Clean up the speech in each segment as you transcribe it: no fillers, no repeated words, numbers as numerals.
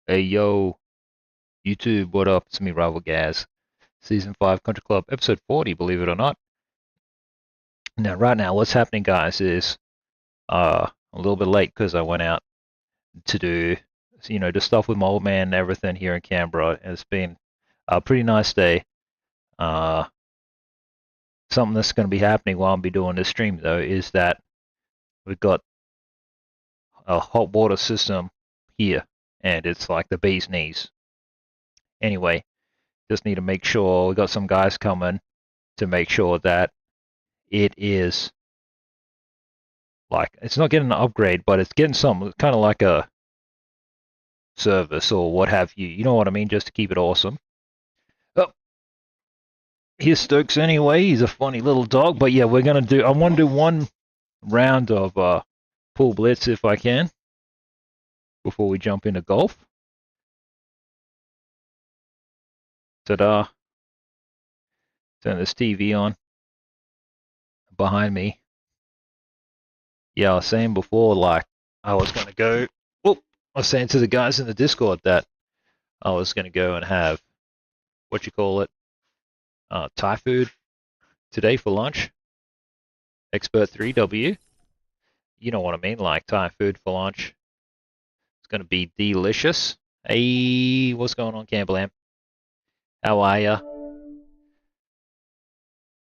Hey yo, YouTube, what up? It's me, Rivalgaz. Season 5 Country Club, episode 40, believe it or not. Now, right now, what's happening, guys, is a little bit late because I went out to do, the stuff with my old man and everything here in Canberra. It's been a pretty nice day. Uh, Something that's going to be happening while I'm be doing this stream, though, is that we've got a hot water system here, and it's like the bee's knees. Anyway, just need to make sure we got some guys coming to make sure that it is like it's not getting an upgrade, but it's getting some kind of like a service or what have you. You know what I mean? Just to keep it awesome. Oh, here's Stokes anyway. He's a funny little dog. But yeah, we're gonna do. I want to do one round of pool blitz if I can before we jump into golf. Ta-da! Turn this TV on behind me. Yeah, I was saying before, like I was gonna go. Whoop! I was saying to the guys in the Discord that I was gonna go and have what you call it, Thai food today for lunch. Expert 3W. You know what I mean, like Thai food for lunch. It's gonna be delicious. Hey, what's going on, Campbell? How are ya?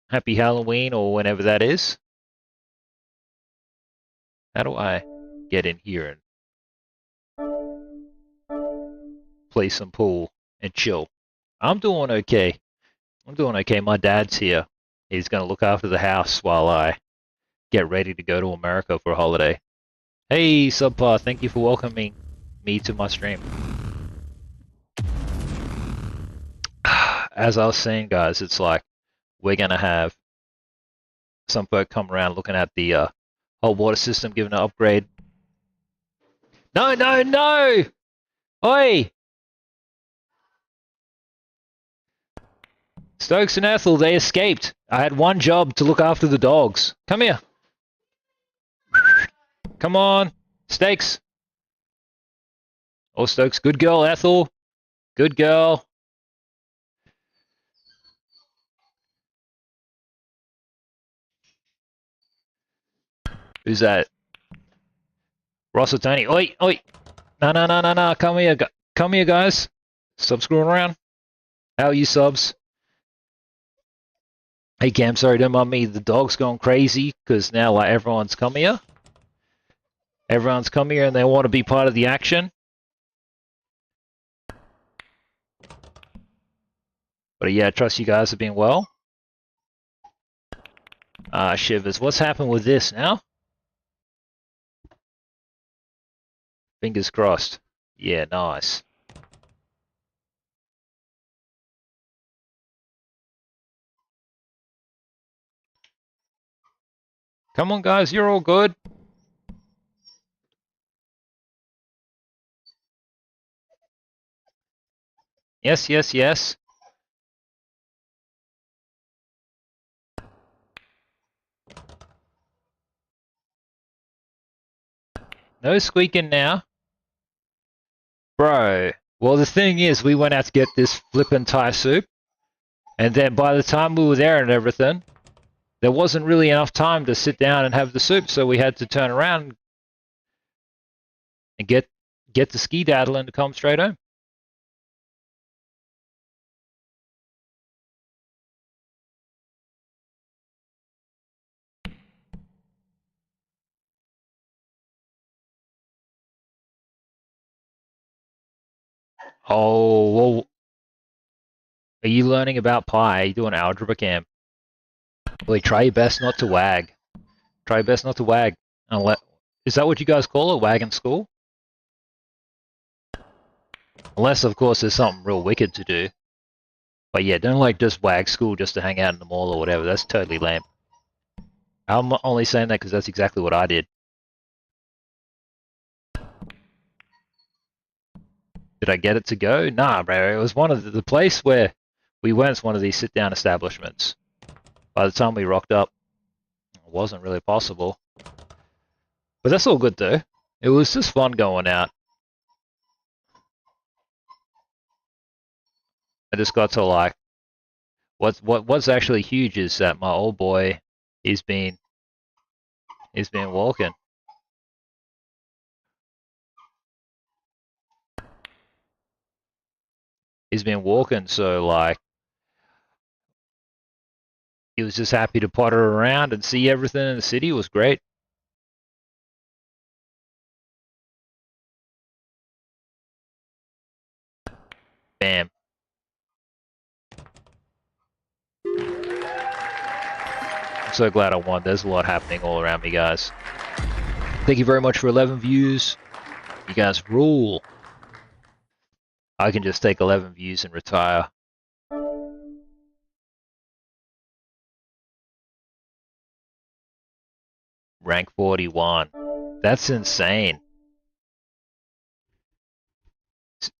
Happy Halloween or whenever that is. How do I get in here and play some pool and chill? I'm doing okay. My dad's here. He's gonna look after the house while I get ready to go to America for a holiday. Hey, Subpar, thank you for welcoming me to my stream. As I was saying, guys, it's like we're gonna have some folk come around looking at the whole water system, giving an upgrade. No, no, no! Oi! Stokes and Ethel, they escaped. I had one job to look after the dogs. Come here. Come on. Steaks. Oh, Stokes. Good girl, Ethel. Good girl. Who's that? Ross or Tony? Oi, oi. No, no, no, no, no. Come here. Come here, guys. Stop screwing around. How are you, subs? Hey, Cam, sorry, don't mind me. The dog's going crazy because now, like, everyone's come here. Everyone's come here and they want to be part of the action. But yeah, I trust you guys have been well. Shivers, what's happened with this now? Fingers crossed. Yeah, nice. Come on, guys, you're all good. Yes, yes, yes. No squeaking now. Bro, well, the thing is, we went out to get this flippin' Thai soup, and then by the time we were there and everything, there wasn't really enough time to sit down and have the soup, so we had to turn around and get the ski-daddle and to come straight home. Oh, well, are you learning about pi? Are you doing algebra camp? Boy, try your best not to wag. Try your best not to wag. Unless, is that what you guys call it? Wag in school? Unless, of course, there's something real wicked to do. But yeah, don't like just wag school just to hang out in the mall or whatever. That's totally lame. I'm only saying that because that's exactly what I did. Did I get it to go? Nah, bro. It was one of the place where we went. One of these sit-down establishments. By the time we rocked up, it wasn't really possible. But that's all good though. It was just fun going out. I just got to like, what's actually huge is that my old boy, he's been walking. He's been walking, so like, he was just happy to potter around and see everything in the city. It was great. Bam. I'm so glad I won. There's a lot happening all around me, guys. Thank you very much for 11 views. You guys rule. I can just take 11 views and retire. Rank 41. That's insane.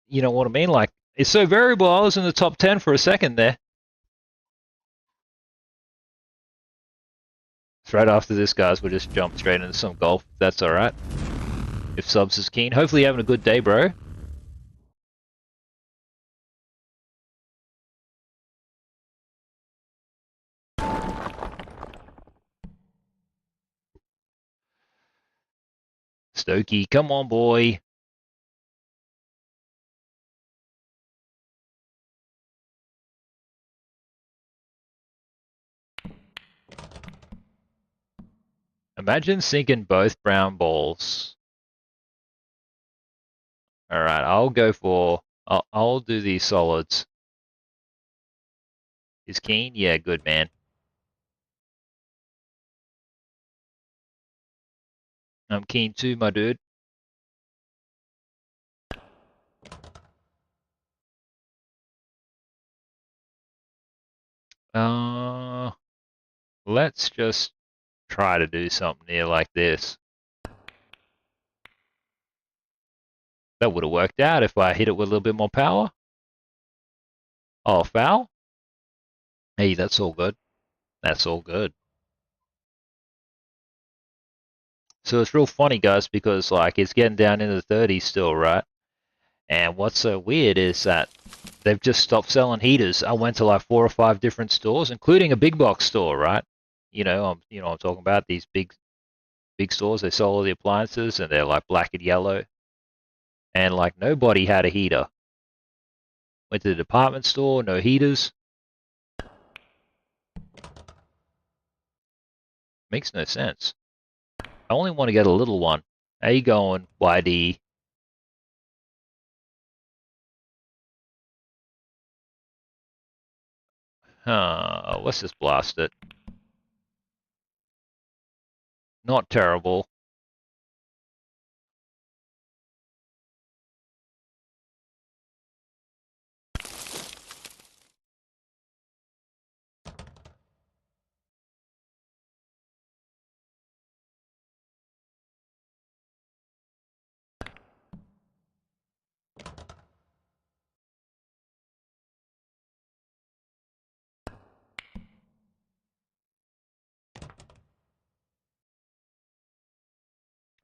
You know what I mean? Like, it's so variable. I was in the top 10 for a second there. Right after this, guys, we'll just jump straight into some golf. That's alright. If Subs is keen. Hopefully you're having a good day, bro. Stokey, come on, boy. Imagine sinking both brown balls. Alright, I'll go for... I'll do these solids. Is keen? Yeah, good, man. I'm keen too, my dude. Let's just try to do something here like this. That would have worked out if I hit it with a little bit more power. Oh, foul? Hey, that's all good. That's all good. So it's real funny, guys, because like it's getting down into the 30s still, right? And what's so weird is that they've just stopped selling heaters. I went to like 4 or 5 different stores, including a big box store, right? I'm talking about these big stores. They sell all the appliances, and they're like black and yellow, and like nobody had a heater. Went to the department store, no heaters. Makes no sense. I only want to get a little one. How you going, YD? Let's just blast it. Not terrible.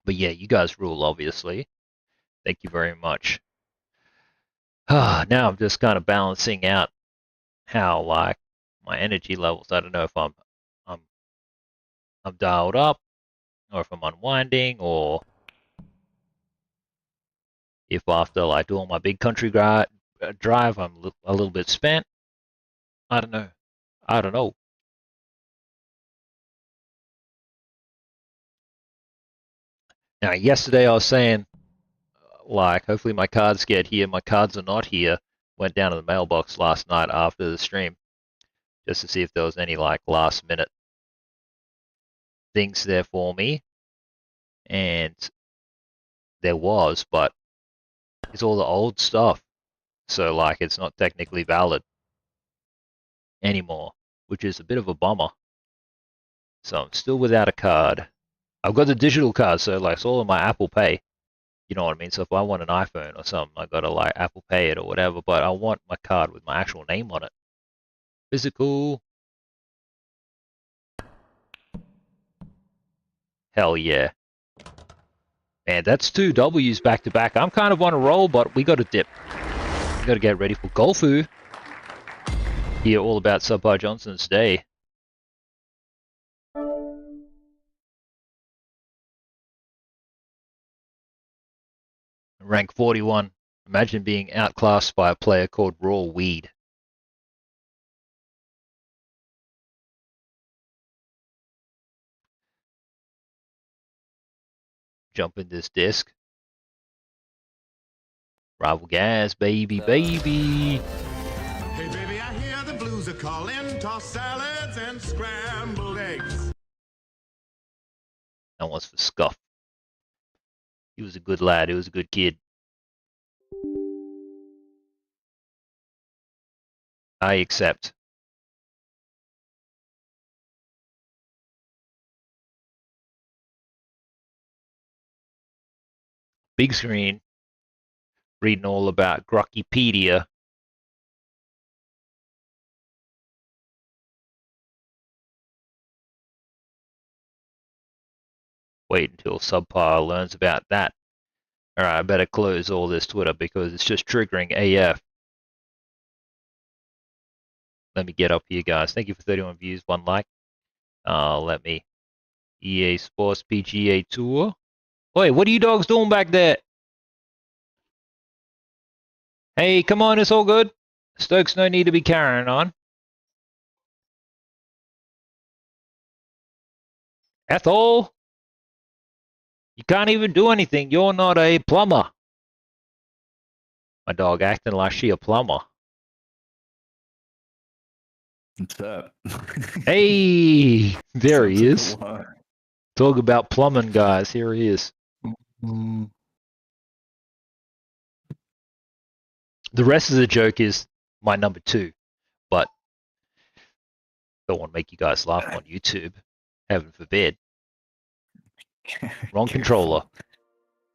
But yeah, you guys rule, obviously. Thank you very much. Now I'm just kind of balancing out how like my energy levels. I don't know if I'm I'm dialed up, or if I'm unwinding, or if after like doing my big country drive I'm a little bit spent. I don't know. I don't know. Now yesterday I was saying like hopefully my cards get here. My cards are not here. Went down to the mailbox last night after the stream just to see if there was any like last minute things there for me, and there was, but it's all the old stuff, so like it's not technically valid anymore, which is a bit of a bummer. So I'm still without a card. I've got the digital card, so like it's all in my Apple Pay. You know what I mean? So if I want an iPhone or something, I gotta like Apple Pay it or whatever. But I want my card with my actual name on it, physical. Hell yeah. Man, that's 2 W's back to back. I'm kind of on a roll, but we got to dip. We got to get ready for Golfu. hear all about Subbar Johnson's day. Rank 41. Imagine being outclassed by a player called Raw Weed. Jump in this disc. Rivalgaz, baby, baby. Hey baby, I hear the blues are calling. Toss salads and scrambled eggs. That one's for Scuff. He was a good lad. He was a good kid. I accept. Big screen. Reading all about Grockypedia. Wait until Subpar learns about that. Alright, I better close all this Twitter because it's just triggering AF. Let me get up here, guys. Thank you for 31 views, 1 like. Let me. EA Sports PGA Tour. Wait, what are you dogs doing back there? Hey, come on, it's all good. Stokes, no need to be carrying on. Ethel, you can't even do anything. You're not a plumber. My dog acting like she a plumber. What's up? Hey, there he is. Like Talk about plumbing, guys. Here he is. The rest of the joke is my number 2, but don't want to make you guys laugh on YouTube. Heaven forbid. Wrong controller.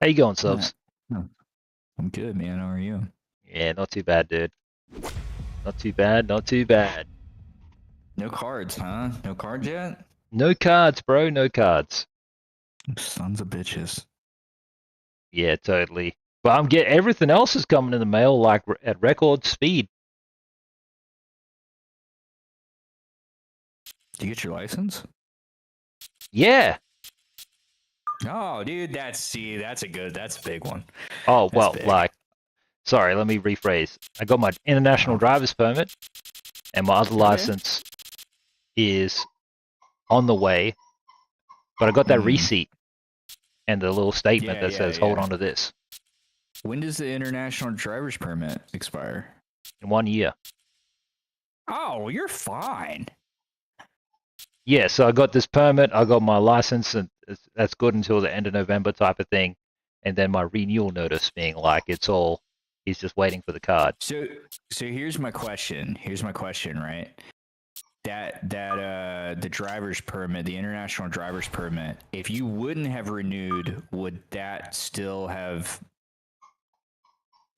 How you going, Subs? I'm good, man. How are you? Yeah, not too bad, dude. Not too bad, not too bad. No cards, huh? No cards yet? No cards, bro. No cards. Sons of bitches. Yeah, totally. But I'm getting everything else is coming in the mail like at record speed. Did you get your license? Yeah. Oh, dude, that's a big one. Oh, well, big. like, sorry, let me rephrase. I got my international driver's permit, and my other license is on the way, but I got that receipt and the little statement that says, hold on to this. When does the international driver's permit expire? In 1 year. Oh, you're fine. Yeah, so I got this permit, I got my license, and that's good until the end of November type of thing. And then my renewal notice being like, he's just waiting for the card. So here's my question. Right? The driver's permit, the international driver's permit, if you wouldn't have renewed, would that still have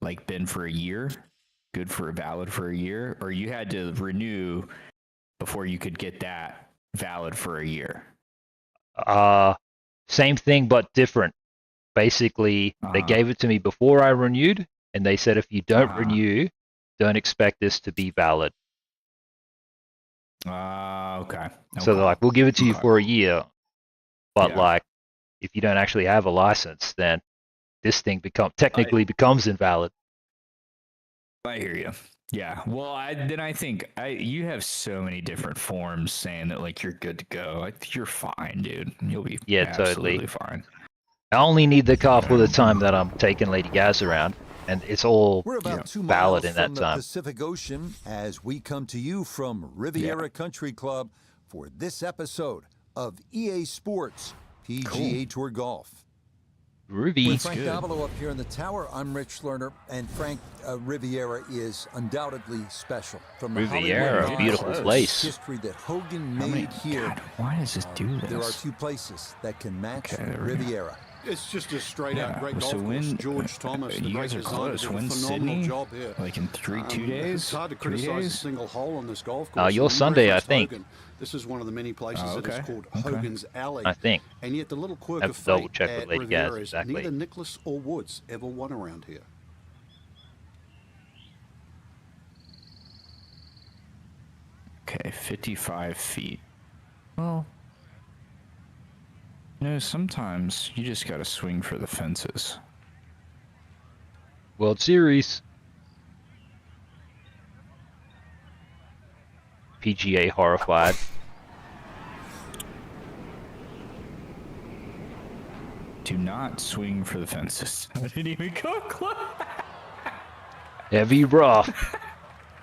like been for a year? Valid for a year? Or you had to renew before you could get that valid for a year? Same thing but different. Basically, they gave it to me before I renewed, and they said if you don't renew, don't expect this to be valid. Okay. So they're like, we'll give it to you for a year, but like, if you don't actually have a license, then this thing technically becomes invalid. I hear you. Yeah. Well, I think you have so many different forms saying that like you're good to go. You're fine, dude. You'll be absolutely fine. I only need the car for the time that I'm taking Lady Gaz around, and it's all We're about 2 valid miles in that from the time. Pacific Ocean as we come to you from Riviera Country Club for this episode of EA Sports PGA Tour Golf. Ruby. With Frank Davilo up here in the tower, I'm Rich Lerner, and Frank, Riviera is undoubtedly special. From the Riviera, a beautiful place. History that Hogan made here. God, why does it do this? There are few places that can match Riviera. It's just a straight-out great golf course. George Thomas, you guys are close. When's Sydney? Job here. Like in 2 days? It's hard to criticize a single hole on this golf course. Your Sunday, I think. Hogan. This is one of the many places that is called Hogan's Alley. I think. And yet the little quirk Have of to double fate check with at Lady Riviera Gaz, is exactly. neither Nicklaus or Woods ever won around here. Okay, 55 feet. Well, sometimes you just gotta swing for the fences. World Series. PGA horrified. Do not swing for the fences. I didn't even go close. Heavy rough.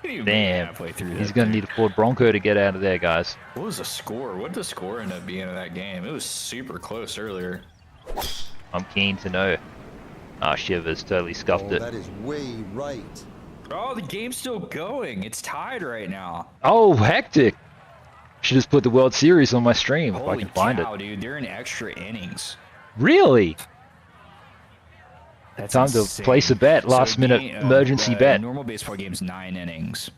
Damn. Damn. He's going to need a Ford Bronco to get out of there, guys. What was the score? What did the score end up being in that game? It was super close earlier. I'm keen to know. Ah, Shivers totally scuffed it. That is way right. Oh, the game's still going. It's tied right now. Oh, hectic. Should just put the World Series on my stream if I Holy can find cow, it. dude. They're in extra innings. Really? That's Time to insane. place a bet, last minute emergency bet. Normal baseball game's 9 innings.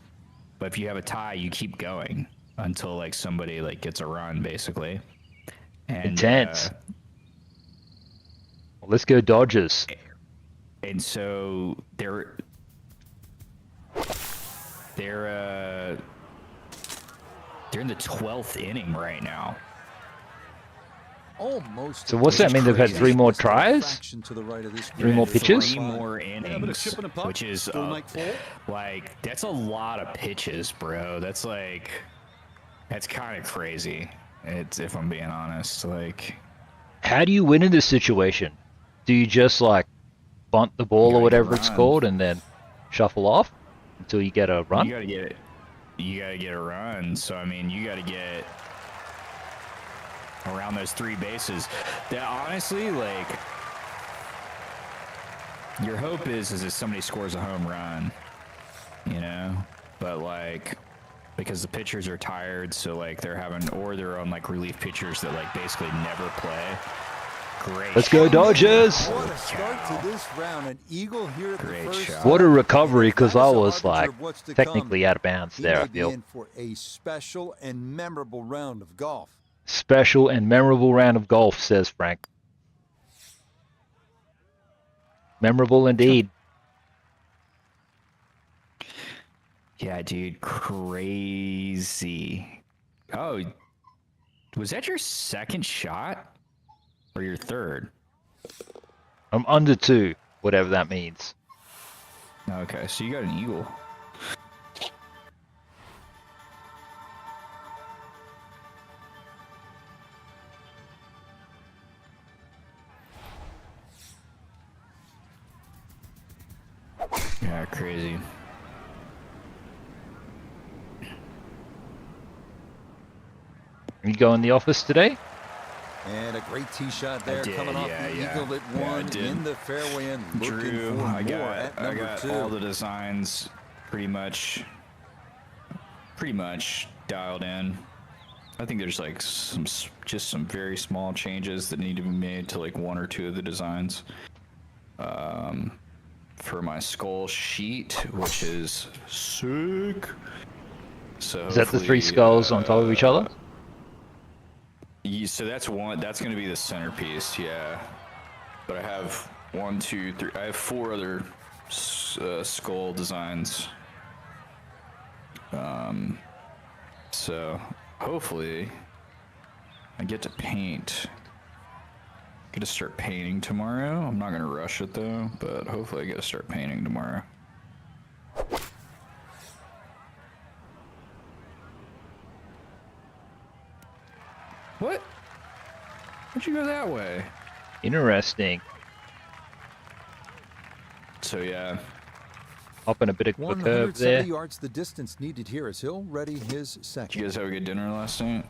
But if you have a tie, you keep going until like somebody like gets a run, basically. And, Intense. Well, let's go Dodgers. And so they're in the 12th inning right now. Almost. So what's that mean? They've had 3 more tries? To the right of this 3 more pitches? 3 more innings, which is like that's a lot of pitches, bro. That's kind of crazy. It's, if I'm being honest, like. How do you win in this situation? Do you just like bunt the ball or whatever it's called and then shuffle off until you get a run? You gotta get it. You gotta get a run. So I mean, you gotta get around those 3 bases. That honestly, like, your hope is that somebody scores a home run, you know. But like, because the pitchers are tired, so like they're on like relief pitchers that like basically never play. Great. Let's go Dodgers! What a start to this round. An eagle here at the first. shot. What a recovery, because I That is a was like harbinger of what's to technically come. out of bounds He there, may I be feel. in for a special and memorable round of golf. Special and memorable round of golf, says Frank. Memorable indeed. Yeah, dude, crazy. Oh, was that your second shot or your third? I'm under 2, whatever that means. Okay, so you got an eagle. Yeah, crazy. You go in the office today? And a great tee shot there, did, coming off yeah, the yeah. eagle at Yeah, I 1 did. in the fairway and looking Drew, for I more got at number 2. all the designs pretty much dialed in. I think there's like some very small changes that need to be made to like 1 or 2 of the designs. For my skull sheet, which is sick. So Is that the 3 skulls on top of each other? So that's one. That's going to be the centerpiece, yeah. But I have 1, 2, 3. I have 4 other skull designs. So hopefully I get to paint. Get to start painting tomorrow. I'm not going to rush it though, but hopefully I get to start painting tomorrow. What? Why'd you go that way? Interesting. So yeah. Up in a bit of a curve 170 there. yards the distance needed here as he'll ready his Did second. you guys have a good dinner last night?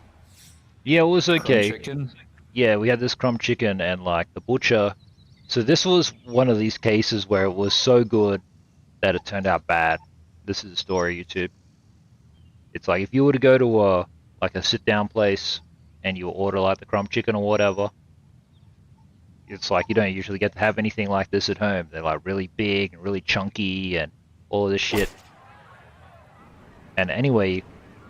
Yeah, it was Crumb okay. chicken? Yeah, we had this crumb chicken and like the butcher. So this was one of these cases where it was so good that it turned out bad. This is the story, YouTube. It's like if you were to go to a sit down place and you order like the crumb chicken or whatever, it's like you don't usually get to have anything like this at home. They're like really big and really chunky and all of this shit. And anyway,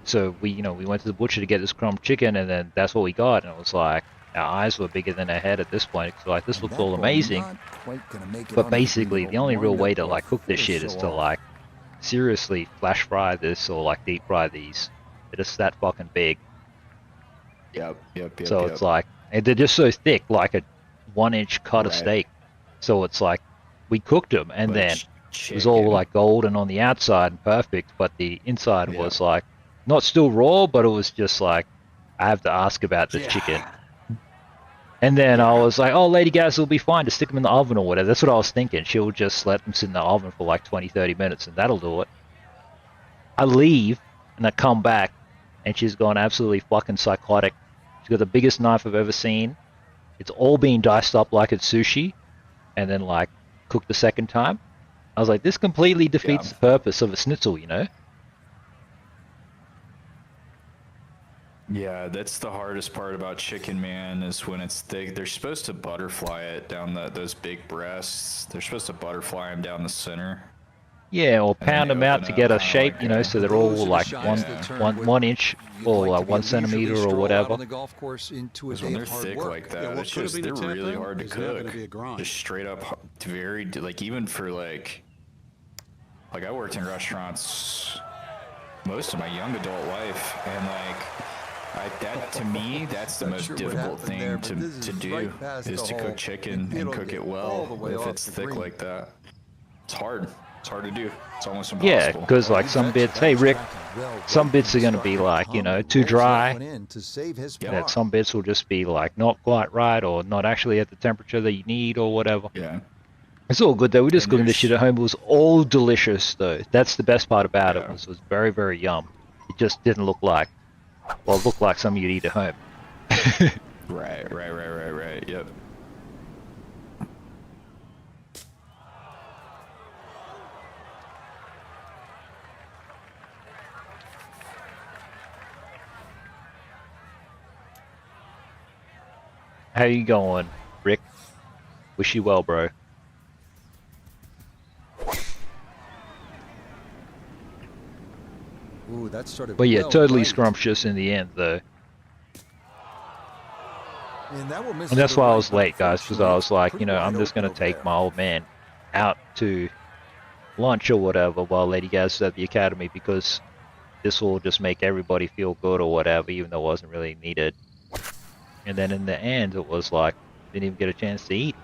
so we went to the butcher to get this crumb chicken, and then that's what we got. And it was like our eyes were bigger than our head at this point. So like this looks all amazing, but basically the only real way to like cook this shit is to like seriously flash fry this or like deep fry these. They're just that fucking big. Yep. So it's like, and they're just so thick, like a 1-inch cut of Right. steak. So it's like, we cooked them, and But then it was all chicken. like golden on the outside and perfect, but the inside Yeah. was like, not still raw, but it was just like, I have to ask about the Yeah. chicken. And then I was like, oh, Lady Gaz will be fine to stick them in the oven or whatever. That's what I was thinking. She'll just let them sit in the oven for like 20, 30 minutes and that'll do it. I leave and I come back and she's gone absolutely fucking psychotic. She's got the biggest knife I've ever seen. It's all being diced up like it's sushi and then like cooked the second time. I was like, this completely defeats the purpose of a schnitzel, you know? Yeah, that's the hardest part about chicken, man, is when it's thick. They're supposed to butterfly it down those big breasts. They're supposed to butterfly them down the center. Yeah, or And then pound they them out open to up get a kinda shape, like you know, a- so they're all Those are the like shots that turn what one inch you'd or like to be a 1 centimeter leisurely or stroll out whatever. on the golf course into a Because day when they're of hard thick work. like that, Yeah, what it's could have just been a they're really tempo hard to is now gonna cook. be a grind. Just straight up very like even for like I worked in restaurants most of my young adult life, and that to me that's the Not most sure what difficult happened there, thing but this to is do right past is the to hole, cook chicken and and it'll cook get it all well the way if off it's the thick green. like that. It's hard. It's hard to do. It's almost Yeah, impossible. because Oh, like you some betcha. bits, That hey was Rick, tracking well some right bits from are the going to start. be And like, you know, Muhammad too rolls that dry. one in to save his Yeah. That par. some bits will just be like not quite right or not actually at the temperature that you need or whatever. Yeah. It's all good though. We're just And cooking this shit there's at home. It was all delicious though. That's the best part about it. yeah. Was very, very yum. It just didn't look like, well, it looked like something you'd eat at home. Right. Yep. How you going, Rick? Wish you well, bro. Ooh, that started But yeah, well totally right. scrumptious in the end though. And that will miss And to that's the why I right, was but late, guys, because I fortunately, was like, pretty you know, I'm wide just open gonna over take there. my old man out to lunch or whatever while Lady Gaz is at the academy because this will just make everybody feel good or whatever, even though it wasn't really needed. And then in the end, it was like, didn't even get a chance to eat.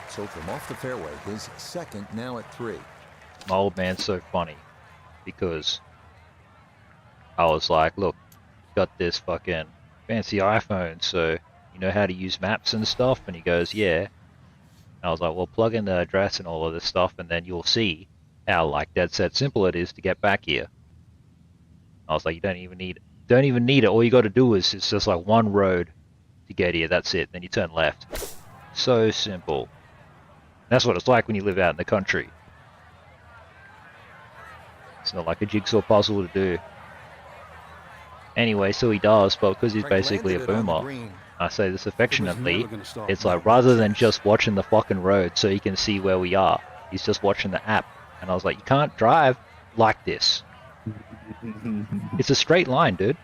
So from off the fairway, his second now at 3. My old man's so funny because I was like, look, got this fucking fancy iPhone, so you know how to use maps and stuff? And he goes, yeah. And I was like, well, plug in the address and all of this stuff, and then you'll see how like dead set simple it is to get back here. I was like, you don't even need it. Don't even need it. All you got to do is it's just like one road to get here. That's it. Then you turn left. So simple. That's what it's like when you live out in the country. It's not like a jigsaw puzzle to do. Anyway, so he does, but because he's Frank basically a landed it on the boomer, green. I say this It was affectionately, never gonna stop. it's like rather than just watching the fucking road so he can see where we are, he's just watching the app. And I was like, you can't drive like this. It's a straight line, dude.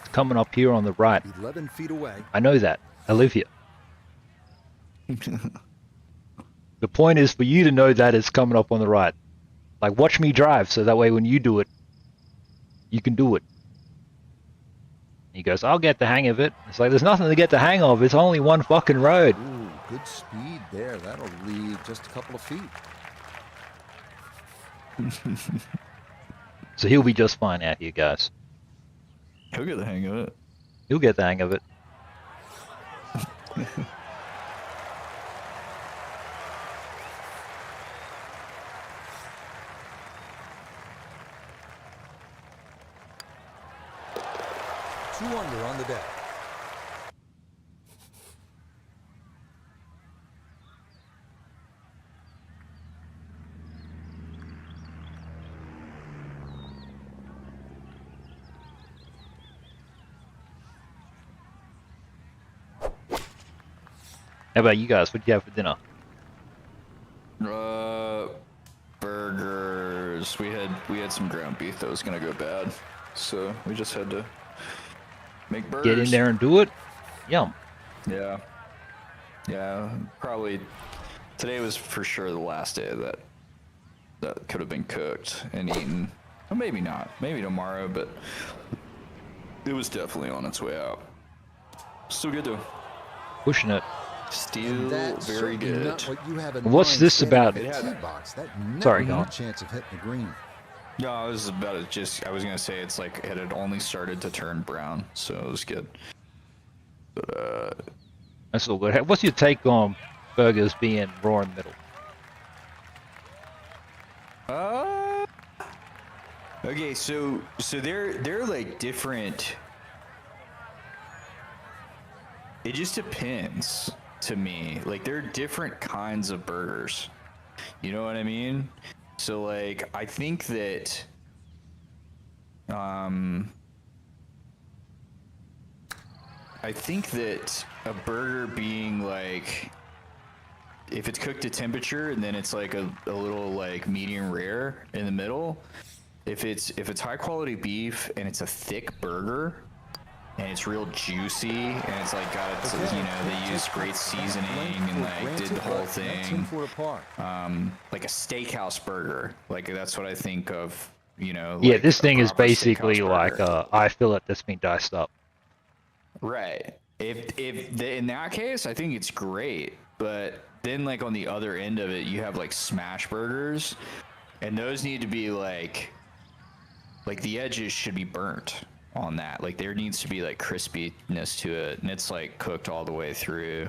It's coming up here on the right. 11 feet away. I know that. I live here. The point is for you to know that it's coming up on the right. Like, watch me drive, so that way when you do it, you can do it. He goes, I'll get the hang of it. It's like, there's nothing to get the hang of. It's only one fucking road. Ooh, good speed there. That'll leave just a couple of feet. So he'll be just fine out here, guys. He'll get the hang of it. He'll get the hang of it. Two under on the deck. How about you guys? What did you have for dinner? Burgers. We had some ground beef that was gonna go bad, so we just had to make burgers. Get in there and do it. Yum. Yeah. Yeah. Probably today was for sure the last day that could have been cooked and eaten. Well, maybe not. Maybe tomorrow, but it was definitely on its way out. Still good though. Pushing it. Still That's very certainly good. not what you have in What's mind this standing about? in the tee box. That never Sorry, had go a on. chance of hitting the green. No, I was about to just. I was gonna say it's like it had only started to turn brown, so it was good. But That's all good. What's your take on burgers being raw in the middle? Okay, so they're like different. It just depends to me. Like they're different kinds of burgers. You know what I mean? So like I think that a burger being like if it's cooked to temperature and then it's like a little like medium rare in the middle, if it's high quality beef and it's a thick burger and it's real juicy and it's like got its, you know, they use great seasoning and like did the whole thing, like a steakhouse burger, like that's what I think of, you know. Yeah, like this a thing is proper basically steakhouse like burger. I fillet that's been diced up. Right. In that case, I think it's great. But then, like on the other end of it, you have like smash burgers, and those need to be like the edges should be burnt on that. Like there needs to be like crispiness to it, and it's like cooked all the way through.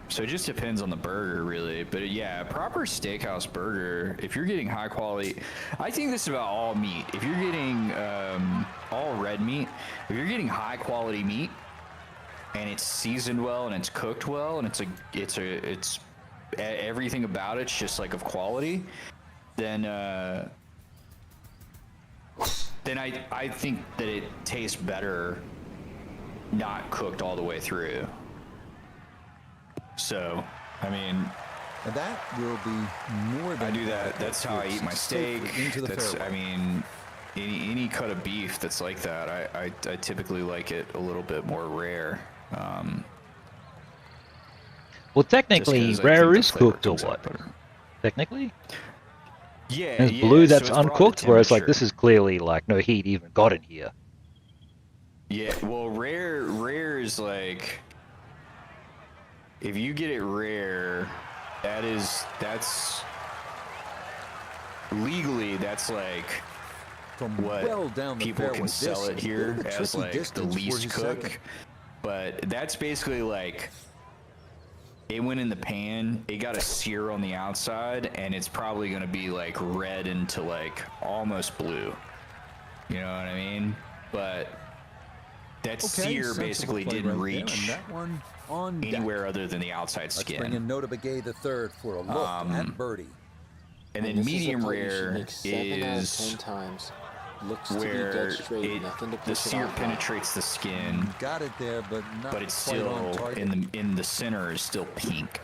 So it just depends on the burger, really. But yeah, a proper steakhouse burger, if you're getting high quality, I think this is about all meat. If you're getting all red meat, if you're getting high quality meat and it's seasoned well and it's cooked well and it's everything about it's just like of quality, then I think that it tastes better not cooked all the way through. So, I mean, And that will be more than I do that. That's how I eat my steak. Into the That's, fairway. I mean, any cut of beef that's like that, I typically like it a little bit more rare. Well, just technically, 'cause I rare think the is flavor cooked or comes out what? better. Technically, Yeah, and it's yeah. blue so that's it's brought to uncooked, whereas like this temperature. is clearly like no heat even got in here. Yeah, well, rare is like if you get it rare, that's legally that's like From what well down the people fairway, can sell this it is here a as tricky like the distance for least his cook, second. but that's basically like it went in the pan, it got a sear on the outside, and it's probably going to be like red into like almost blue. You know what I mean? But that sear sensible basically play didn't right there, and reach that one on deck. anywhere other than the outside Let's bring in skin. Nota Begay the third for a look at birdie. And then this is a medium putt you should rare make 7 out of 10 is times. Looks to be where dead straight, nothing to the push it sear out high. penetrates the skin, Got it there, but not but it's quite on still target. in the center is still pink.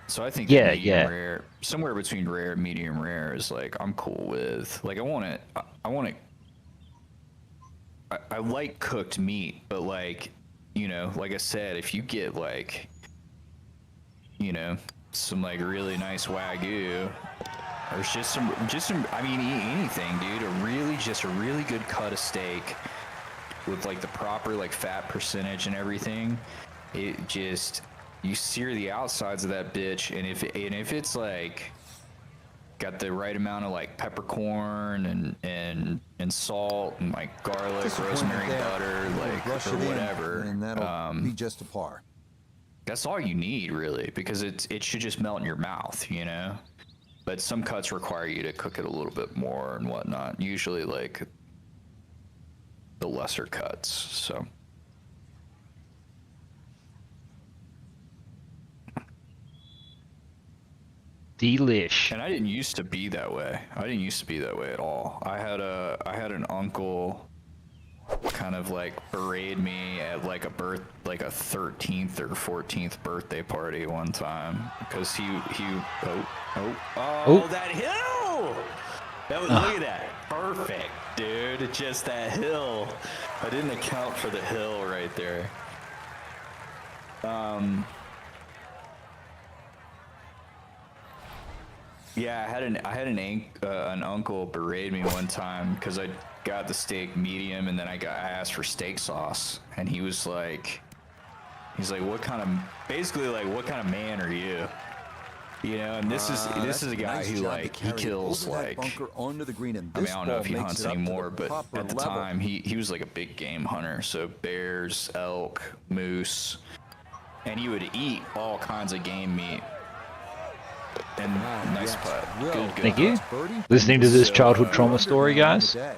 So I think Yeah, that medium yeah. rare, somewhere between rare and medium rare is like I'm cool with. Like I want it. I like cooked meat, but like, you know, like I said, if you get like, you know, some like really nice Wagyu, or just some, I mean, anything, dude, a really good cut of steak with like the proper like fat percentage and everything, it just, you sear the outsides of that bitch, and if it's like got the right amount of like peppercorn and salt and like garlic, Disappointed rosemary, there. butter, He'll like brush or it in, whatever. and that'll be just a par. That's all you need really, because it should just melt in your mouth, you know. But some cuts require you to cook it a little bit more and whatnot. Usually like the lesser cuts. So. Delish. And I didn't used to be that way. I didn't used to be that way at all. I had an uncle kind of like berated me at like a 13th or 14th birthday party one time because Oh. that hill. That was look at that, perfect, dude. Just that hill. I didn't account for the hill right there. Yeah, I had an uncle berate me one time because I got the steak medium and then I asked for steak sauce and he's like, what kind of man are you? You know, and this is a guy nice who job like to he carry kills over that like bunker onto the green, and I mean, this I don't know ball if he makes hunts it up to the anymore, but proper at the level. time he was like a big game hunter, so bears, elk, moose, and he would eat all kinds of game meat. And nice yes. putt. Well, Good. Thank you. birdie. Listening to this So, childhood trauma story, Under on the guys. day.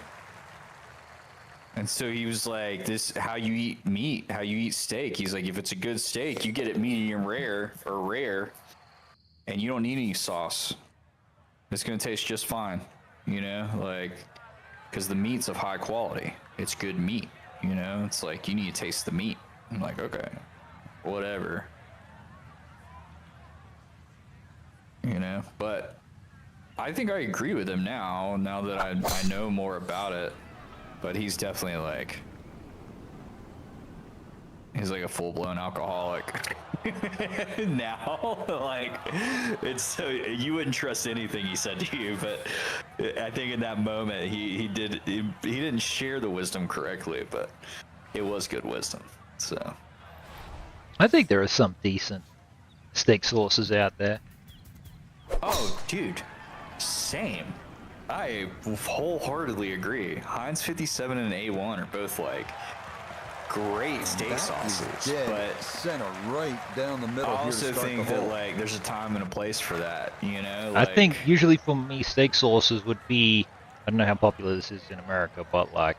And so he was like, this how you eat meat, how you eat steak. He's like, if it's a good steak, you get it medium rare or rare, and you don't need any sauce. It's gonna taste just fine, you know, like, because the meat's of high quality. It's good meat, you know. It's like you need to taste the meat. I'm like, okay, whatever, you know. But I think I agree with him now that I know more about it. But he's definitely like, he's like a full-blown alcoholic now. Like, it's so, you wouldn't trust anything he said to you, but I think in that moment he didn't share the wisdom correctly, but it was good wisdom. So I think there are some decent steak sauces out there. oh dude, same. I wholeheartedly agree. Heinz 57 and A1 are both like great steak That is sauces, dead but center right down the middle. I here also to start think the that hole. like there's a time and a place for that, you know. I think Like, usually for me, steak sauces would be, I don't know how popular this is in America, but like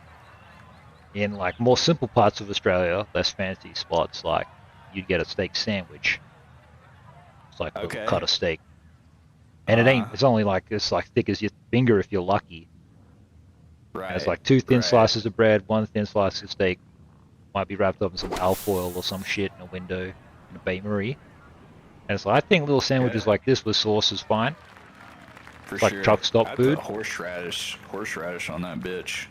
in like more simple parts of Australia, less fancy spots, like you'd get a steak sandwich. It's like a little Okay. cut of steak. And it ain't, it's only like, it's like thick as your finger if you're lucky. right. And it's like two thin right. slices of bread, one thin slice of steak. Might be wrapped up in some alfoil or some shit in a window in a Bain Marie. And it's like, I think little sandwiches Yeah. like this with sauce is fine. For It's like sure. truck stop I'd food. put horseradish on that bitch.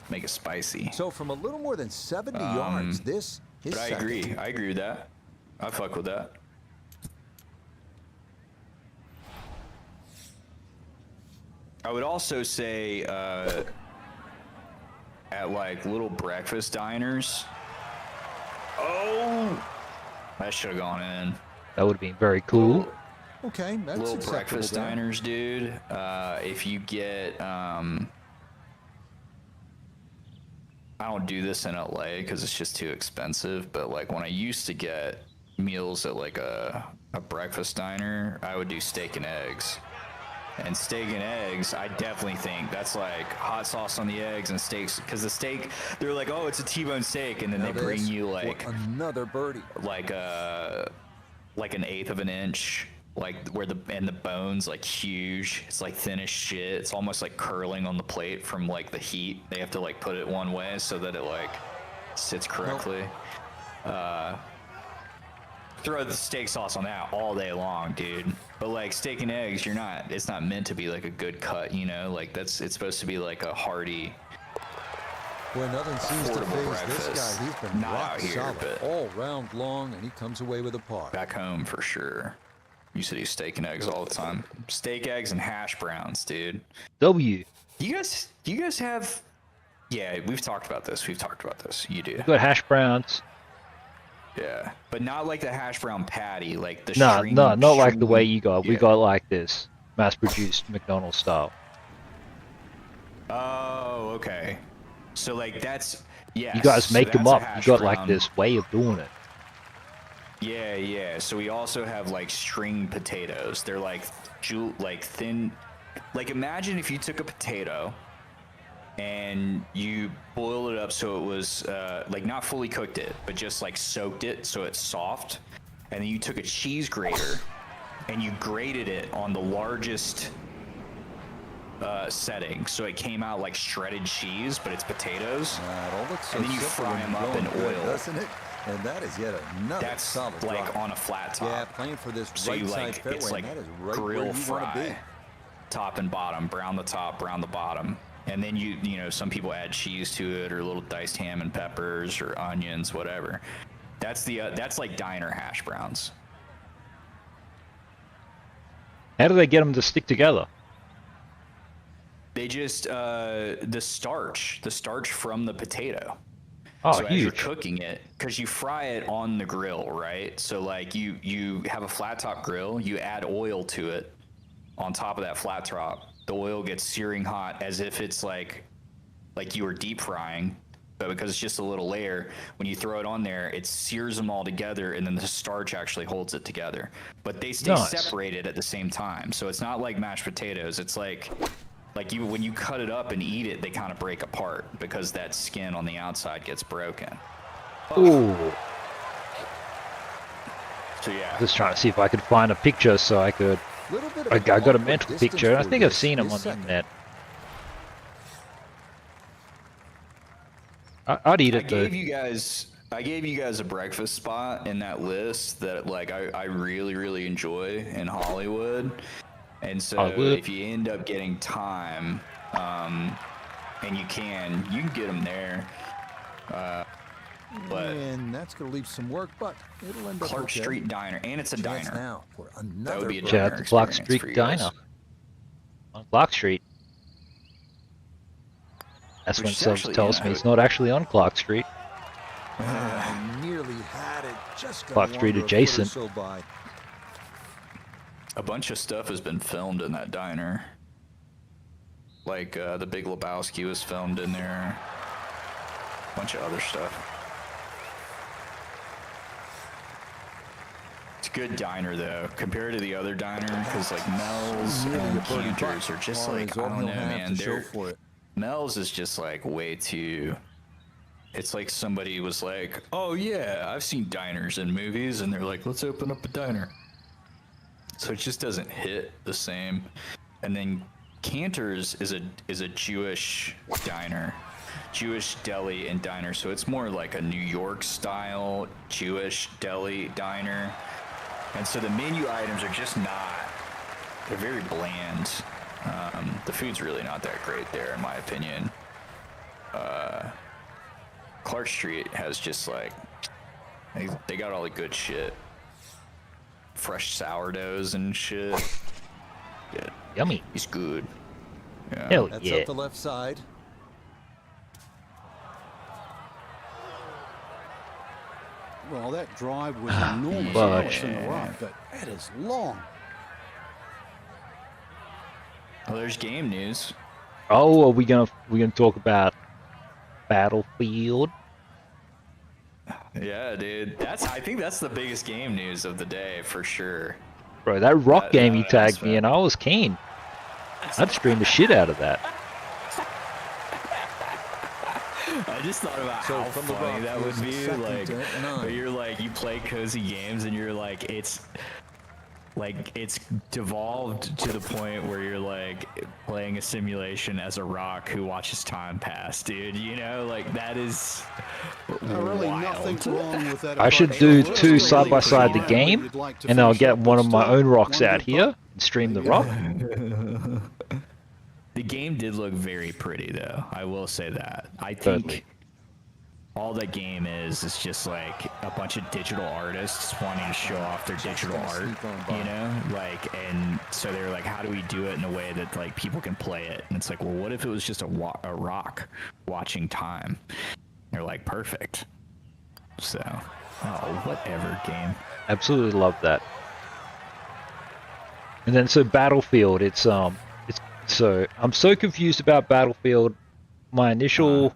Make it spicy. So from a little more than 70 yards, this is But I second. agree. I agree with that. I fuck with that. I would also say at like little breakfast diners. Oh, that should have gone in. That would have been very cool. Okay, that's Little acceptable breakfast there. diners, dude. If you get, I don't do this in LA because it's just too expensive. But like when I used to get meals at like a breakfast diner, I would do steak and eggs. And steak and eggs, I definitely think that's like hot sauce on the eggs and steaks. Because the steak, they're like, oh, it's a T-bone steak, and then Now they bring this you for like another birdie. like an eighth of an inch, like where the bones like huge. It's like thin as shit. It's almost like curling on the plate from like the heat. They have to like put it one way so that it like sits correctly. Throw the steak sauce on that all day long, dude. But like steak and eggs, it's not meant to be like a good cut, you know? Like it's supposed to be like a hearty, Boy, nothing seems to affordable phase this breakfast. guy. He's been Not rock out here, solid but- all round long, and he comes away with a par. back home for sure. Used to do steak and eggs all the time. Steak, eggs, and hash browns, dude. W. Do you guys have? Yeah, we've talked about this. You do. You got hash browns. Yeah, but not like the hash brown patty, like the No, string. no, not like the way you got. We Yeah. got like this, mass-produced McDonald's style. Oh, okay. So like that's yeah. You guys make them up. You got like brown. this way of doing it. Yeah, yeah. So we also have like string potatoes. They're like thin. Like imagine if you took a potato and you boiled it up so it was like not fully cooked it, but just like soaked it so it's soft. And then you took a cheese grater and you grated it on the largest setting, so it came out like shredded cheese, but it's potatoes. It all looks so And then you simple fry when 'em you're up in going good, oil. doesn't it? And that is yet another That's solid like drive. on a flat top. Yeah, playing for this So right you side like fairway, it's like and that is right where grill you want to fry, be. top and bottom, brown the top, brown the bottom, and then you know some people add cheese to it or little diced ham and peppers or onions, whatever. That's that's like diner hash browns. How do they get them to stick together? They just the starch from the potato. Oh, So as you're huge. cooking it, because you fry it on the grill, right? So like you have a flat top grill, you add oil to it on top of that flat top. The oil gets searing hot as if it's like you were deep frying, but because it's just a little layer, when you throw it on there, it sears them all together, and then the starch actually holds it together. But they stay Nice. separated at the same time, so it's not like mashed potatoes. It's like you when you cut it up and eat it, they kind of break apart because that skin on the outside gets broken. Ooh. So yeah, Just trying to see if I could find a picture so I could. Little bit of I an got a awkward mental distance picture. I for think I've this seen them on the second. internet. I'd eat I it though. gave you guys a breakfast spot in that list that like I really really enjoy in Hollywood, and so Hollywood. if you end up getting time, and you can get them there. But And that's going to leave some work, but it'll end up Clark okay. Street Diner, and it's a Chance diner. now for That another would be a break. Shout out diner to Clark experience Street for you guys. Diner on Clark Street. That's Which when is Subs actually, tells you me know, it's not actually on Clark Street. I nearly had it. Just got Clark Street longer a foot or adjacent. so by. A bunch of stuff has been filmed in that diner. Like The Big Lebowski was filmed in there. A bunch of other stuff. It's a good diner though, compared to the other diner, because like Mel's Really and a birdie Canters putt. are just Par like is I all don't he'll know, have man. to show They're for it. Mel's is just like way too. It's like somebody was like, "Oh yeah, I've seen diners in movies," and they're like, "Let's open up a diner." So it just doesn't hit the same. And then Cantor's is a Jewish diner, Jewish deli and diner. So it's more like a New York style Jewish deli diner. And so the menu items are just not. They're very bland. The food's really not that great there, in my opinion. Clark Street has just like they got all the good shit, fresh sourdoughs and shit. Yeah, Yummy. it's good. Yeah. Hell That's yeah. up the left side. Well, that drive was enormous Fudge. in the rough, but that is long. Well, there's game news. Oh, are we gonna talk about Battlefield? Yeah, dude. I think that's the biggest game news of the day for sure. Bro, that rock That- game you that tagged me announcement. in, I was keen. I'd stream the shit out of that. I just thought about So how from the funny rock that would is be. second Like, and 9. but you're like, you play cozy games and you're like, it's devolved to the point where you're like playing a simulation as a rock who watches time pass, dude. You know, like that is Really wild. nothing wrong with that. I should approach. do Let's two go side by really side the quick. game, We'd like to and I'll finish get up one with of my stuff. own rocks One out good here putt. and stream the rock. The game did look very pretty, though. I will say that. I think Totally. all that game is just like a bunch of digital artists wanting to show off their digital gonna art, sneak on by. you know? Like, and so they're like, how do we do it in a way that like people can play it? And it's like, well, what if it was just a rock watching time? They're like, perfect. So, oh, whatever game. Absolutely love that. And then so Battlefield, it's so I'm so confused about Battlefield. My initial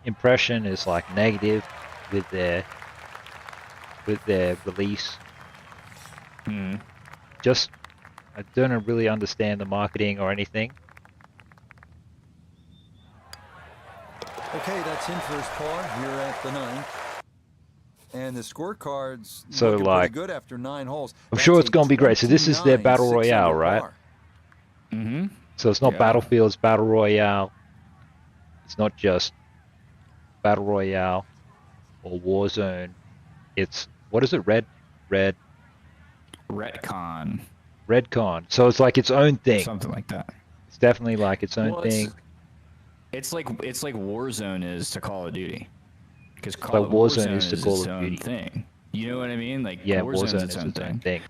impression is like negative with their release. Just I don't really understand the marketing or anything. Okay, that's in first par here at the 9th. And the scorecards So, looking like, pretty good after 9 holes. I'm sure it's That's a gonna be great. So this is their 29, Battle 6 under Royale, right? par. So it's not Yeah. Battlefield, it's Battle Royale. It's not just Battle Royale or Warzone. It's, what is it? Retcon, Redcon. So it's like its own thing. something like that. It's definitely like its own Well, thing. it's like Warzone is to Call of Duty, because Like Warzone is to Call its of own Duty. thing. You know what I mean? Like Yeah, Warzone's Warzone its is own its own thing. thing.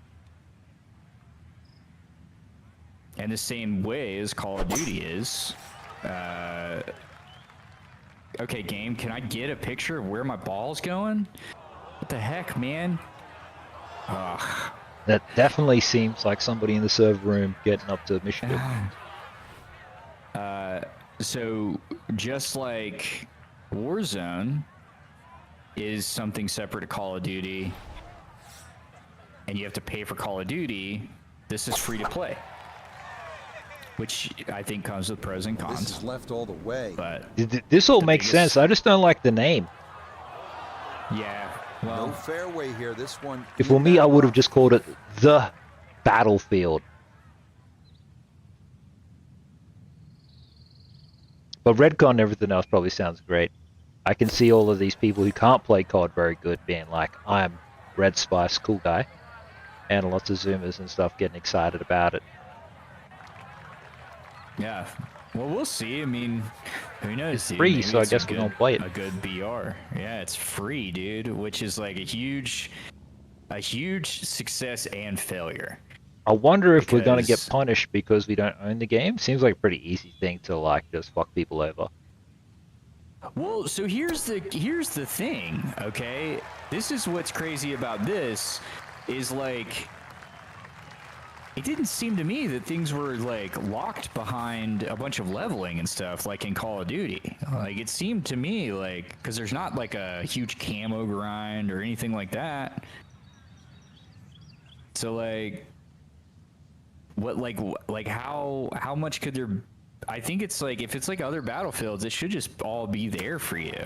And the same way as Call of Duty is. Okay, game, can I get a picture of where my ball's going? What the heck, man? Ugh. That definitely seems like somebody in the server room getting up to Michigan. So, just like Warzone is something separate to Call of Duty, and you have to pay for Call of Duty, this is free to play. Which I think comes with pros and This cons. is left all the way. But, This all The makes biggest- sense. I just don't like the name. yeah, No well, fairway here. This one. If for in me, that I would have rough. just called it the Battlefield. But Redcon and everything else probably sounds great. I can see all of these people who can't play COD very good being like, I'm Red Spice, cool guy. And lots of Zoomers and stuff getting excited about it. yeah. Well, we'll see. I mean, who knows? It's dude? free, Maybe so I it's guess we're gonna play it. A good BR. Yeah, it's free, dude, which is like a huge success and failure. I wonder if we're gonna get Because- punished because we don't own the game. Seems like a pretty easy thing to like just fuck people over. Well, so here's the thing, okay? This is what's crazy about this is like it didn't seem to me that things were like locked behind a bunch of leveling and stuff like in Call of Duty. Like it seemed to me like cuz there's not like a huge camo grind or anything like that. So like what like how much could there I think it's like if it's like other battlefields, it should just all be there for you,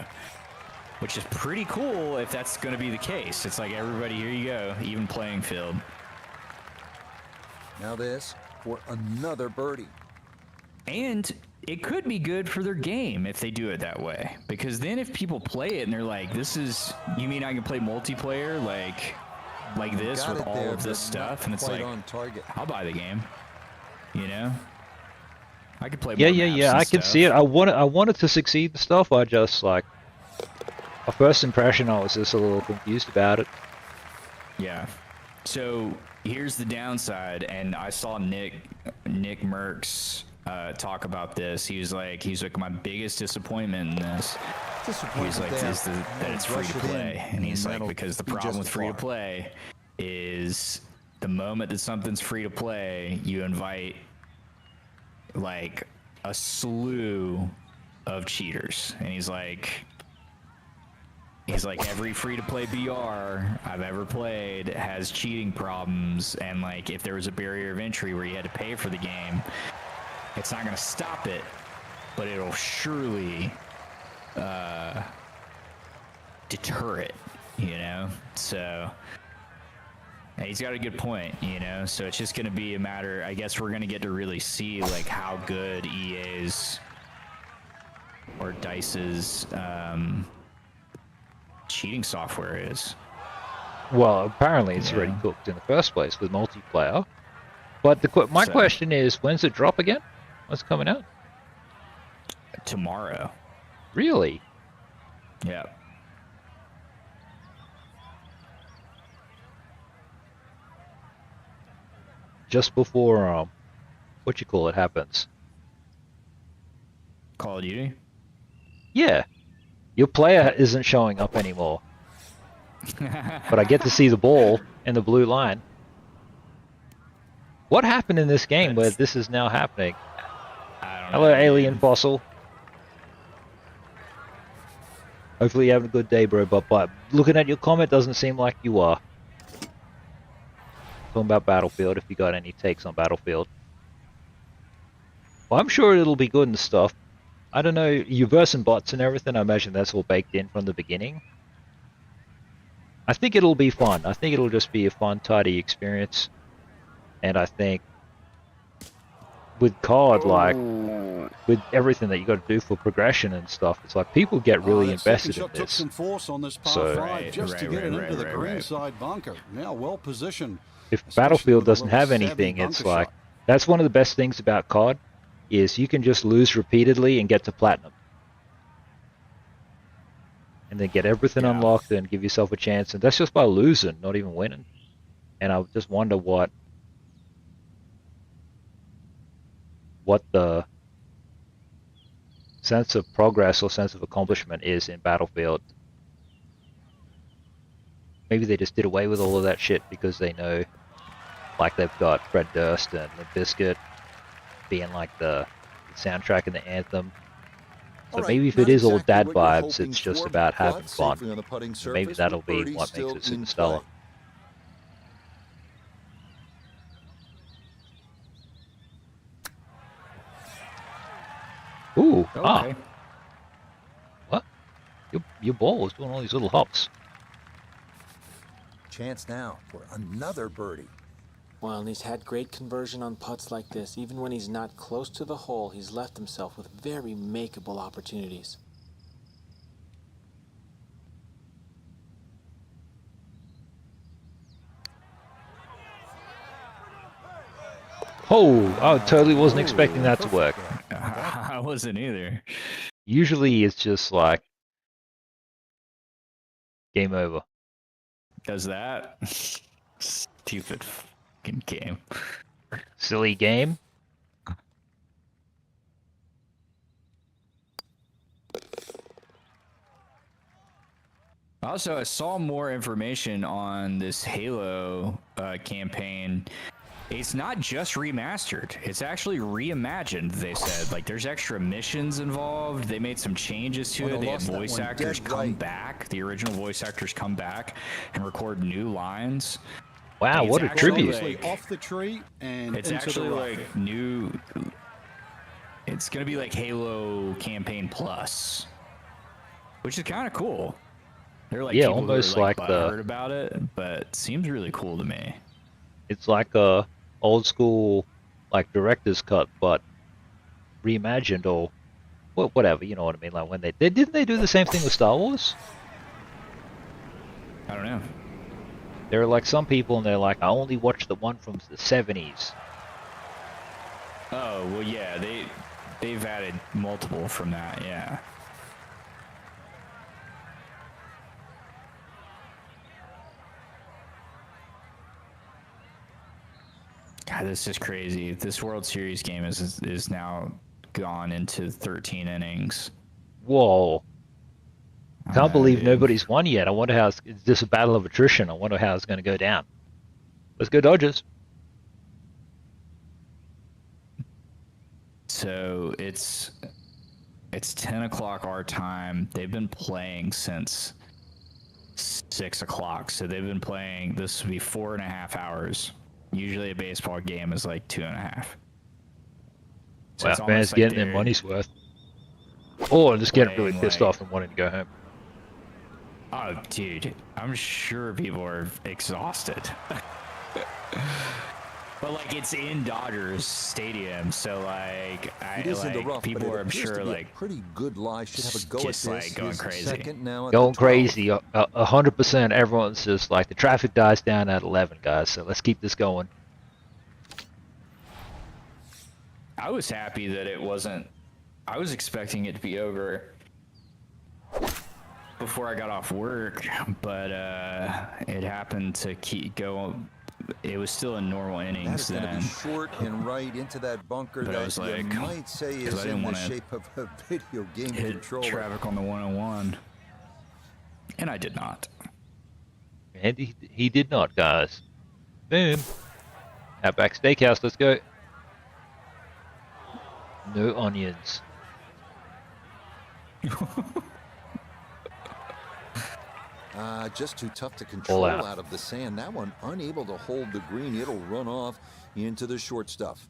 which is pretty cool if that's going to be the case. It's like everybody, here you go, even playing field. Now this for another birdie. And it could be good for their game if they do it that way, because then if people play it and they're like, "This is you mean I can play multiplayer like this Got with it all there, of this but not stuff?" And it's quite like, on target. I'll buy the game. You know, I could play. Yeah, more yeah, maps yeah. and I can see it. stuff. I wanted to succeed and stuff. I just like a first impression. I was just a little confused about it. Yeah. So here's the downside, and I saw Nick Merckx talk about this. He's like my biggest disappointment in this. He's like that it's free to play, and he's like because the problem with free to play is the moment that something's free to play, you invite like a slew of cheaters, and he's like every free to play BR I've ever played has cheating problems, and like if there was a barrier of entry where you had to pay for the game, it's not going to stop it, but it'll surely deter it, you know? So yeah, he's got a good point, you know? So it's just going to be a matter, I guess we're going to get to really see like how good EA's or DICE's cheating software is. Well, apparently it's already Yeah. cooked in the first place with multiplayer. But my So- question is, when's it drop again? What's coming out? Tomorrow. Really? Yeah. Just before what you call it happens? Call of Duty? Yeah. Your player isn't showing up anymore, but I get to see the ball and the blue line. What happened in this game where this is now happening? I don't Hello, know. alien fossil. Hopefully you're having a good day, bro, but looking at your comment doesn't seem like you are. Talking about Battlefield, if you got any takes on Battlefield. Well, I'm sure it'll be good and stuff. I don't know, you versing bots and everything, I imagine that's all baked in from the beginning. I think it'll be fun. I think it'll just be a fun, tidy experience. And I think with COD, like Ooh. with everything that you got to do for progression and stuff, it's like people get really That second invested in shot took this. some force on this par So- 5 Right, just to right, get it right, into the right, green right. side bunker. Now well positioned. If especially Battlefield with a doesn't little have savvy anything, it's bunker like shot. that's one of the best things about COD is you can just lose repeatedly and get to platinum. And then get everything Yeah. unlocked and give yourself a chance, and that's just by losing, not even winning. And I just wonder what the sense of progress or sense of accomplishment is in Battlefield. Maybe they just did away with all of that shit because they know, like they've got Fred Durst and Limp Bizkit being like the soundtrack and the anthem. So All right, maybe if not it is all exactly dad what you're vibes, hoping it's just for, about but having fun. safely on the putting And maybe surface that'll with be birdies what makes still it in Superstellar. play. Ooh, Okay. what? Your ball is doing all these little hops. Chance now for another birdie. Well, and he's had great conversion on putts like this. Even when he's not close to the hole, he's left himself with very makeable opportunities. Oh, I totally wasn't expecting that to work. I wasn't either. Usually it's just like game over. Does that? Stupid fucking game. Silly game. Also, I saw more information on this Halo campaign. It's not just remastered. It's actually reimagined, they said. Like, there's extra missions involved. They made some changes to Oh, no, it. They had lost that voice one actors dead come right. back. The original voice actors come back and record new lines. Wow, Like, what a it's actually, tribute. Obviously like- off the tree and It's into actually the rough. like new. It's gonna be like Halo Campaign Plus, which is kind of cool. They're like Yeah, people almost who are, like the- butthurt about it, but seems really cool to me. It's like a old school, like director's cut, but reimagined or whatever. You know what I mean? Like when they didn't they do the same thing with Star Wars? I don't know. There are like some people and they're like, I only watched the one from the 70s. Oh well, yeah, they've added multiple from that. Yeah. God, this is crazy. This World Series game is now gone into 13 innings. Whoa. Can't believe dude. nobody's won yet. I wonder how it's just a battle of attrition. I wonder how it's going to go down. Let's go Dodgers. So it's 10 o'clock our time. They've been playing since 6 o'clock. So they've been playing. This will be 4.5 hours. Usually a baseball game is like 2.5. So Wow, it's almost fans like getting their they're money's worth. Or just getting really playing, pissed like- off and wanting to go home. Oh, dude, I'm sure people are exhausted. But like, it's in Dodgers Stadium, so like, It is in the rough, people but are, it I'm appears sure, to be a like, pretty good lie. Should have a go just, at like, this. going Here's the crazy. second now at Going the 12. crazy. 100%. Everyone's just like, the traffic dies down at 11, guys. So let's keep this going. I was happy that it wasn't. I was expecting it to be over before I got off work, but it happened to keep going. It was still in normal That innings is going to then. be short and right into that bunker But I that was you like, might say 'cause I is didn't in the wanna shape of a video game Hit controller. traffic on the 101, and I did not. And he did not, guys. Boom. Outback Steakhouse, let's go. No onions. Just too tough to control out. out of the sand. That one unable to hold the green. It'll run off into the short stuff.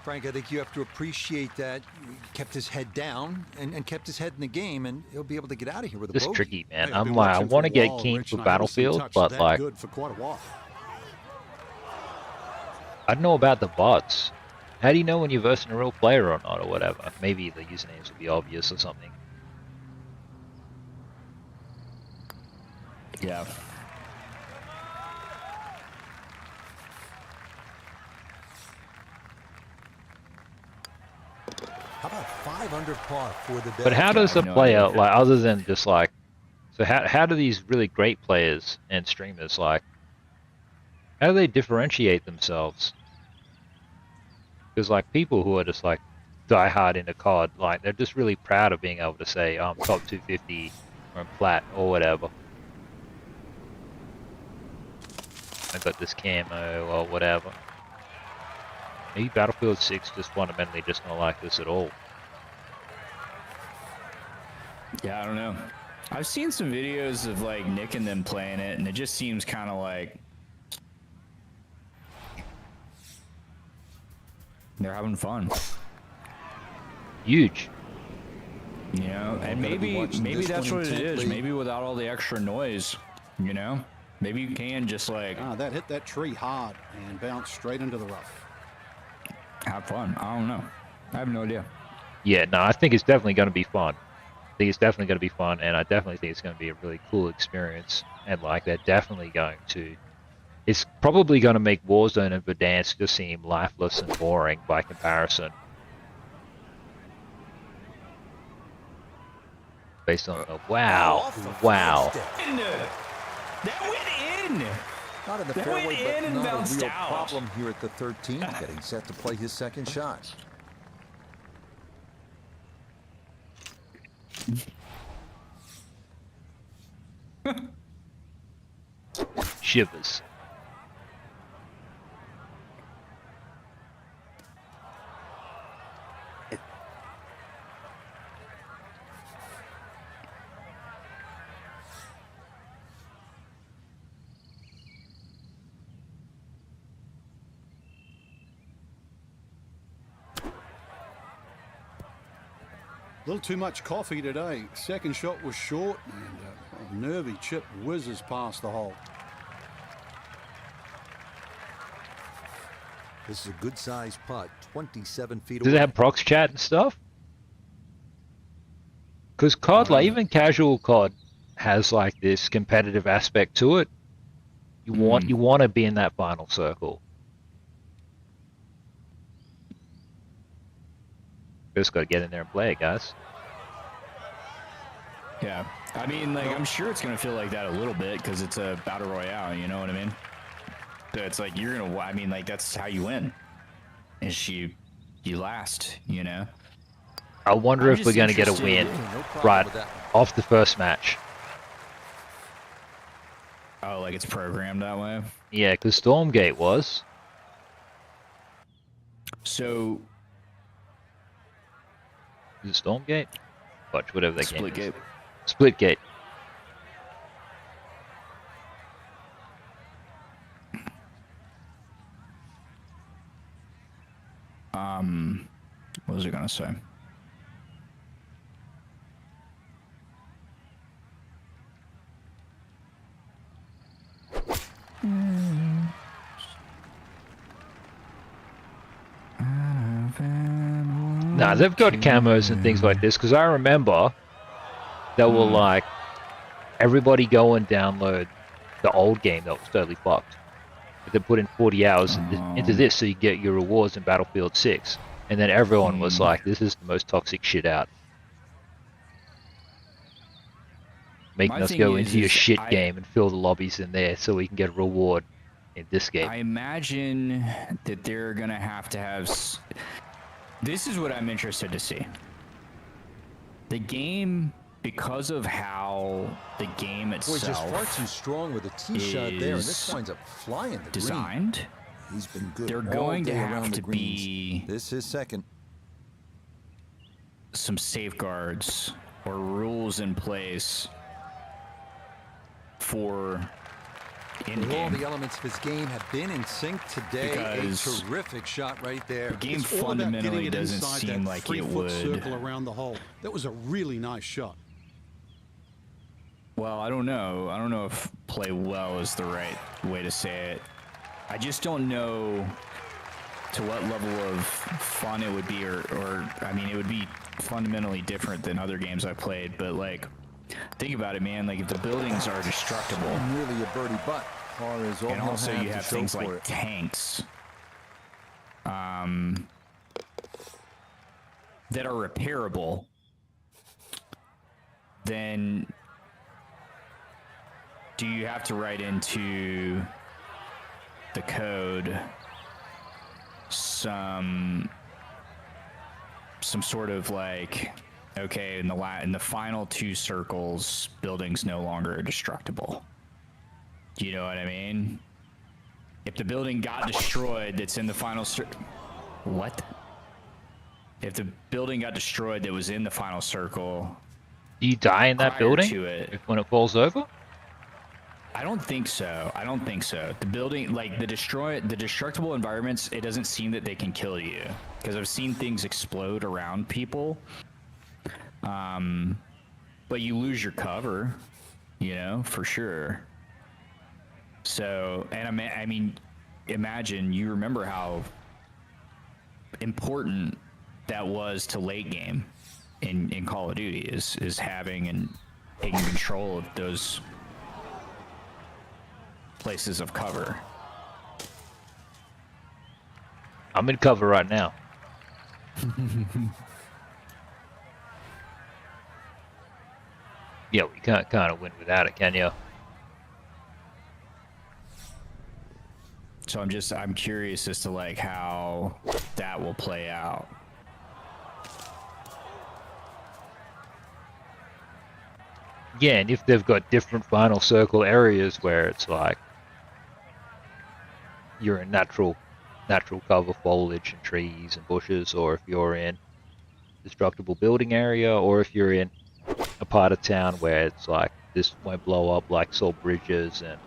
Frank, I think you have to appreciate that he kept his head down and kept his head in the game, and he'll be able to get out of here with a This is bogey. tricky, man. Hey, I've I'm been like, I watching want to for get Royale, keen Rich, for and I haven't seen Battlefield, touch but that like, good for quite a while. I don't know about the bots. How do you know when you're versing a real player or not, or whatever? Maybe the usernames will be obvious or something. Yeah. How about 5 under par for the day? But how does I a have no player, idea. like, other than just like, so how do these really great players and streamers, like, how do they differentiate themselves? Because like people who are just like die hard into COD, like they're just really proud of being able to say, I'm top 250 or I'm plat or whatever. I got this camo or whatever. Maybe Battlefield 6 just fundamentally just not like this at all. Yeah, I don't know. I've seen some videos of like Nick and them playing it, and it just seems kind of like they're having fun, Huge. you know. And gonna be maybe watching this that's one what it is. intently. Maybe without all the extra noise, you know. Maybe you can just like That hit that tree hard and bounced straight into the rough. have fun. I don't know. I have no idea. Yeah, no, I think it's definitely going to be fun. I think it's definitely going to be fun, and I definitely think it's going to be a really cool experience. And like, they're definitely going to. It's probably going to make Warzone and Verdansk just seem lifeless and boring by comparison. Based on the wow. That went in. Not in the That fairway, went in but and not a bounced real out. problem here at the 13. Getting set to play his second shot. Shivers. A little too much coffee today. Second shot was short, and a nervy chip whizzes past the hole. This is a good-sized putt, 27 feet Does away. it have prox chat and stuff? Because COD, like even casual COD, has like this competitive aspect to it. You want to be in that final circle. Just got to get in there and play it, guys. Yeah, I mean, like I'm sure it's gonna feel like that a little bit because it's a battle royale. You know what I mean? So it's like you're gonna. I mean, like that's how you win. Is you last. You know. I wonder I'm if we're just going to get a interested- win No problem right with that. off the first match. Oh, like it's programmed that way. Yeah, because Stormgate was. So Is it Stormgate? Watch, whatever that game is. Splitgate. Splitgate. What was I gonna say? Nah, they've got camos and things like this, because I remember that were like, everybody go and download the old game that was totally fucked. But they put in 40 hours into this so you get your rewards in Battlefield 6. And then everyone was like, this is the most toxic shit out. Making My us thing go is- into your is shit I- game and fill the lobbies in there so we can get a reward in this game. I imagine that they're gonna have to have. This is what I'm interested to see. The game, because of how the game Boy, just far itself too strong with a tee shot there, and this is winds up flying the green. designed, He's been good they're all going to day have around the to greens. be This is second. some safeguards or rules in place for in Well, all game. the elements of his game have been in sync today. Because a terrific shot right there. The game It's all about fundamentally getting it doesn't inside seem that like it 3-foot would. circle around the hole. That was a really nice shot. Well, I don't know. I don't know if play well is the right way to say it. I just don't know to what level of fun it would be, or I mean, it would be fundamentally different than other games I've played, but like, think about it, man. Like, if the buildings are destructible, Really a birdie butt. Par is all and he'll also you to have show things for like it. tanks, that are repairable, then do you have to write into the code some sort of like, okay, in the final 2 circles, buildings no longer are destructible. Do you know what I mean? If the building got destroyed that's in the final what? If the building got destroyed that was in the final circle, Do you die in that prior building to it, when it falls over? I don't think so. I don't think so. The building, like the destructible environments, it doesn't seem that they can kill you, because I've seen things explode around people. But you lose your cover, you know, for sure. So, and I mean, imagine, you remember how important that was to late game in Call of Duty, is having and taking control of those places of cover. I'm in cover right now. Yeah, we can't kind of win without it, can you? So I'm curious as to like how that will play out. Yeah, and if they've got different final circle areas where it's like you're in natural cover foliage and trees and bushes, or if you're in destructible building area, or if you're in a part of town where it's like this won't blow up, like Salt Bridges and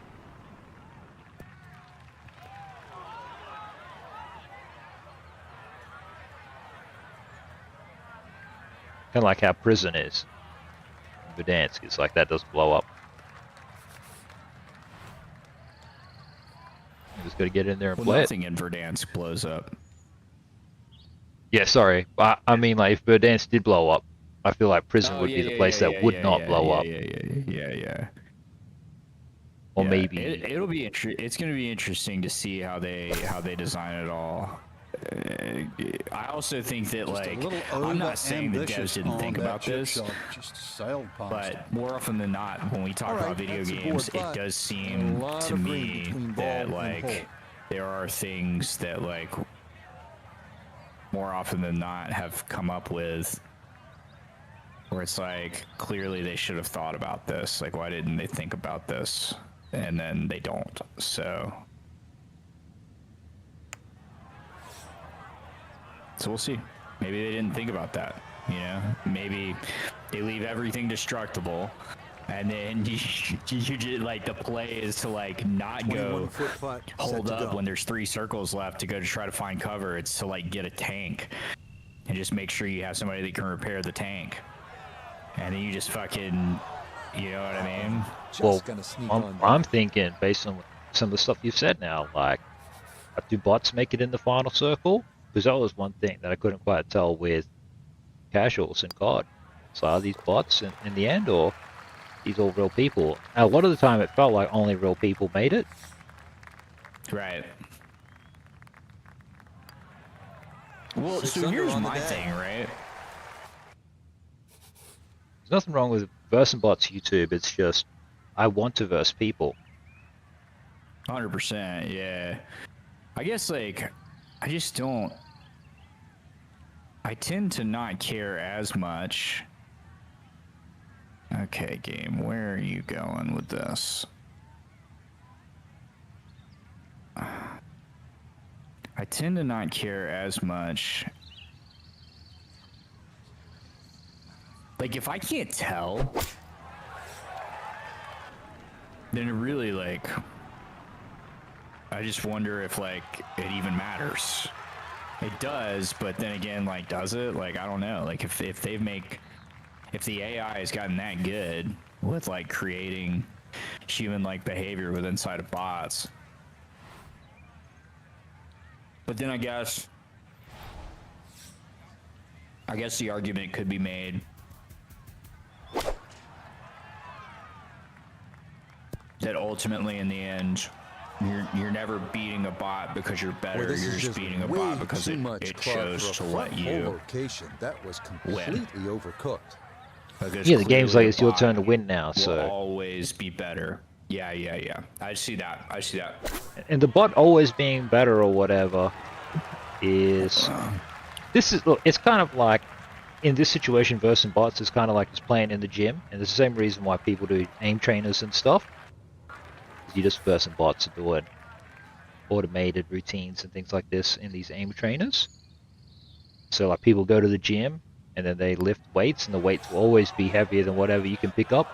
kind of like how prison is in Verdansk. It's like that doesn't blow up. You just got to get in there and Well, play it. nothing in Verdansk blows up. Yeah, sorry. I mean, like, if Verdansk did blow up, I feel like prison would be the place that would not blow up. Yeah. Or Yeah, maybe it'll be it's going to be interesting to see how they design it all. I also think that, Just a like, little I'm not saying the devs over-ambitious didn't on think that about chip this, shot. Just sailed past. but more often than not, when we talk All right, about video that's a board games, it putt. does A seem lot to of room me between ball that and like hole. there are things that, like, more often than not have come up with where it's like, clearly they should have thought about this. Like, why didn't they think about this? And then they don't. So we'll see. Maybe they didn't think about that. You know, maybe they leave everything destructible, and then you just, like, the play is to, like, not go 21-foot putt, hold set to up go. when there's 3 circles left to go to try to find cover. It's to, like, get a tank and just make sure you have somebody that can repair the tank, and then you just fucking, you know what I mean? Just well, gonna sneak I'm, on I'm thinking based on some of the stuff you've said now, like, do bots make it in the final circle? Because that was one thing that I couldn't quite tell with casuals and COD. So are these bots in the end, or these all real people? And a lot of the time it felt like only real people made it. Right. Well, Six so under here's on the my day. thing, right? There's nothing wrong with versing bots YouTube, it's just I want to verse people. 100%, yeah. I guess, like, I just don't. I tend to not care as much. Okay, game, where are you going with this? I tend to not care as much. Like, if I can't tell, then it really, like, I just wonder if like it even matters. It does, but then again, like, does it? Like, I don't know. Like, if the AI has gotten that good with like creating human-like behavior with inside of bots, but then I guess the argument could be made that ultimately, in the end, you're never beating a bot because you're better. Boy, this You're is just beating a bot because too much it club chose for to a let front you hole location. That was completely overcooked. because Yeah, the game's like clearly it's a your bot turn to win now. will So, always be better. Yeah. I see that. and the bot always being better or whatever is this is look. It's kind of like in this situation, versing bots is kind of like just playing in the gym, and it's the same reason why people do aim trainers and stuff. You just versing bots and doing automated routines and things like this in these aim trainers. So like people go to the gym and then they lift weights, and the weights will always be heavier than whatever you can pick up.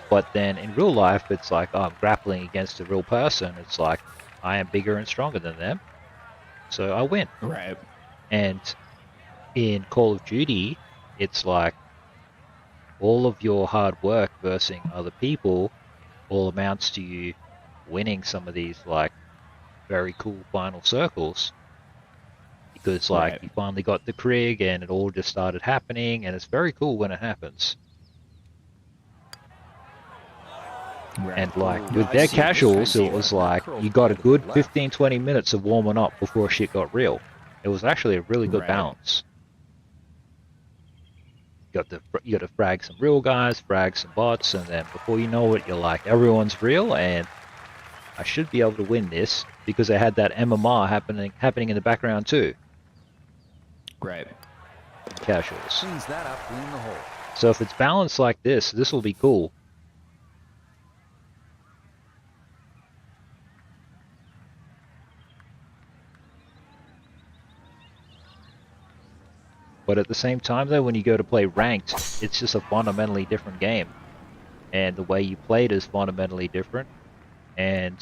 But then in real life, it's like, oh, I'm grappling against a real person. It's like I am bigger and stronger than them, so I win. Right. And in Call of Duty, it's like all of your hard work versus other people all amounts to you winning some of these like very cool final circles, because like Right. you finally got the Krig and it all just started happening, and it's very cool when it happens. Right. And like No, with I their see it. casuals, I see it was it. like Curls you got a ball to the good left. 15-20 minutes of warming up before shit got real. It was actually a really good Right. balance. You got to frag some real guys, frag some bots, and then before you know it, you're like, everyone's real, and I should be able to win this because I had that MMR happening in the background too. Right. Casuals. Cleans that up, clean the hole. So if it's balanced like this will be cool. But at the same time though, when you go to play ranked, it's just a fundamentally different game. And the way you play it is fundamentally different. And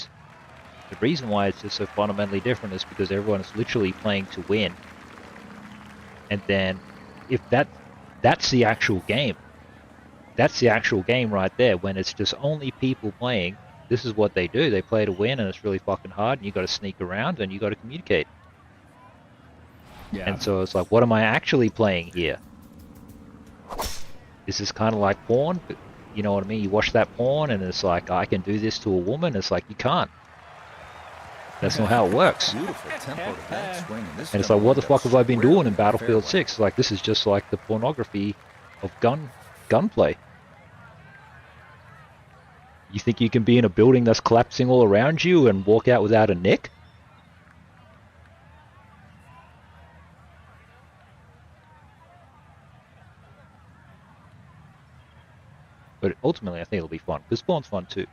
the reason why it's just so fundamentally different is because everyone is literally playing to win. And then if that's the actual game. That's the actual game right there. When it's just only people playing, this is what they do. They play to win, and it's really fucking hard, and you got to sneak around, and you got to communicate. Yeah. And so it's like, what am I actually playing here? This is kind of like porn. You know what I mean? You watch that porn, and it's like, I can do this to a woman. It's like, you can't. That's not how it works. Beautiful tempo to backswing. And it's like, what the fuck have I been doing in Battlefield 6? Like, this is just like the pornography of gunplay. You think you can be in a building that's collapsing all around you and walk out without a nick? But ultimately, I think it'll be fun, because spawn's fun too.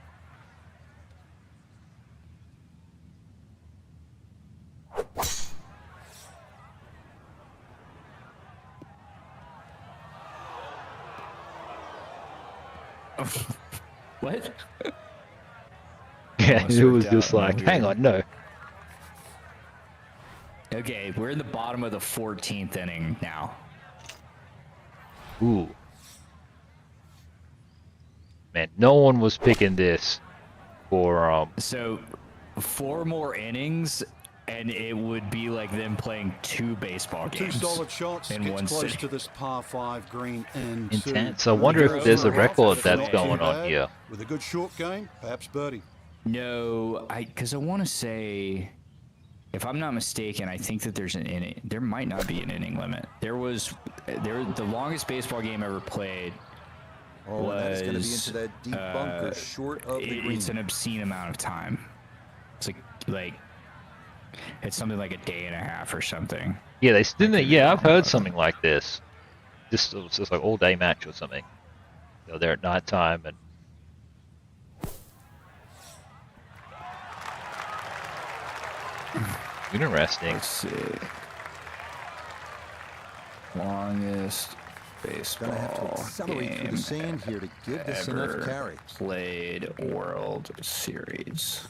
What? Yeah, Almost it was worked just out. like, Weird. hang on, no. Okay, we're in the bottom of the 14th inning now. Ooh. Man, no one was picking this for, So, 4 more innings, and it would be like them playing 2 baseball Two games. solid shots. in Gets one close city. to this par 5 green and intense. I wonder if there's a record that's going on here. With a good short game, perhaps birdie. No, because I want to say, if I'm not mistaken, I think that there's an inning. There might not be an inning limit. The longest baseball game ever played. Oh, and that is going to be was, into that deep bunker short of the green. It's an obscene amount of time. It's like it's something like a day and a half or something. Yeah, they didn't. Yeah, I've heard something like this. This was just like all day match or something. You know, they're at night time and. Interesting. Let's see. Longest baseball Gonna have to accelerate through the game sand here to give this ever enough carry. played World Series.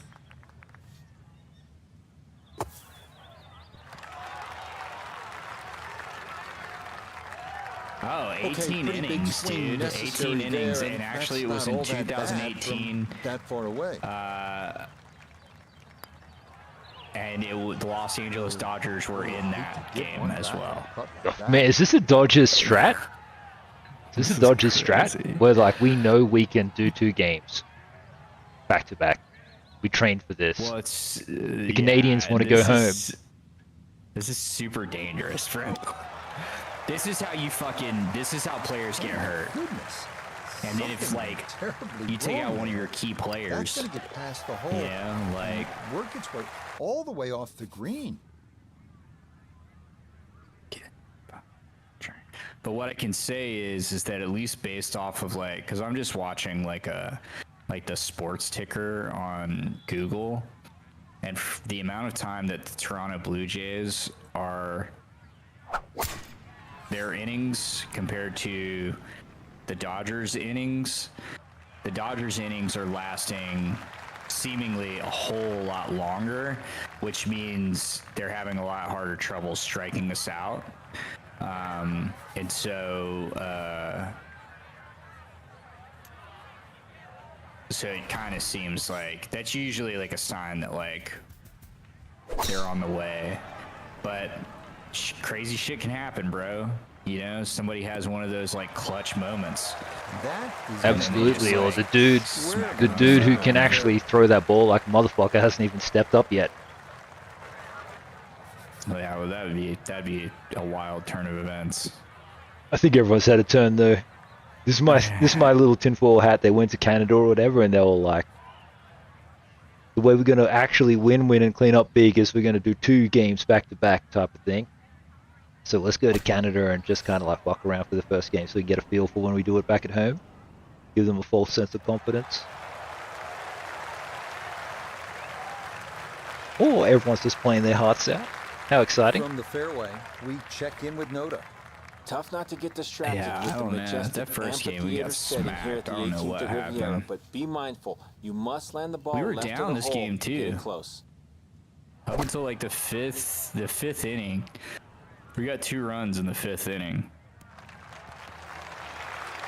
Oh, 18 Okay, pretty big innings, swing dude. necessary 18 innings, there, and actually it that's was not in all that bad from 2018. that far away. And the Los Angeles Dodgers were in that game as well. Man, is this a Dodgers strat? Is this a Dodgers strat? Where, like, we know we can do 2 games back to back. We trained for this. Well, it's The Canadians want to go home. This is super dangerous, friend. This is how players get hurt. Goodness. And then if, like, you take out one of your key players. That's going to get past the hole. Yeah, like. Work its way all the way off the green. But what I can say is that at least based off of, like, because I'm just watching like the sports ticker on Google, and the amount of time that the Toronto Blue Jays are their innings compared to the Dodgers innings are lasting seemingly a whole lot longer, which means they're having a lot harder trouble striking us out. And so it kind of seems like that's usually like a sign that, like, they're on the way. But crazy shit can happen, bro. You know, somebody has one of those, like, clutch moments. That is Absolutely, or like, the dude who can actually throw that ball like a motherfucker hasn't even stepped up yet. Yeah, well, that'd be a wild turn of events. I think everyone's had a turn though. This is my little tinfoil hat. They went to Canada or whatever, and they were like, the way we're gonna actually win and clean up big is we're gonna do 2 games back to back type of thing. So let's go to Canada and just kind of like fuck around for the first game, so we can get a feel for when we do it back at home. Give them a false sense of confidence. Or everyone's just playing their hearts out. How exciting! From the fairway, we check in with Noda. Tough not to get distracted Yeah, with I the don't know. majestic That first game we got amphitheater setting here at smacked. the I don't know 18th what of Riviera, happened. but be mindful. You must land the ball We were left down of the this hole game, to get too. close. Up until like the fifth inning, we got 2 runs in the 5th inning,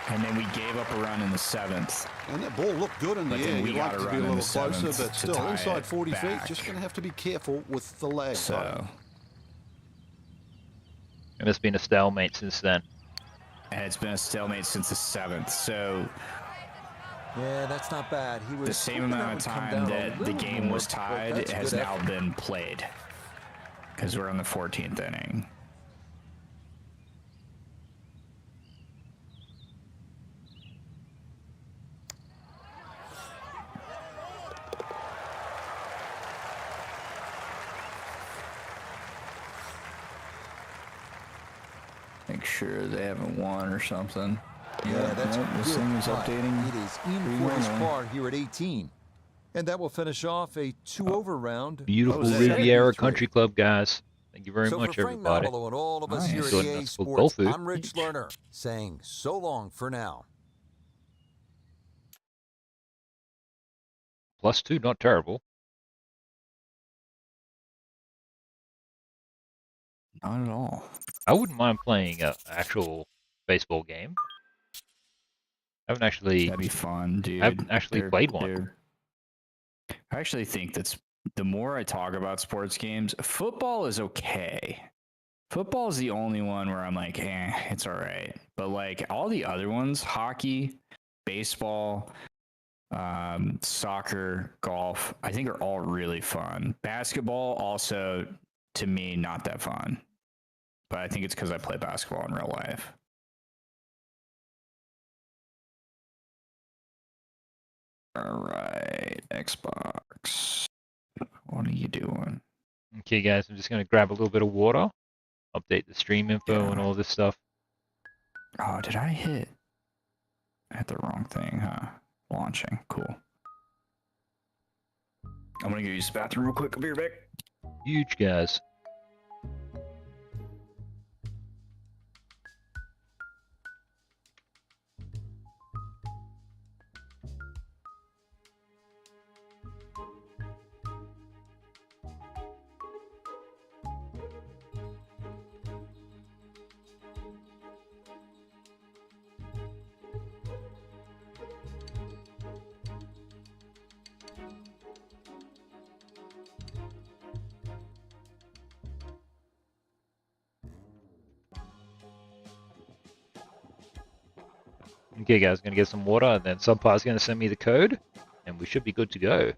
and then we gave up a run in the 7th. And that ball looked good in the But then air. we You'd got like a to be run a in little the closer, seventh but to still tie inside it 40 feet. back. Just going to have to be careful with the leg. So, And it's been a stalemate since then. and it's been a stalemate since the 7th. So Yeah, that's not bad. He was the same hoping amount of that would come time down a that the little game more, was but tied that's has good now effort. been played, because we're on the 14th inning. Make sure they haven't won or something. Yeah, that's nope, this good thing is putt. updating. It is in for his par here at 18. And that will finish off a 2-over round. Beautiful of Riviera 73. Country Club, guys. Thank you very So much, for Frank everybody. Novello and all of us here at Joining EA us for Sports, Golf Food. I'm Rich Lerner saying so long for now. +2, not terrible. Not at all. I wouldn't mind playing an actual baseball game. I haven't actually That'd be fun, dude. played one. I actually think that's the more I talk about sports games, football is okay. Football is the only one where I'm like, it's all right. But like all the other ones, hockey, baseball, soccer, golf, I think are all really fun. Basketball also, to me, not that fun. But I think it's because I play basketball in real life. All right, Xbox. What are you doing? Okay, guys, I'm just going to grab a little bit of water, update the stream info and all this stuff. Oh, did I hit the wrong thing, huh? Launching. Cool. I'm going to go use the bathroom real quick. I'll be right back. Huge, guys. Okay, guys, gonna get some water, and then Subpar's gonna send me the code, and we should be good to go.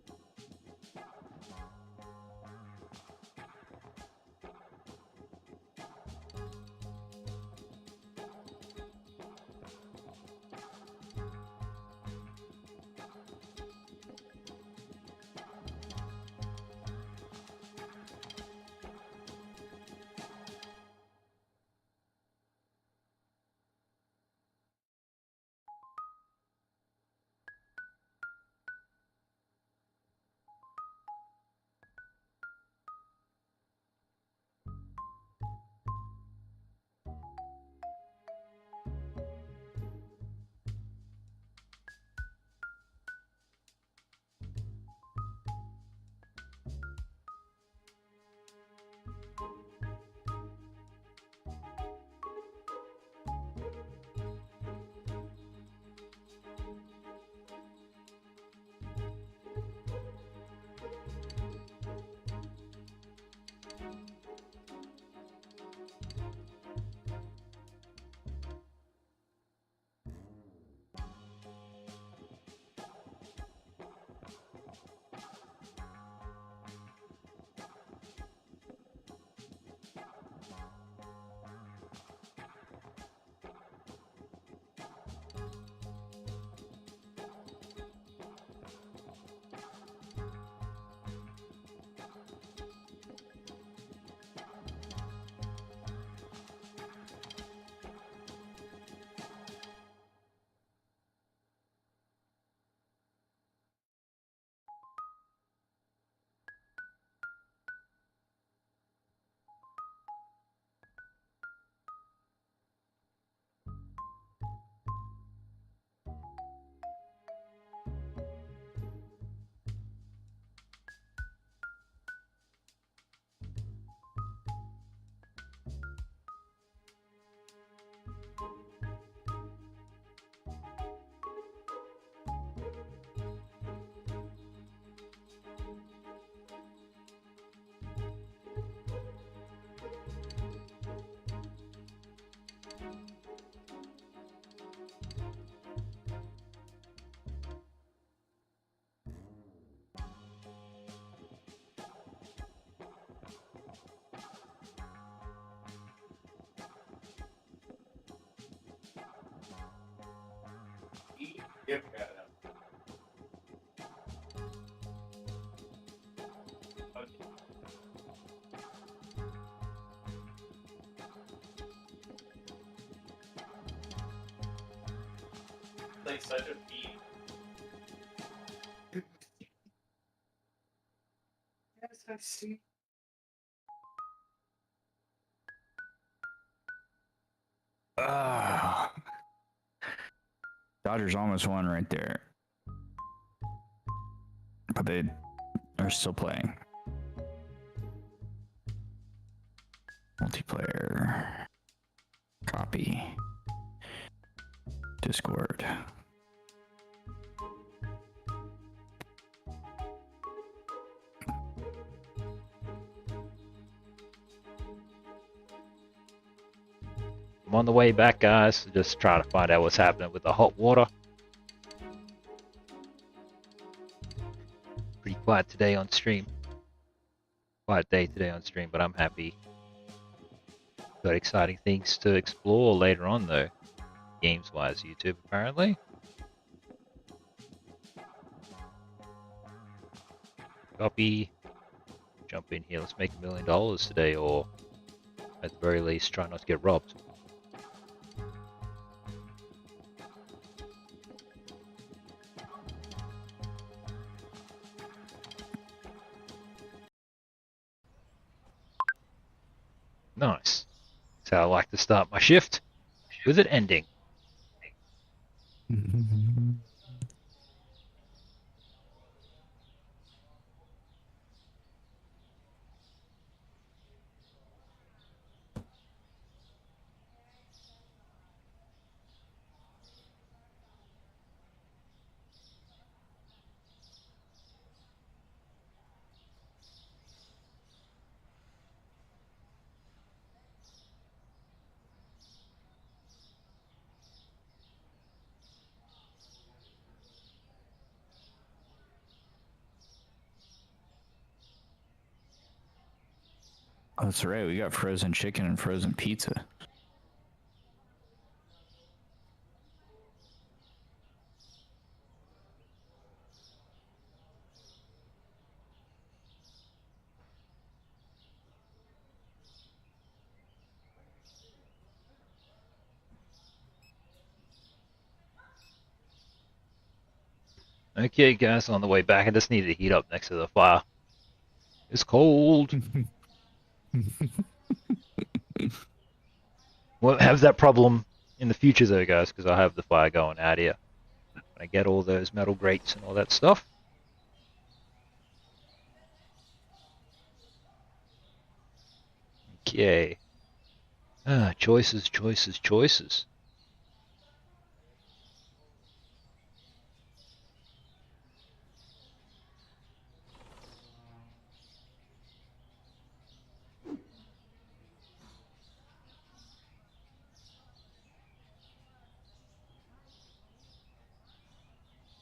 Ah, Dodgers almost won right there, but they are still playing. Multiplayer. Copy. Discord. I'm on the way back, guys. Just trying to find out what's happening with the hot water. Pretty quiet today on stream. Quiet day today on stream, but I'm happy. Got exciting things to explore later on, though. Games-wise, YouTube, apparently. Copy. Jump in here. Let's make $1 million today, or at the very least, try not to get robbed. Nice. That's how I like to start my shift, with it ending. That's right. We got frozen chicken and frozen pizza. Okay, guys, on the way back, I just need to heat up next to the fire. It's cold. Won't have that problem in the future, though, guys, because I have the fire going out here. When I get all those metal grates and all that stuff. Okay. Choices, choices, choices.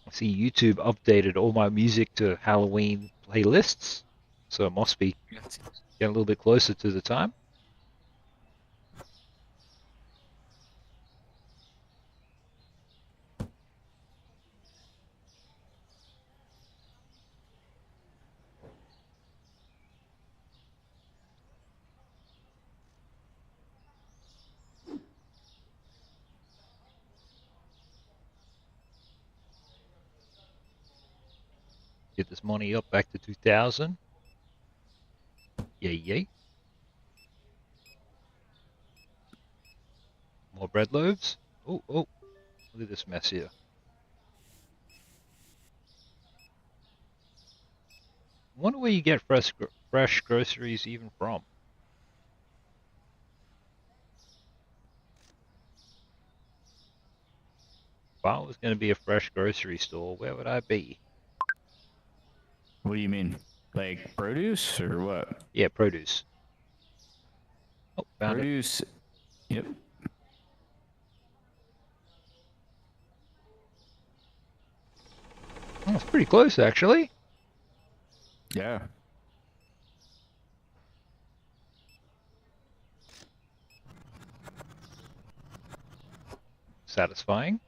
I see YouTube updated all my music to Halloween playlists, so it must be getting a little bit closer to the time. Get this money up back to 2,000. Yay, yay. More bread loaves. Oh, oh, look at this mess here. I wonder where you get fresh groceries even from. If I was going to be a fresh grocery store, where would I be? What do you mean? Like produce or what? Yeah, produce. Oh, found it. Produce. Yep. Oh, it's pretty close, actually. Yeah. Satisfying.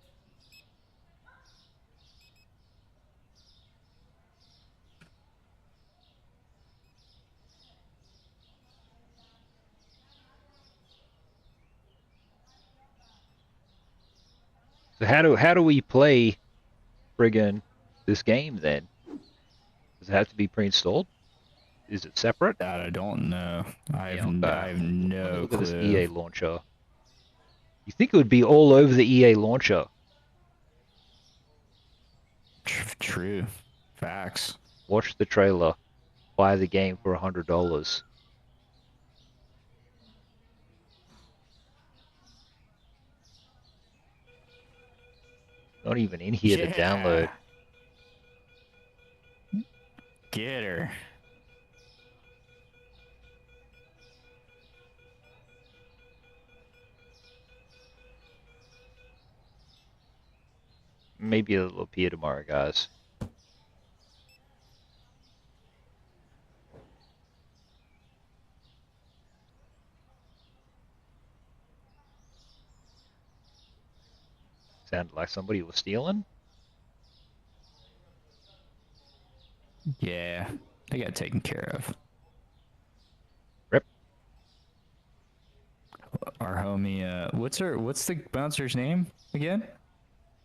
So how do we play friggin' this game then? Does it have to be pre-installed? Is it separate? That I don't know. I have Let me no look at this clue. EA launcher. You think it would be all over the EA launcher? True. Facts. Watch the trailer. Buy the game for $100. Not even in here to download. Get her. Maybe it'll appear tomorrow, guys. Sounded like somebody was stealing. Yeah, they got taken care of. Rip. Our homie, what's the bouncer's name again?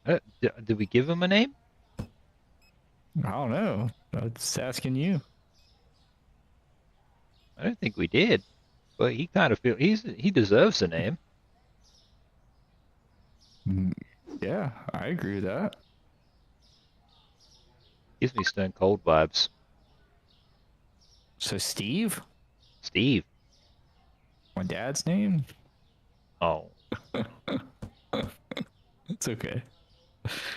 Did we give him a name? I don't know. I'm just asking you. I don't think we did. But he kind of he deserves a name. Yeah, I agree with that. Gives me Stone Cold vibes. So Steve? Steve. My dad's name? Oh. It's okay.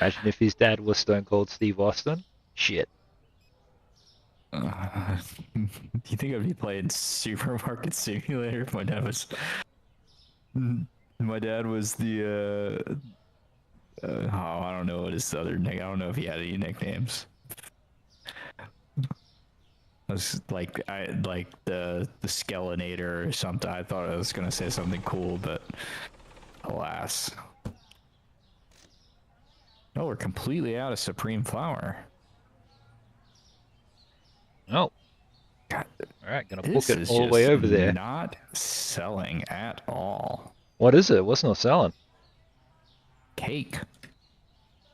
Imagine if his dad was Stone Cold Steve Austin. Shit. Do you think I'd be playing Supermarket Simulator if my dad was... My dad was the, I don't know what his other nick. I don't know if he had any nicknames. was like the Skeletonator or something. I thought I was gonna say something cool, but alas. Oh, we're completely out of Supreme Flour. Oh, God, all right, gonna book this it is all the way just over there. not selling at all. What is it? What's not selling? Cake.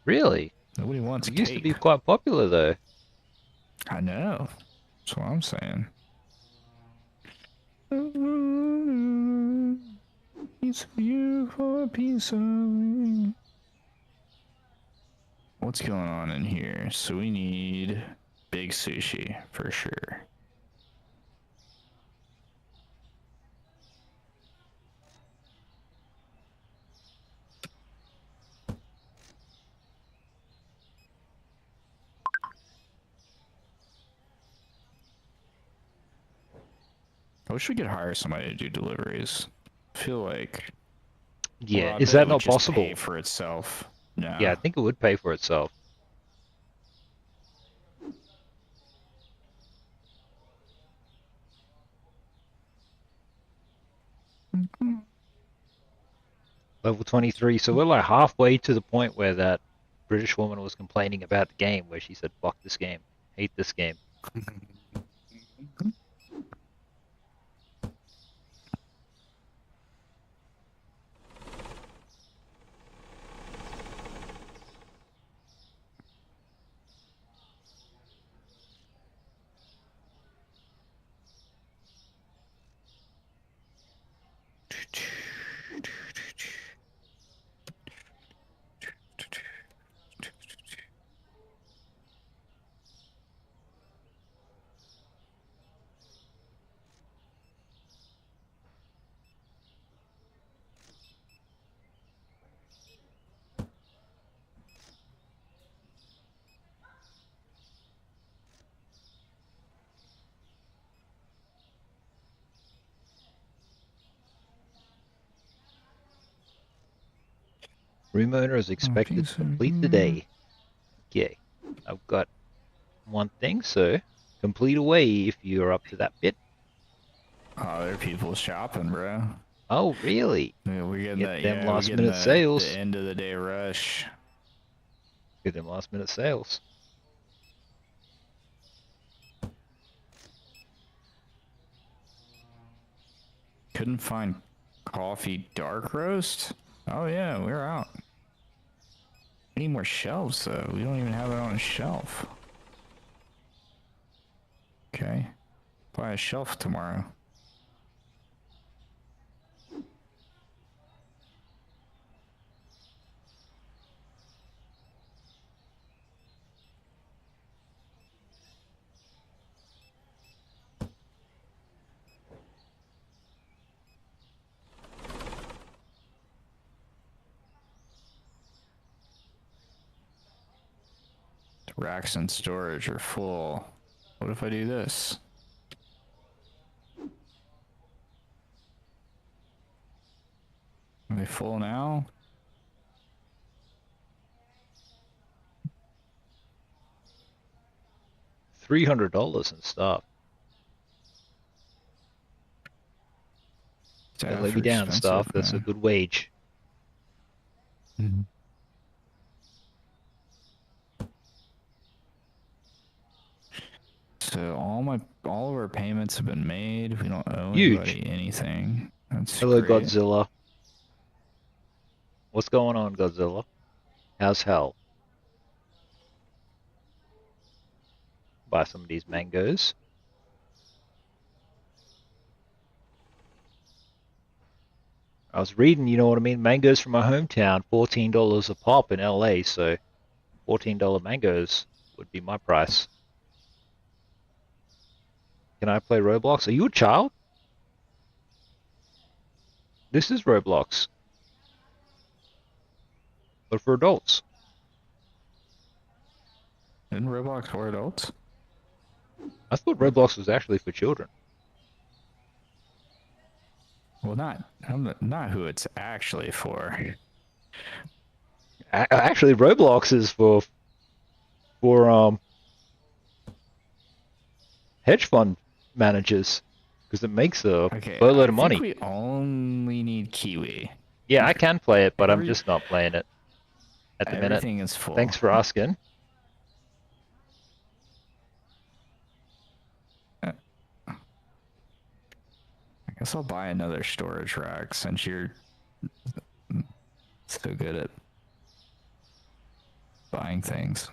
Really? Nobody wants It used to cake. be quite popular though. I know. That's what I'm saying. Piece of you for a piece of me. What's going on in here? So we need big sushi for sure. I wish we could hire somebody to do deliveries. I feel like, Yeah, well, I is bet it that would not just possible? pay for itself. No. Yeah, I think it would pay for itself. Level 23, so we're like halfway to the point where that British woman was complaining about the game, where she said, fuck this game, hate this game. Room owner is expected to complete the day. Okay, I've got one thing, so complete away if you're up to that bit. Oh, there are people shopping, bro. Oh, really? Yeah, we're getting Get that. them Yeah, last we're getting minute sales. the end of the day rush. Get them last minute sales. Couldn't find coffee dark roast. Oh yeah, we're out. We need more shelves though. We don't even have it on a shelf. Okay, buy a shelf tomorrow. The racks in storage are full. What if I do this? Are they full now? $300 and stuff. Don't let me down, stuff. That's a good wage. Mm-hmm. So all of our payments have been made. We don't owe Huge. anybody anything. That's Hello, great. Godzilla. What's going on, Godzilla? How's hell? Buy some of these mangoes. I was reading, you know what I mean? Mangoes from my hometown, $14 a pop in LA, so $14 mangoes would be my price. Can I play Roblox? Are you a child? This is Roblox. But for adults. Isn't Roblox for adults? I thought Roblox was actually for children. Well, not who it's actually for. Actually, Roblox is for hedge fund managers because it makes a Okay, boatload I of think money. we only need Kiwi. Yeah, I can play it, but I'm Every- just not playing it at the minute. Everything is full. Thanks for asking. I guess I'll buy another storage rack since you're so good at buying things.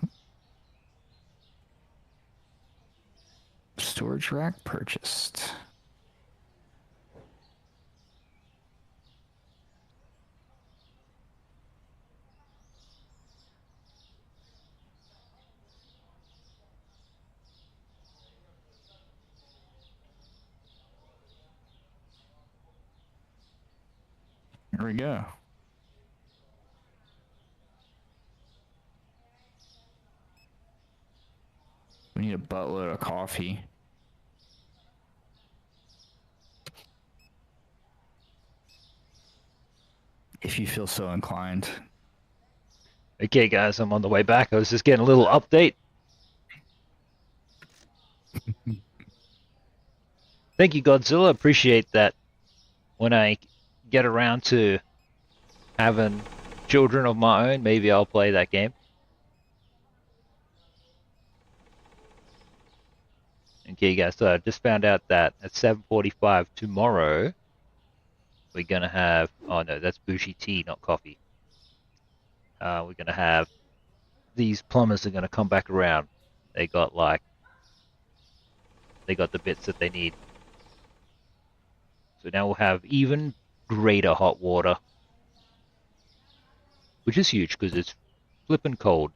Storage rack purchased. Here we go. We need a buttload of coffee. If you feel so inclined. Okay, guys, I'm on the way back. I was just getting a little update. Thank you, Godzilla. Appreciate that. When I get around to having children of my own, maybe I'll play that game. Okay, guys, so I just found out that at 7:45 tomorrow, we're gonna have. Oh no, that's Bushi tea, not coffee. We're gonna have these plumbers are gonna come back around. They got the bits that they need. So now we'll have even greater hot water, which is huge because it's flippin' cold.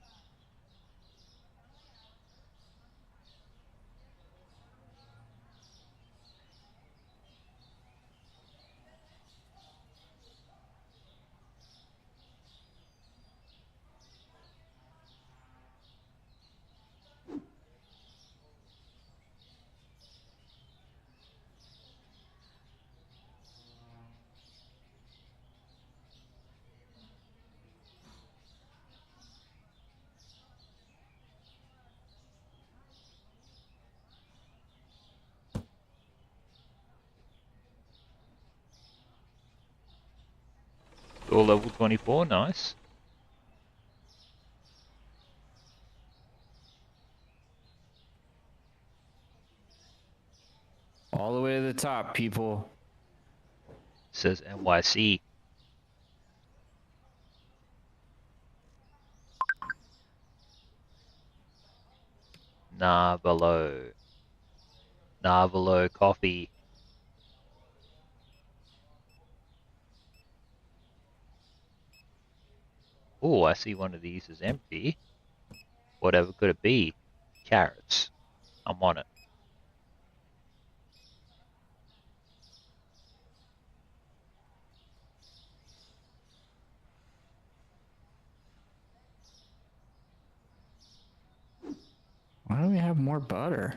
All level 24, nice. All the way to the top, people. Says NYC. Navalo. Navalo coffee. Oh, I see one of these is empty. Whatever could it be? Carrots. I'm on it. Why don't we have more butter?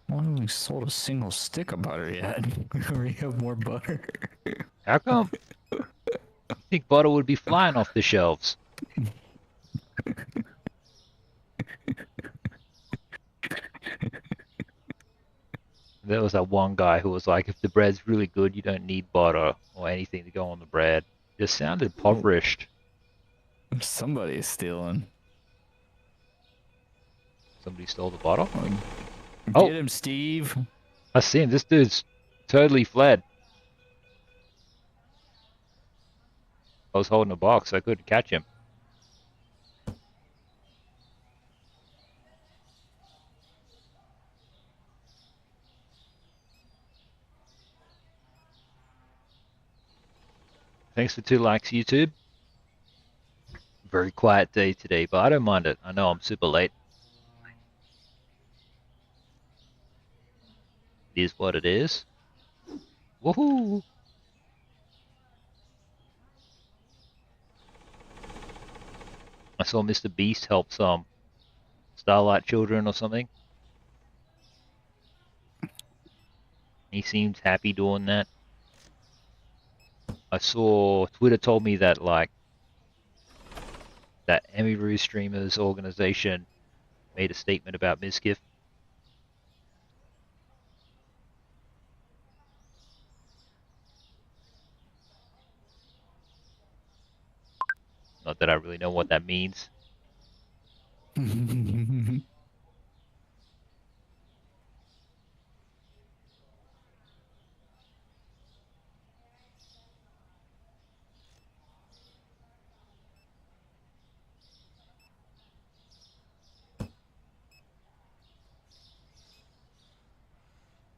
Why haven't we sold a single stick of butter yet? We already have more butter. How come? I think butter would be flying off the shelves. There was that one guy who was like, if the bread's really good, you don't need butter or anything to go on the bread. Just sounded impoverished. Somebody's stealing. Somebody stole the butter? Get him, Steve. I see him. This dude's totally fled. I was holding a box. I couldn't catch him. Thanks for 2 likes, YouTube. Very quiet day today, but I don't mind it. I know I'm super late. It is what it is. Woohoo! I saw Mr. Beast help some Starlight children or something. He seemed happy doing that. I saw Twitter told me that like that Emiru Streamers organization made a statement about Mizkif. Not that I really know what that means.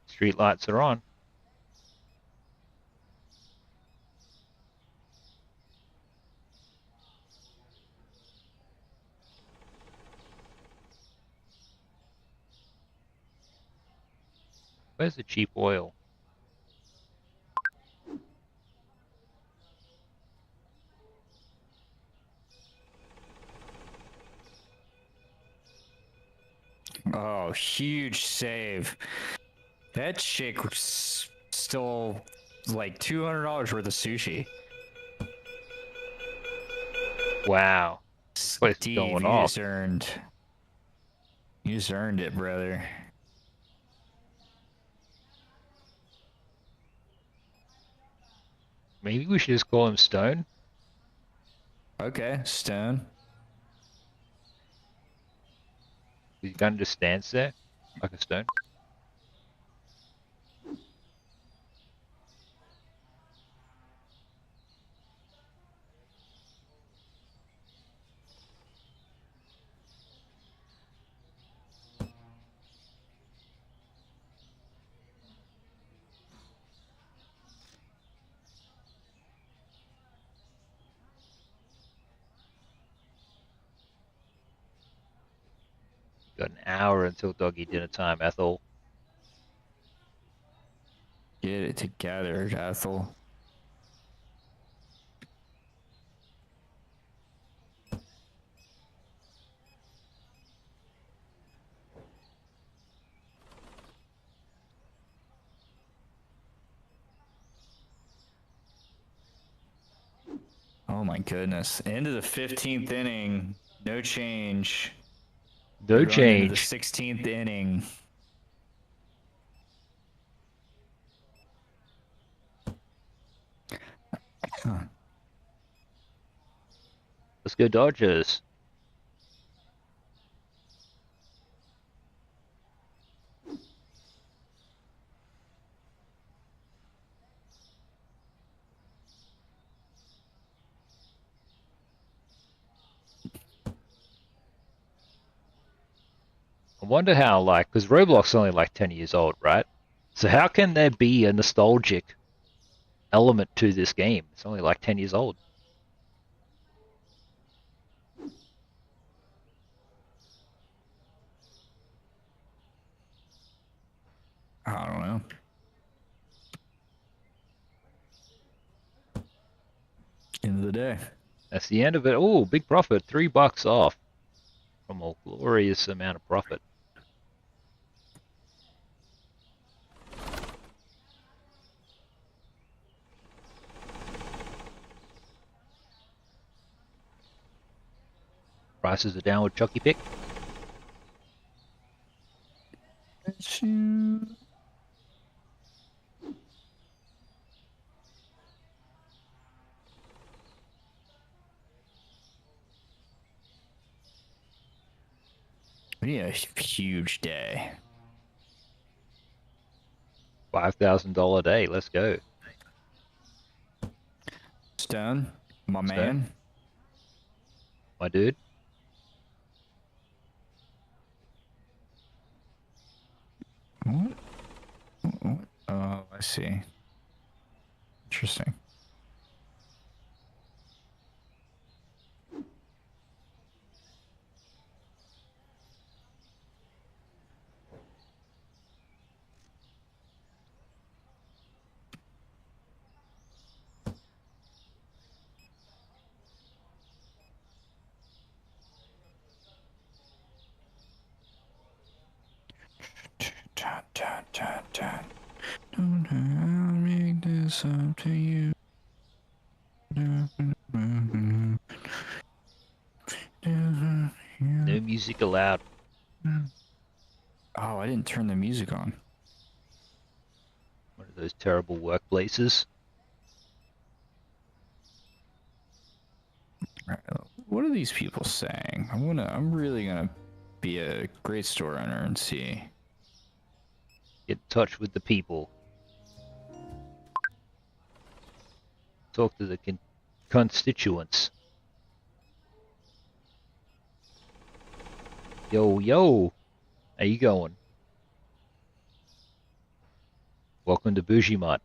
Street lights are on. Where's the cheap oil? Oh, huge save. That chick stole like $200 worth of sushi. Wow. Place is Steve, going you off. just earned it, brother. Maybe we should just call him Stone. Okay, Stone. He kind of just stands there like a stone. Got an hour until doggy dinner time, Ethel. Get it together, Ethel. Oh my goodness. Into the 15th inning. No change. No We're going into the change. 16th inning. Let's go Dodgers. I wonder how, like, because Roblox is only like 10 years old, right? So how can there be a nostalgic element to this game? It's only like 10 years old. I don't know. End of the day. That's the end of it. Oh, big profit. $3 off from a glorious amount of profit. Prices are down with Chucky Pick. We need a huge day. $5,000 day. Let's go. Stone, my Stone? man. My dude. What? Oh, I see. Interesting. Don't I'll make this up to you. No music allowed. Oh, I didn't turn the music on. One of those terrible workplaces. Right. What are these people saying? I'm really gonna be a great store owner and see. Get in touch with the people. Talk to the constituents. Yo, yo. How you going? Welcome to Bougie Mart.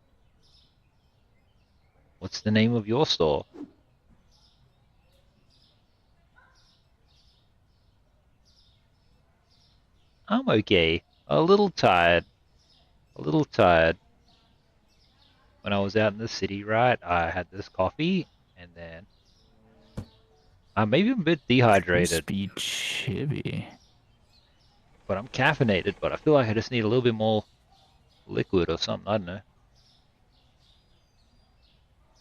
What's the name of your store? I'm okay. A little tired. A little tired. When I was out in the city, right, I had this coffee, and then maybe I'm a bit dehydrated, Must be chibby. but I'm caffeinated, but I feel like I just need a little bit more liquid or something, I don't know.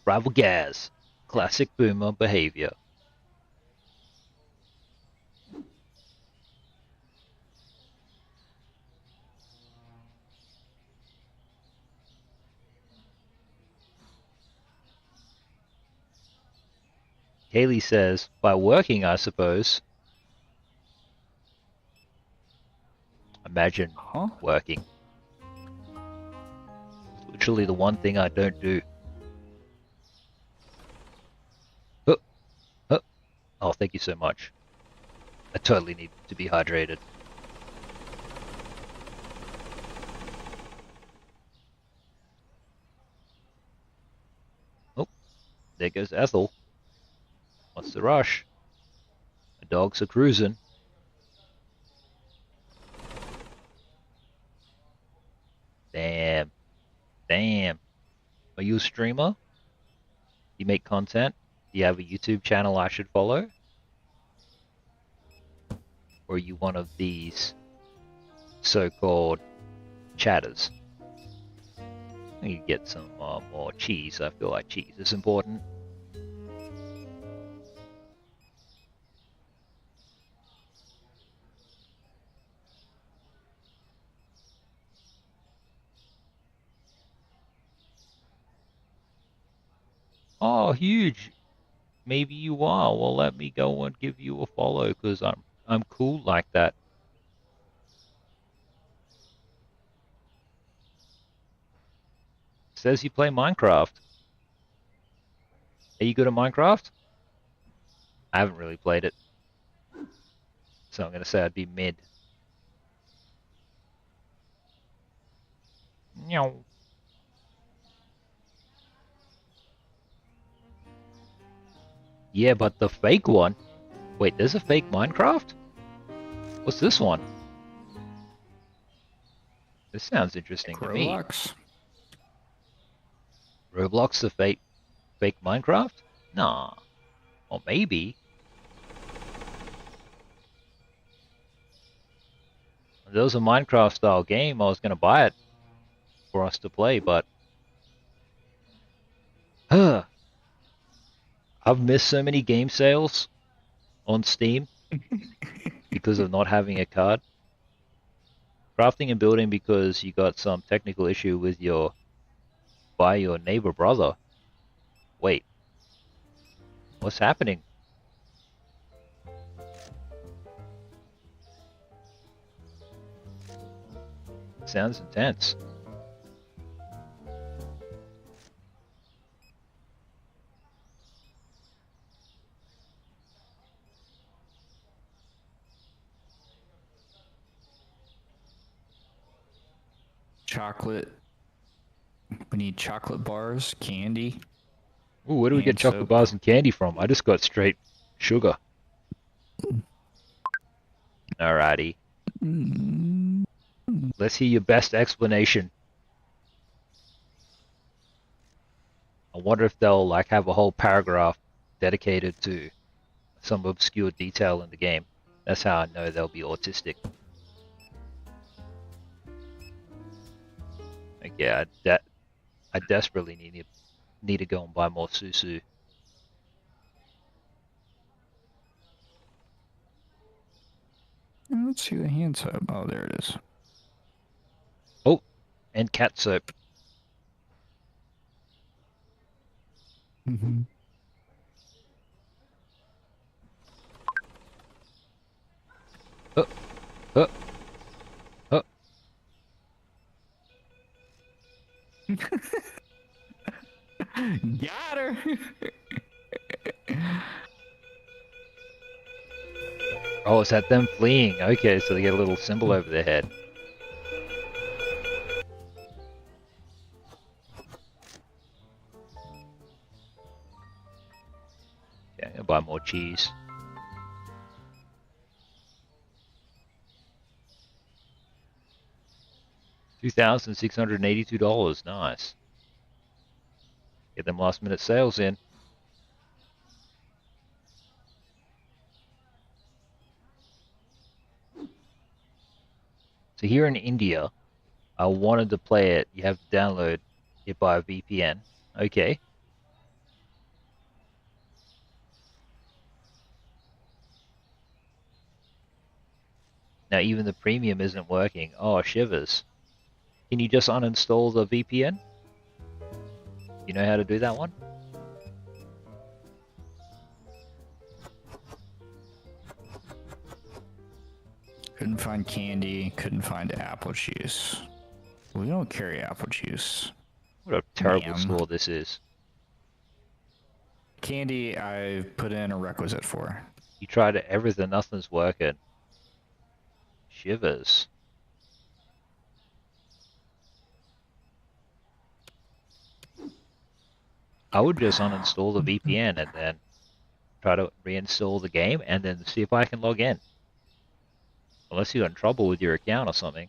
Rivalgaz. Classic boomer behavior. Haley says, by working, I suppose. Imagine Huh? working. Literally the one thing I don't do. Oh, oh, oh, thank you so much. I totally need to be hydrated. Oh, there goes Ethel. What's the rush? The dogs are cruising. Damn. Damn. Are you a streamer? You make content? Do you have a YouTube channel I should follow? Or are you one of these so-called chatters? You get some more cheese. I feel like cheese is important. Oh, huge. Maybe you are. Well, let me go and give you a follow because I'm cool like that. Says you play Minecraft. Are you good at Minecraft? I haven't really played it, so I'm gonna say I'd be mid. Meow. Yeah, but the fake one. Wait, there's a fake Minecraft? What's this one? This sounds interesting to me. Roblox. Roblox the fake Minecraft? Nah. Or maybe. If there was a Minecraft style game, I was gonna buy it for us to play, but I've missed so many game sales on Steam because of not having a card. Crafting and building because you got some technical issue with your neighbor brother. Wait, what's happening? Sounds intense. Chocolate. We need chocolate bars, candy. Ooh, where do we get And chocolate soap. bars and candy from? I just got straight sugar. Alrighty. Let's hear your best explanation. I wonder if they'll like have a whole paragraph dedicated to some obscure detail in the game. That's how I know they'll be autistic. Like, yeah, I desperately need to go and buy more susu. don't see the hand soap. Oh, there it is. Oh, and cat soap. Mm-hmm. Oh, oh, oh. Got her. Oh, is that them fleeing? Okay, so they get a little symbol over their head. Okay, I'm gonna buy more cheese. $2,682. Nice. Get them last minute sales in. So here in India, I wanted to play it. You have to download it by a VPN. Okay. Now even the premium isn't working. Oh, shivers. Can you just uninstall the VPN? You know how to do that one? Couldn't find candy. Couldn't find apple juice. We don't carry apple juice. What a terrible Ma'am. store this is. Candy, I put in a requisite for. You tried everything, nothing's working. Shivers. I would just uninstall the VPN and then try to reinstall the game and then see if I can log in. Unless you got in trouble with your account or something.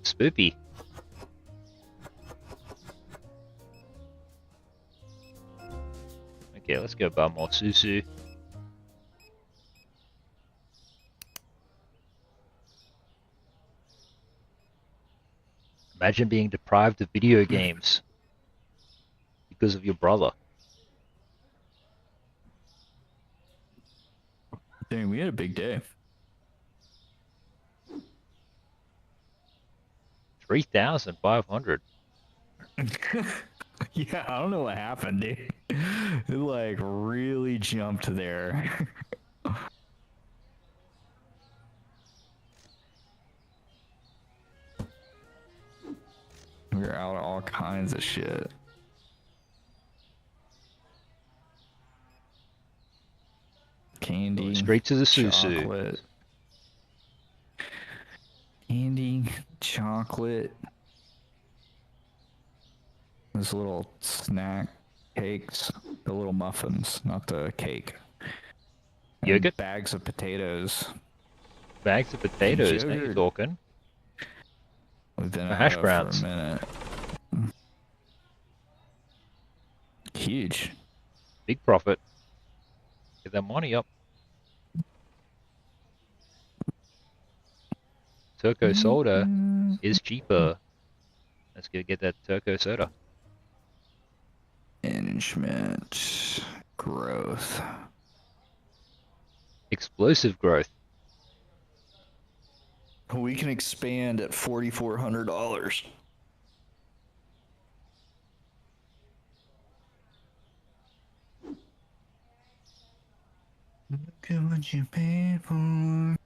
Spoopy. Okay, let's go buy more sushi. Imagine being deprived of video games because of your brother. Dang, we had a big day. 3,500. Yeah, I don't know what happened, dude. It like really jumped there. We're out of all kinds of shit. Candy. Straight to the susu. Chocolate. Candy, chocolate. Those little snack cakes, the little muffins, not the cake. And Yogurt? bags of potatoes. Bags of potatoes, now you're Yogurt. talking. We've been Hash out of browns. for a minute. Huge. Big profit. Get that money up. Turco soda is cheaper. Let's go get that turco soda. Management growth. Explosive growth. We can expand at $4,400. Look at what you paid for.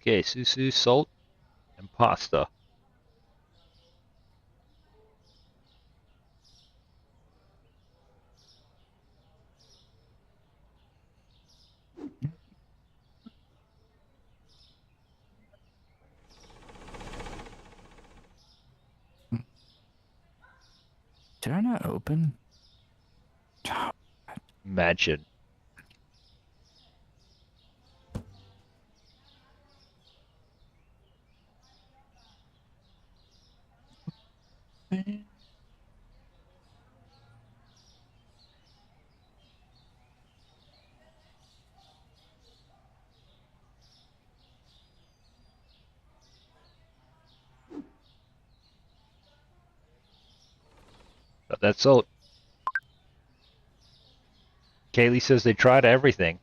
Okay, susu, salt, and pasta. Did I not open? Imagine. But that's all. Kaylee says they tried everything.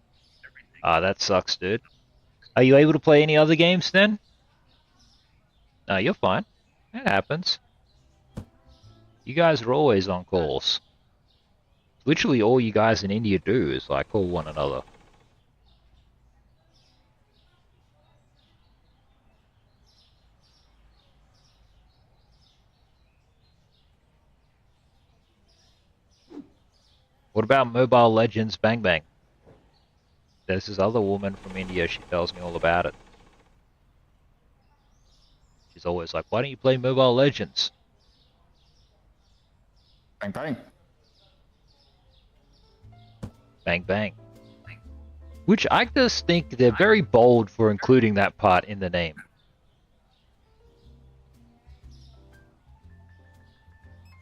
Ah, that sucks, dude. Are you able to play any other games then? No, you're fine. It happens. You guys are always on calls. Literally all you guys in India do is like call one another. What about Mobile Legends Bang Bang? There's this other woman from India, she tells me all about it. She's always like, why don't you play Mobile Legends? Bang bang. Bang Bang. Which I just think they're very bold for including that part in the name.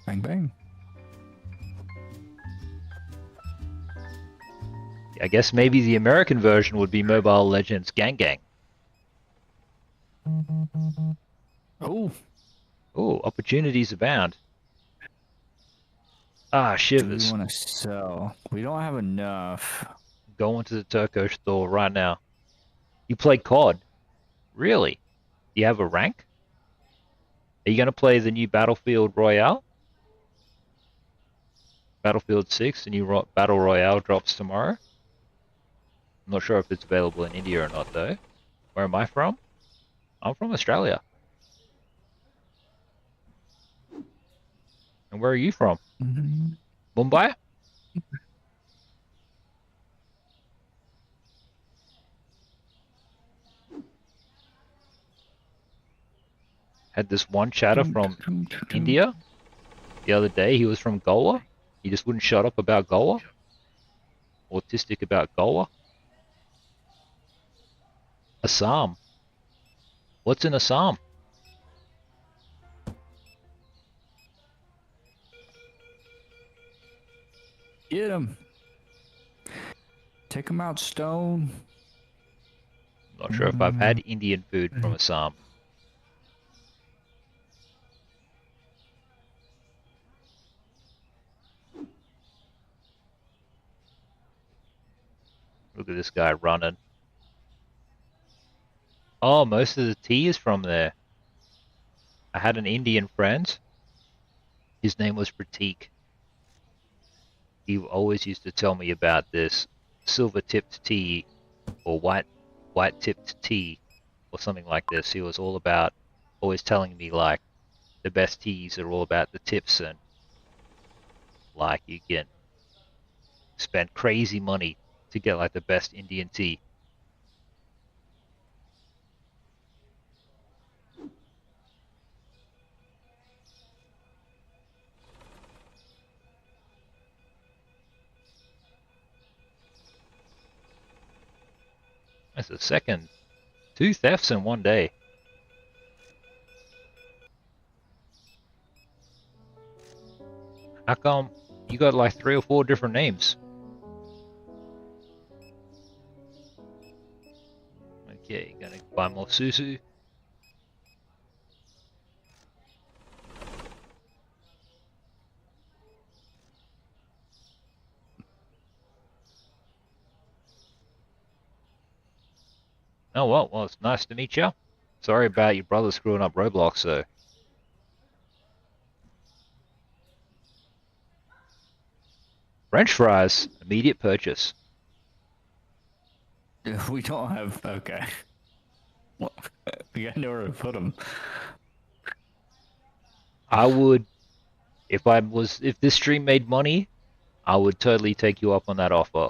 Bang bang. I guess maybe the American version would be Mobile Legends Gang Gang. Oh. Oh, opportunities abound. Ah, Do we shivers. want to sell? We don't have enough. Go into the Turco store right now. You play COD? Really? Do you have a rank? Are you going to play the new Battlefield Royale? Battlefield 6, the new Battle Royale drops tomorrow. I'm not sure if it's available in India or not though. Where am I from? I'm from Australia. And where are you from? Mumbai? Had this one chatter from India the other day. He was from Goa. He just wouldn't shut up about Goa. Autistic about Goa. Assam. What's in Assam? Get him. Take him out, Stone. Not sure if I've had Indian food from Assam. Look at this guy running. Oh, most of the tea is from there. I had an Indian friend. His name was Pratik. He always used to tell me about this silver-tipped tea or white-tipped tea or something like this. He was all about always telling me like the best teas are all about the tips and like you can spend crazy money to get like the best Indian tea. That's the second. 2 thefts in one day. How come you got like 3 or 4 different names? Okay, gonna buy more sushi. Oh well, it's nice to meet you. Sorry about your brother screwing up Roblox though. French fries, immediate purchase. We don't have. Okay. Well, we got nowhere to put them. I would, if this stream made money, I would totally take you up on that offer.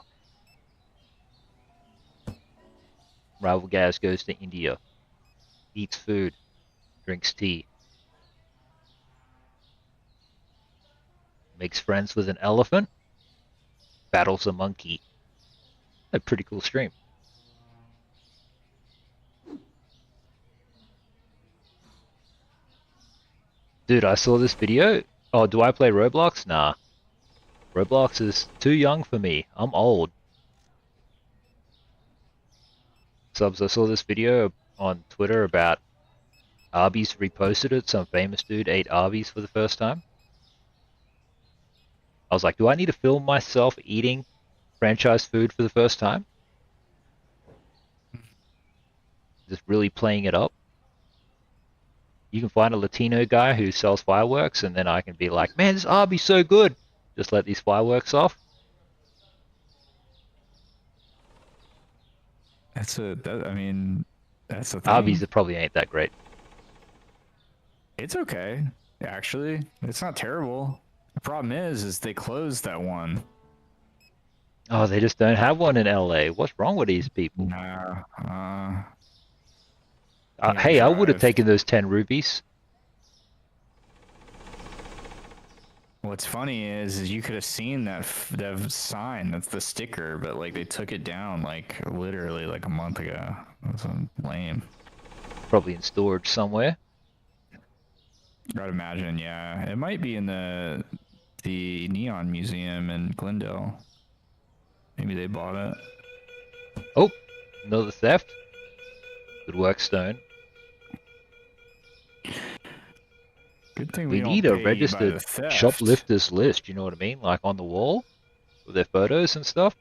Rivalgaz goes to India, eats food, drinks tea, makes friends with an elephant, battles a monkey. A pretty cool stream. Dude, I saw this video. Oh, do I play Roblox? Nah. Roblox is too young for me. I'm old. Subs, I saw this video on Twitter about Arby's reposted it. Some famous dude ate Arby's for the first time. I was like, do I need to film myself eating franchise food for the first time? Just really playing it up. You can find a Latino guy who sells fireworks, and then I can be like, man, this Arby's so good. Just let these fireworks off. I mean, that's a thing. Arby's probably ain't that great. It's okay, actually. It's not terrible. The problem is they closed that one. Oh, they just don't have one in LA. What's wrong with these people? Nah. Hey, I would have drive. taken those 10 rupees. What's funny is you could have seen that sign, that's the sticker, but like they took it down like literally like a month ago. That's lame. Probably in storage somewhere. I'd imagine, yeah. It might be in the Neon Museum in Glendale. Maybe they bought it. Oh, another theft. Good work, Stone. Good thing We we need don't a pay by registered the theft. shoplifters list, you know what I mean? Like on the wall with their photos and stuff.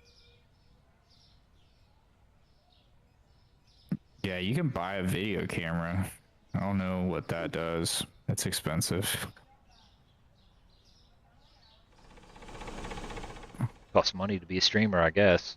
Yeah, you can buy a video camera. I don't know what that does. That's expensive. Costs money to be a streamer, I guess.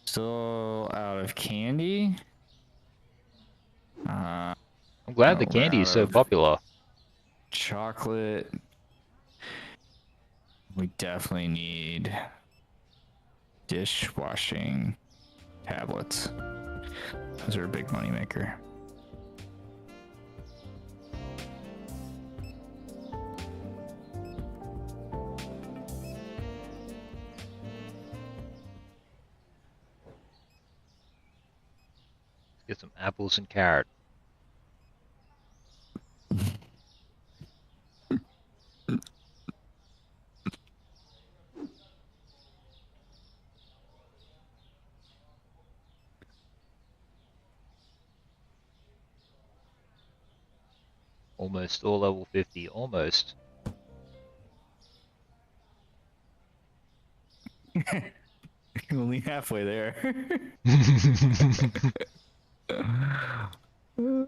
Still out of candy. I'm glad the we're candy is out so of popular. chocolate. We definitely need dishwashing tablets. Those are a big money maker. Get some apples and carrot. Almost all level 50, almost. Only halfway there. Well,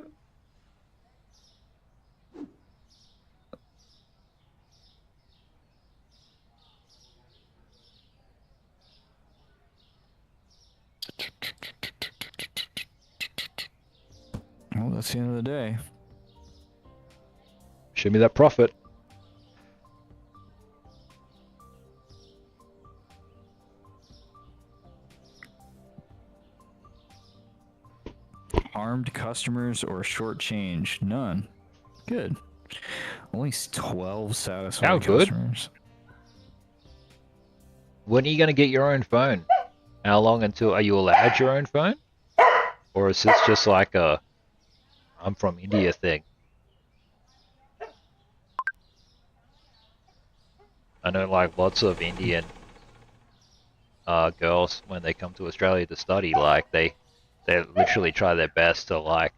that's the end of the day. Show me that profit. Harmed customers or short change? None. Good. Only 12 satisfied How good? customers. When are you going to get your own phone? How long until... Are you allowed your own phone? Or is this just like a... I'm from India thing? I know like lots of Indian girls, when they come to Australia to study, like they literally try their best to like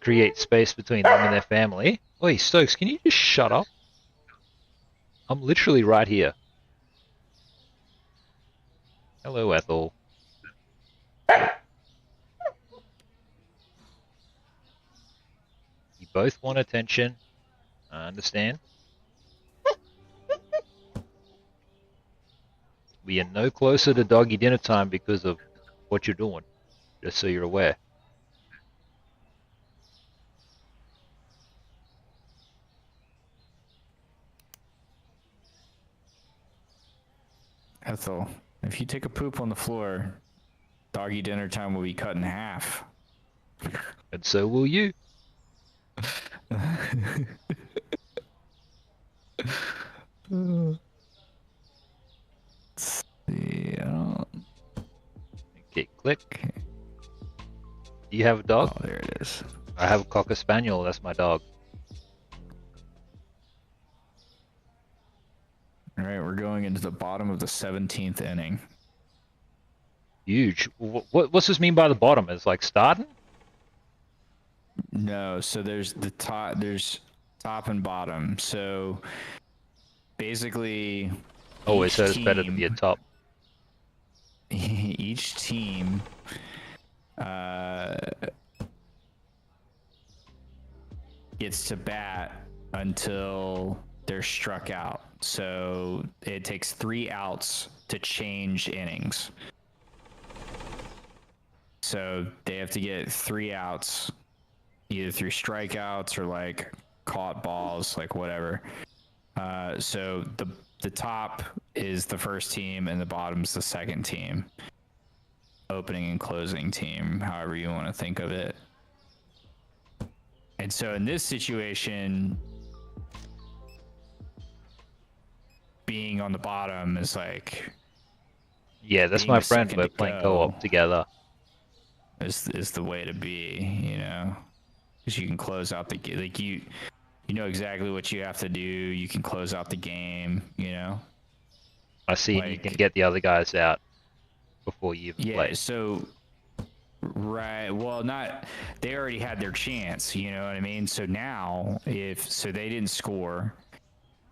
create space between them and their family. Oi, Stokes, can you just shut up? I'm literally right here. Hello, Ethel. You both want attention. I understand. We are no closer to doggy dinner time because of what you're doing. Just so you're aware. Ethel, if you take a poop on the floor, doggy dinner time will be cut in half. And so will you. Yeah. Okay, click. Do you have a dog? Oh, there it is. I have a Cocker Spaniel. That's my dog. All right, we're going into the bottom of the 17th inning. Huge. What's this mean by the bottom? It's like starting? No, so there's the top. There's top and bottom. So basically, Always each said it's better to be a team- top. Each team gets to bat until they're struck out. So it takes 3 outs to change innings. So they have to get 3 outs, either through strikeouts or like caught balls, like whatever. So the top is the first team and the bottom's the second team. Opening and closing team, however you want to think of it. And so in this situation, being on the bottom is like Yeah, that's being my the friend. second We're to playing go co-op together. is the way to be, you know, because you can close out the like you know exactly what you have to do. You can close out the game, you know. I see you Like- can get the other guys out before you even Yeah, play. so right, well, not they already had their chance, you know what I mean? So now if they didn't score,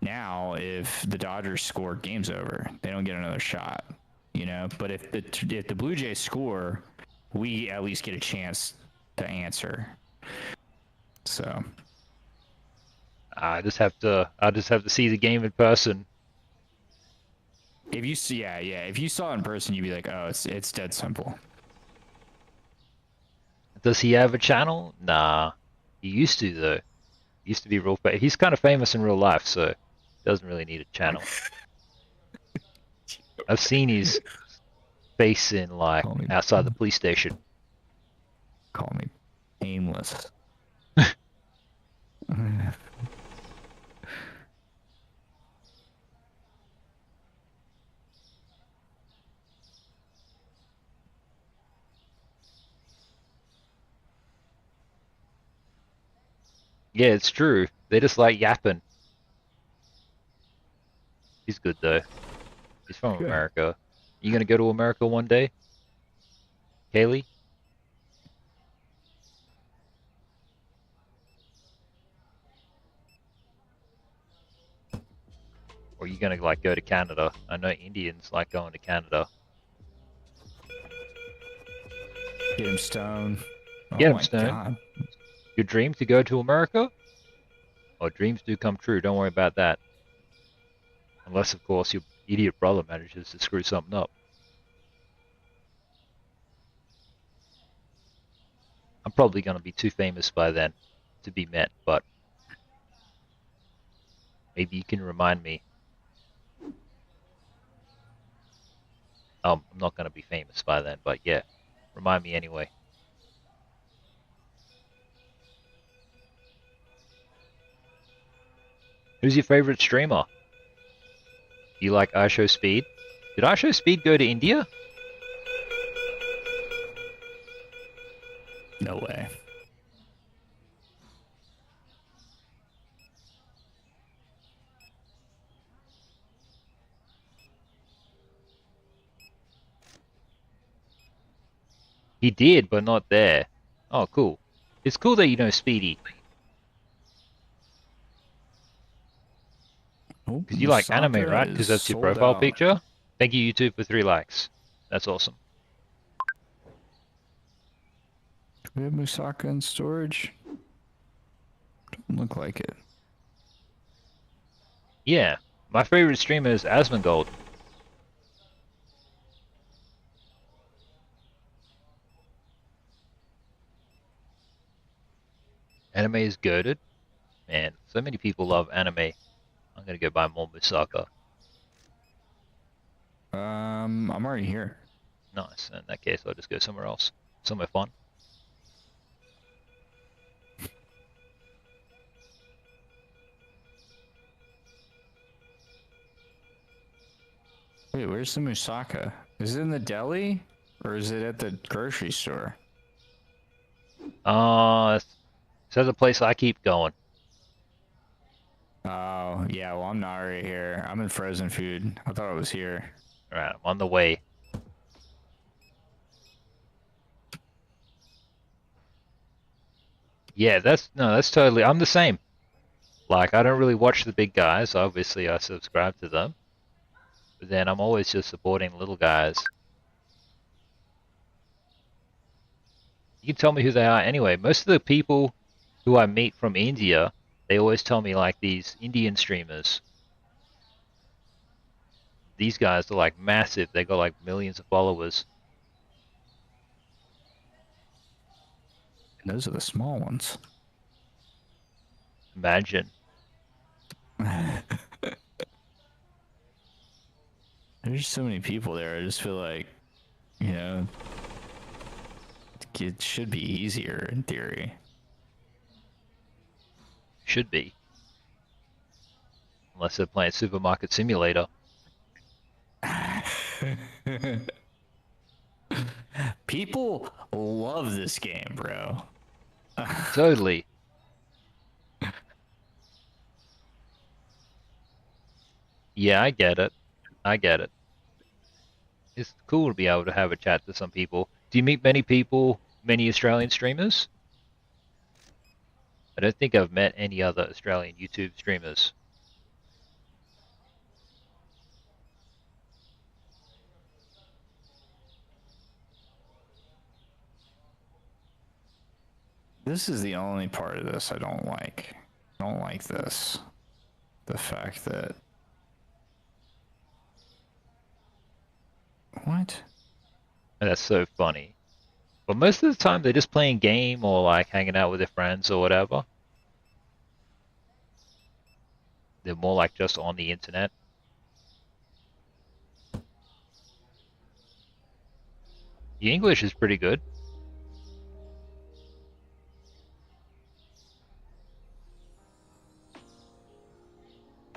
now if the Dodgers score, game's over. They don't get another shot, you know? But if the Blue Jays score, we at least get a chance to answer. So, I just have to see the game in person. if you see if you saw it in person, you'd be like, "Oh, it's dead simple." Does he have a channel? Nah. He used to though. He used to be real He's kind of famous in real life, so doesn't really need a channel. I've seen his face in like Call me- outside the police station. Call me aimless. Yeah, it's true. They just like yapping. He's good though. He's from Good. America. You gonna go to America one day? Kaylee? Or you gonna like go to Canada? I know Indians like going to Canada. Get him stoned. Get Oh him my stoned. God. Your dream to go to America? Oh, dreams do come true. Don't worry about that. Unless, of course, your idiot brother manages to screw something up. I'm probably going to be too famous by then to be met, but maybe you can remind me. I'm not going to be famous by then, but yeah, remind me anyway. Who's your favorite streamer? You like iShowSpeed? Did iShowSpeed go to India? No way. He did, but not there. Oh, cool. It's cool that you know Speedy. Because you like anime, Osaka right? is Because that's your sold profile out. picture. Thank you, YouTube, for 3 likes. That's awesome. Do we have Musaka in storage? Doesn't look like it. Yeah, my favorite streamer is Asmongold. Anime is goated. Man, so many people love anime. I'm gonna go buy more Musaka. I'm already here. Nice. In that case, I'll just go somewhere else. Somewhere fun. Wait, where's the moussaka? Is it in the deli or is it at the grocery store? So the place I keep going. Oh, yeah, well, I'm not right here. I'm in frozen food. I thought it was here. All right, I'm on the way. Yeah, that's totally. I'm the same. Like, I don't really watch the big guys. Obviously, I subscribe to them. But then I'm always just supporting little guys. You can tell me who they are anyway. Most of the people who I meet from India, they always tell me like these Indian streamers. These guys are like massive. They got like millions of followers. And those are the small ones. Imagine. There's so many people there. I just feel like, you know, it should be easier in theory. Should be. Unless they're playing Supermarket Simulator. People love this game, bro. Totally. Yeah, I get it. I get it. It's cool to be able to have a chat to some people. Do you meet many people, many Australian streamers? I don't think I've met any other Australian YouTube streamers. This is the only part of this I don't like. I don't like this. The fact that... What? That's so funny. But most of the time they're just playing game or like hanging out with their friends or whatever. They're more like just on the internet. The English is pretty good.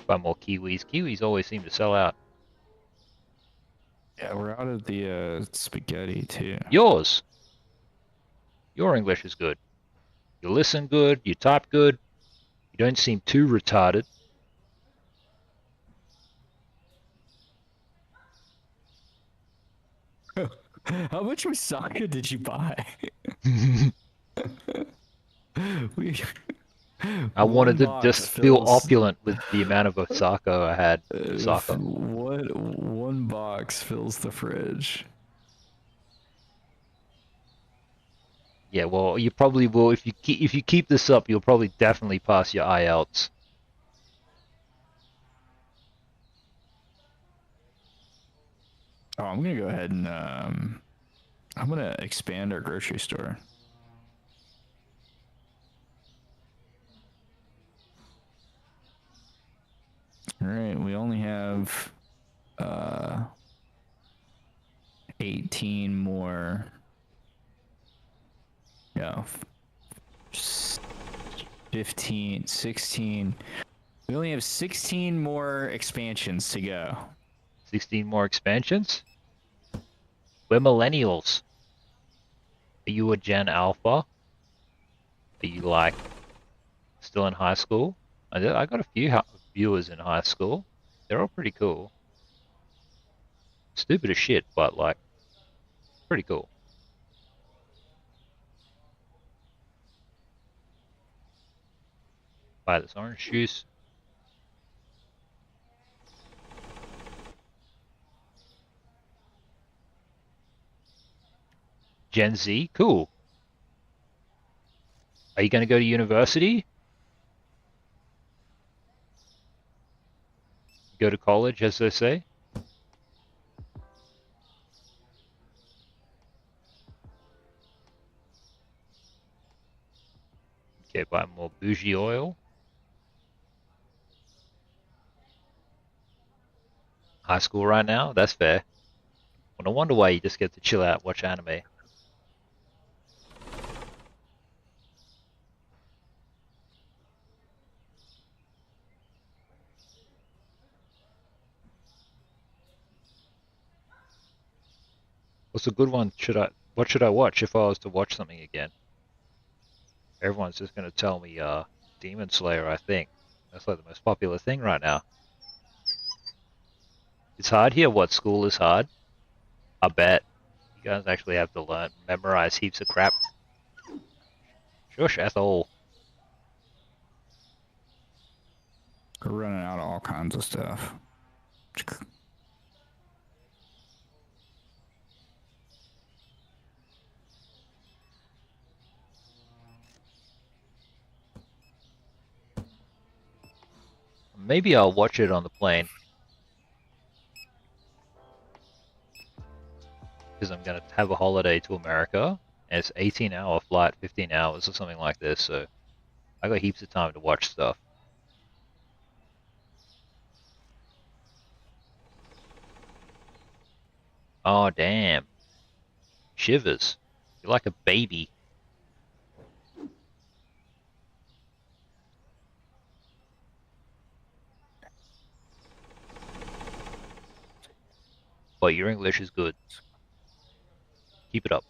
Buy more Kiwis. Kiwis always seem to sell out. Yeah, we're out of the spaghetti too. Yours. Your English is good. You listen good. You type good. You don't seem too retarded. How much moussaka did you buy? I wanted to box just feel fills- opulent with the amount of Osaka I had. Osaka. What one box fills the fridge? Yeah, well, you probably will if you keep this up. You'll probably definitely pass your IELTS. Oh, I'm gonna go ahead and I'm gonna expand our grocery store. All right, we only have 18 more. Yeah, 15, 16. We only have 16 more expansions to go. 16 more expansions. We're millennials. Are you a Gen Alpha? Are you like still in high school? I got a few viewers in high school. They're all pretty cool. Stupid as shit, but like pretty cool. Buy this orange juice. Gen Z, cool. Are you going to go to university? Go to college, as they say? Okay, buy more bougie oil. High school right now? That's fair. Well, no wonder why you just get to chill out, watch anime. What's a good one? What should I watch if I was to watch something again? Everyone's just gonna tell me Demon Slayer, I think. That's like the most popular thing right now. It's hard here. What school is hard? I bet. You guys actually have to memorize heaps of crap. Shush, Ethel. We're running out of all kinds of stuff. Maybe I'll watch it on the plane. Because I'm going to have a holiday to America. And it's 18-hour flight, 15 hours or something like this. So I got heaps of time to watch stuff. Oh, damn. Shivers. You're like a baby. But your English is good. Keep it up.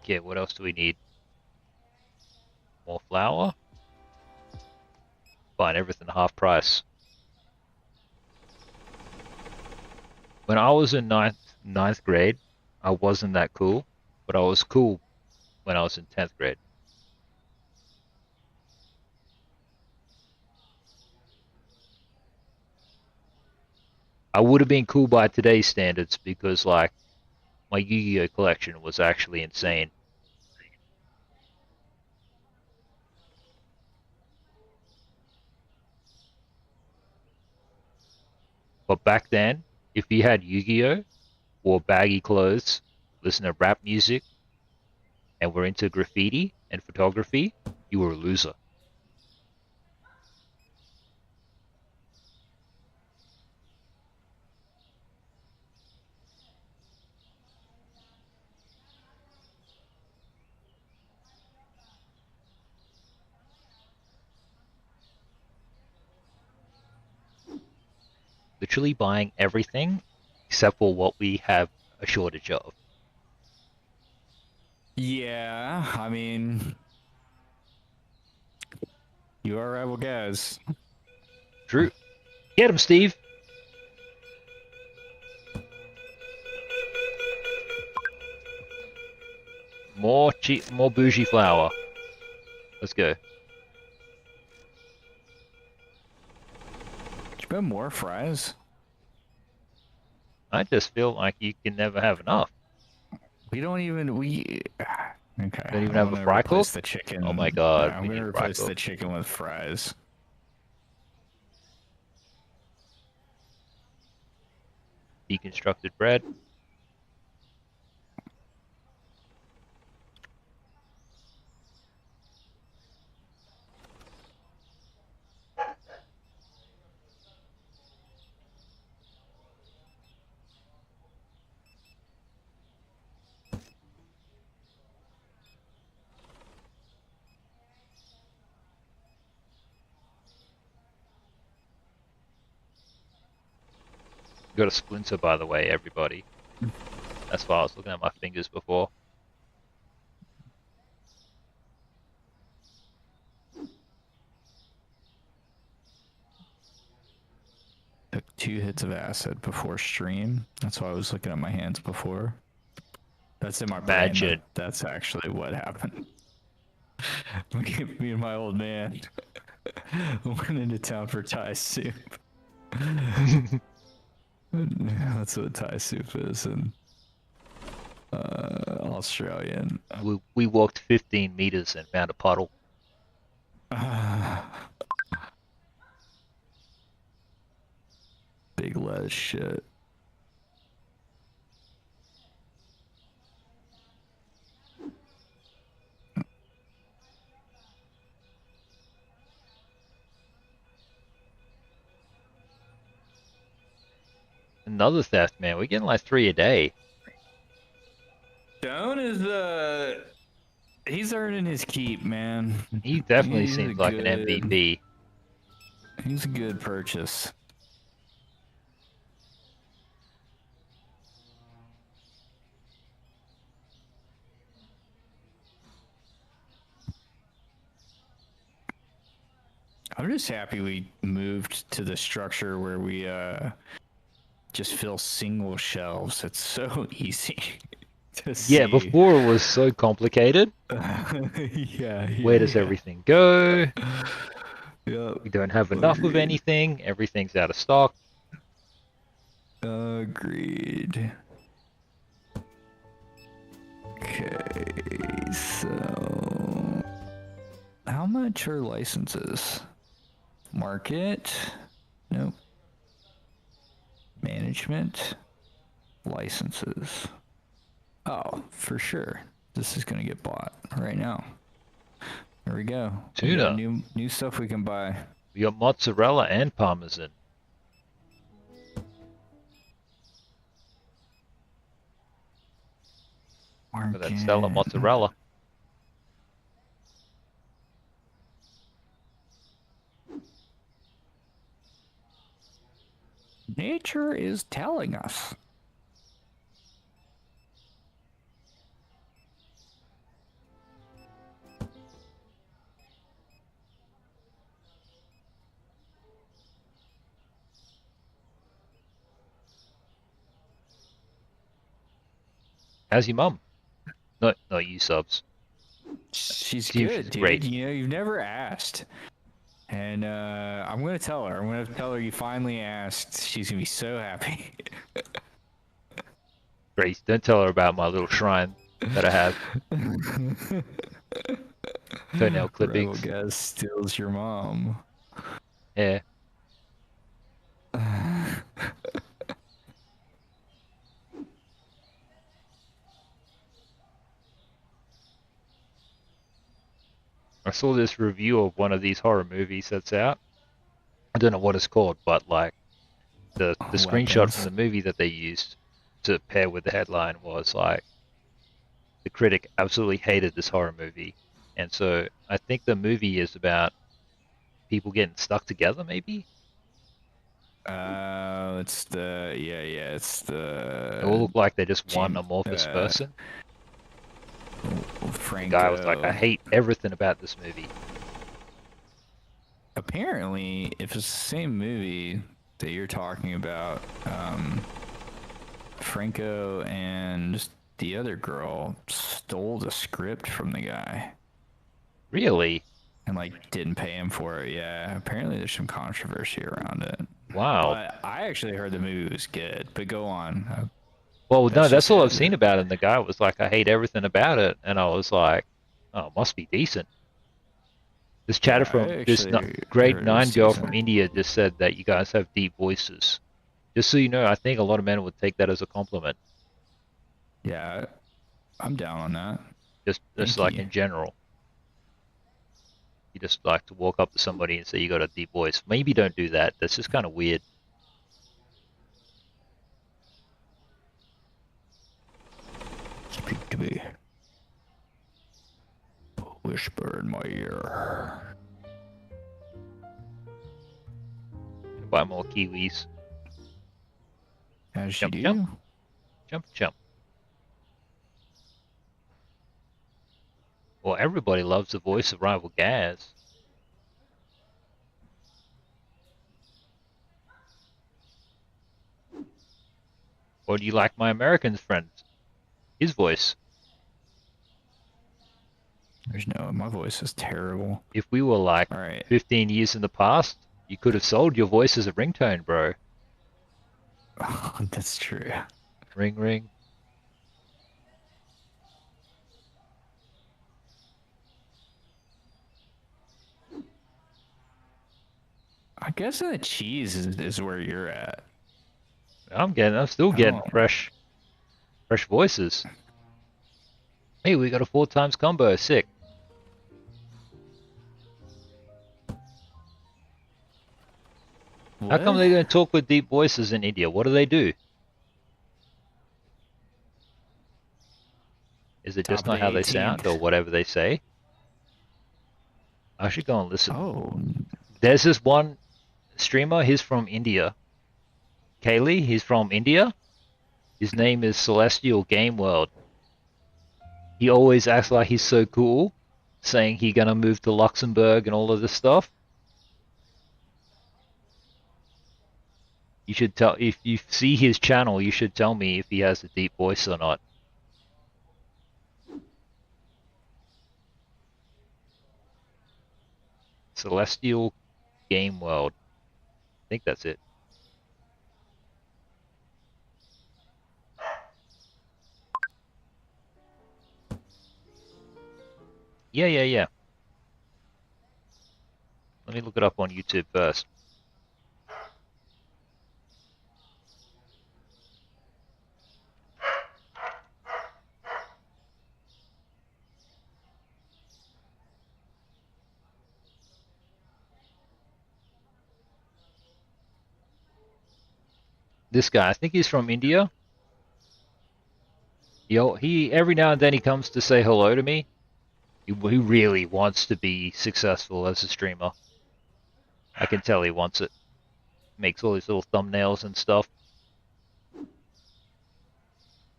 Okay, what else do we need? More flour? Fine, everything half price. When I was in ninth grade, I wasn't that cool, but I was cool when I was in 10th grade. I would have been cool by today's standards because, like, my Yu-Gi-Oh collection was actually insane. But back then, if you had Yu-Gi-Oh, wore baggy clothes, listened to rap music, and were into graffiti and photography, you were a loser. Literally buying everything except for what we have a shortage of. Yeah, I mean, you are Rivalgaz. True. Get him, Steve! More cheap, more bougie flour. Let's go. You got more fries? I just feel like you can never have enough. We don't even okay. Don't even have a fry cook? The chicken. Oh my god, Yeah, I'm we gonna need a fry replace cook. the chicken with fries. Deconstructed bread. Got a splinter, by the way, everybody. That's why I was looking at my fingers before. Took 2 hits of acid before stream. That's why I was looking at my hands before. That's in my brain. Imagine. That's actually what happened. Look at me and my old man. Went into town for Thai soup. That's what Thai soup is in Australian. We walked 15 meters and found a puddle. Big lettuce shit. Another theft, man. We're getting like 3 a day. Stone is he's earning his keep, man. He definitely He's seems a like an good- MVP. He's a good purchase. I'm just happy we moved to the structure where we just fill single shelves. It's so easy to see. Yeah, before it was so complicated. Yeah. Where does everything go? Yeah. We don't have enough of anything. Everything's out of stock. Agreed. Okay, so how much are licenses? Market? Nope. Management? Licenses. Oh, for sure. This is gonna get bought right now. There we go. We got Tuna. new stuff we can buy. We got mozzarella and parmesan. For that stellar mozzarella. Nature is telling us. How's your mum? No, not you subs. She's She's good, dude. great. You know, you've never asked. And I'm gonna tell her. I'm gonna tell her you finally asked. She's gonna be so happy. Grace, don't tell her about my little shrine that I have. Toenail clippings. Rivalgaz steals your mom. Yeah. I saw this review of one of these horror movies that's out. I don't know what it's called, but like the screenshot Weapons. from the movie that they used to pair with the headline was like the critic absolutely hated this horror movie. And so I think the movie is about people getting stuck together, maybe? It's the it's the It all look like they're just one Jim- amorphous person. The Franco. guy was like, I hate everything about this movie. Apparently, if it's the same movie that you're talking about, Franco and the other girl stole the script from the guy Really? and like didn't pay him for it. Yeah, apparently there's some controversy around it. Wow. But I actually heard the movie was good. But go on. Well, no, That's that's just all it. I've seen about it. And the guy was like, I hate everything about it. And I was like, oh, it must be decent. This chatter Yeah, from I this actually grade heard it 9 was girl decent. from India just said that you guys have deep voices. Just so you know, I think a lot of men would take that as a compliment. Yeah, I'm down on that. Just Thank like you. in general. You just like to walk up to somebody and say you got a deep voice. Maybe don't do that. That's just kind of weird. Speak to me. Whisper in my ear. Buy more kiwis. As you Jump, do. jump. Jump, jump. Well, everybody loves the voice of Rivalgaz. Or do you like my American friend? His voice. There's no. My voice is terrible. If we were like All right. 15 years in the past, you could have sold your voice as a ringtone, bro. That's true. Ring, ring. I guess the cheese is where you're at. I'm still getting Oh. fresh voices. Hey, we got a 4 times combo. Sick. How come What? they don't talk with deep voices in India? What do they do? Is it just Top not of the how they 18th. sound or whatever they say? I should go and listen. Oh, There's this one streamer, he's from India. Kaylee, he's from India. His name is Celestial Game World. He always acts like he's so cool, saying he's gonna move to Luxembourg and all of this stuff. You should tell, if you see his channel, you should tell me if he has a deep voice or not. Celestial Game World. I think that's it. Yeah. Let me look it up on YouTube first. This guy, I think he's from India. He every now and then he comes to say hello to me. He really wants to be successful as a streamer. I can tell he wants it. Makes all these little thumbnails and stuff.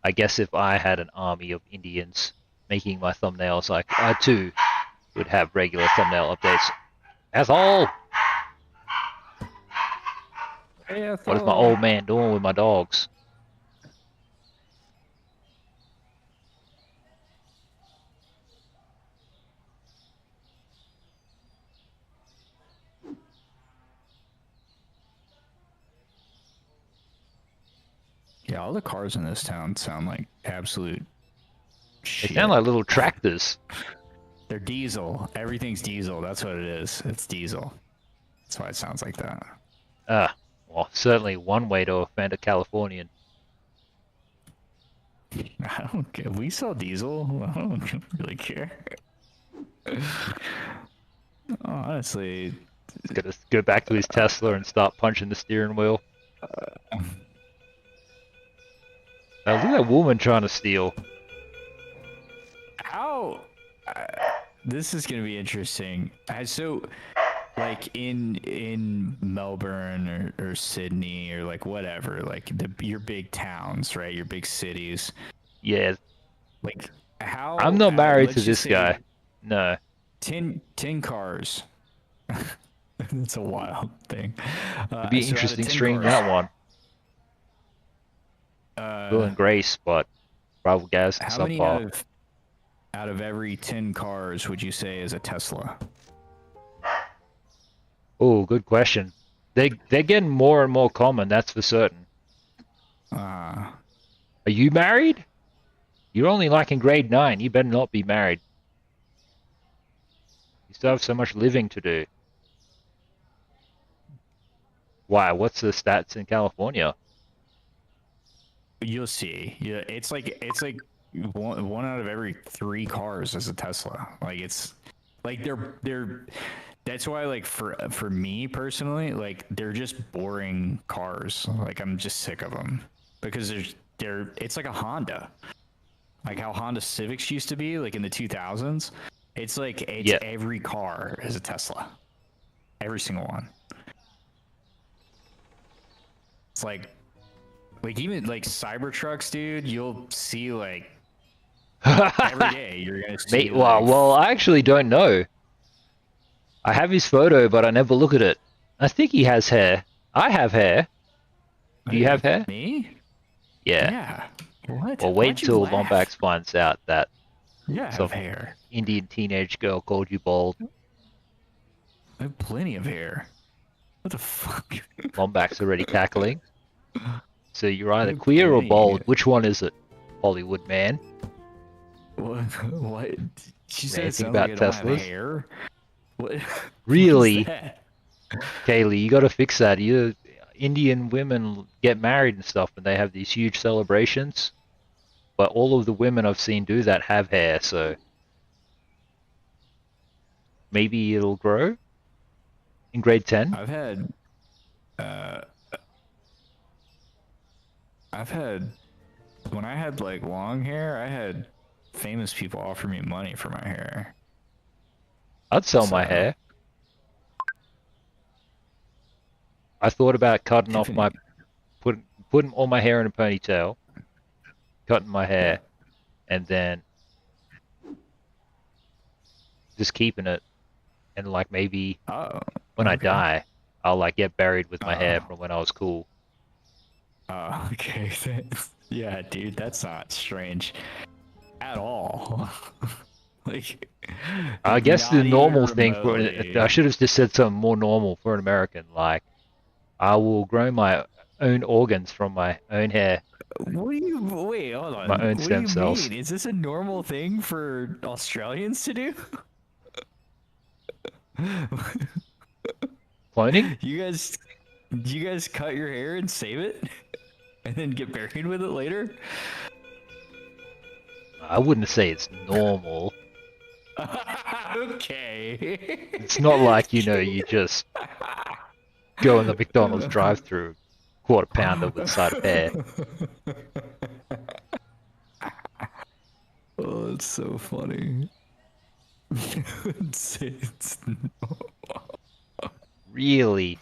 I guess if I had an army of Indians making my thumbnails, I too would have regular thumbnail updates. Asshole! What is my old man doing with my dogs? Yeah, all the cars in this town sound like absolute shit. They sound like little tractors. They're diesel. Everything's diesel. That's what it is. It's diesel. That's why it sounds like that. Well, certainly one way to offend a Californian. I don't care. We sell diesel. I don't really care. Honestly, He's gonna go back to his Tesla and start punching the steering wheel. Now look at that woman trying to steal. how? This is gonna be interesting. So, like in Melbourne or Sydney or like whatever, like your big towns, right? Your big cities. Yeah, Like how? I'm not married let's to this just say guy. No. 10 cars. That's a wild thing. It'd be so out of interesting 10 streaming cars, that one. Will and Grace, but Rivalgaz and how many subpar. out of every 10 cars would you say is a Tesla? Oh, good question. They're getting more and more common, that's for certain. Uh, Are you married? You're only like in grade 9. You better not be married. You still have so much living to do. Why? What's the stats in California? you'll see. Yeah, it's like one out of every 3 cars is a Tesla. Like it's like they're that's why like for me personally, like they're just boring cars. Like I'm just sick of them because it's like a Honda. Like how Honda Civics used to be like in the 2000s. It's like every car is a Tesla. Every single one. It's like even like Cybertrucks, dude, you'll see like every day you're gonna see Mate, well, I actually don't know. I have his photo, but I never look at it. I think he has hair. I have hair. Do you have hair? Me? Yeah. Yeah. What? Well, Why'd wait you till laugh? Lombax finds out that Yeah, I some have hair. Indian teenage girl called you bald. I have plenty of hair. What the fuck? Lombax already cackling. So you're either have queer or plenty. bald. Which one is it? Hollywood man. What? She said it Ranting sounds like I about don't have Teslas? hair. What? Really? What is that? Kaylee, you gotta fix that. Indian women get married and stuff, and they have these huge celebrations. But all of the women I've seen do that have hair, so maybe it'll grow in grade 10. I've had when I had like long hair, I had famous people offer me money for my hair. I'd sell my So- hair. I thought about cutting off Tiffany. putting all my hair in a ponytail, cutting my hair, and then just keeping it, and like maybe Oh, when I okay. die, I'll like get buried with my hair Oh. from when I was cool. Oh, okay. Yeah, dude, that's not strange at all. Like, I guess the not even normal thing for remotely. I should have just said something more normal for an American, like I will grow my own organs from my own hair, What do you wait? Hold my on. own What do stem you cells. mean? Is this a normal thing for Australians to do? Cloning? You guys cut your hair and save it, and then get buried with it later? I wouldn't say it's normal. Okay. It's not like, you just go in the McDonald's drive-through, quarter pounder with a side of hair. Oh, it's so funny. it's Really?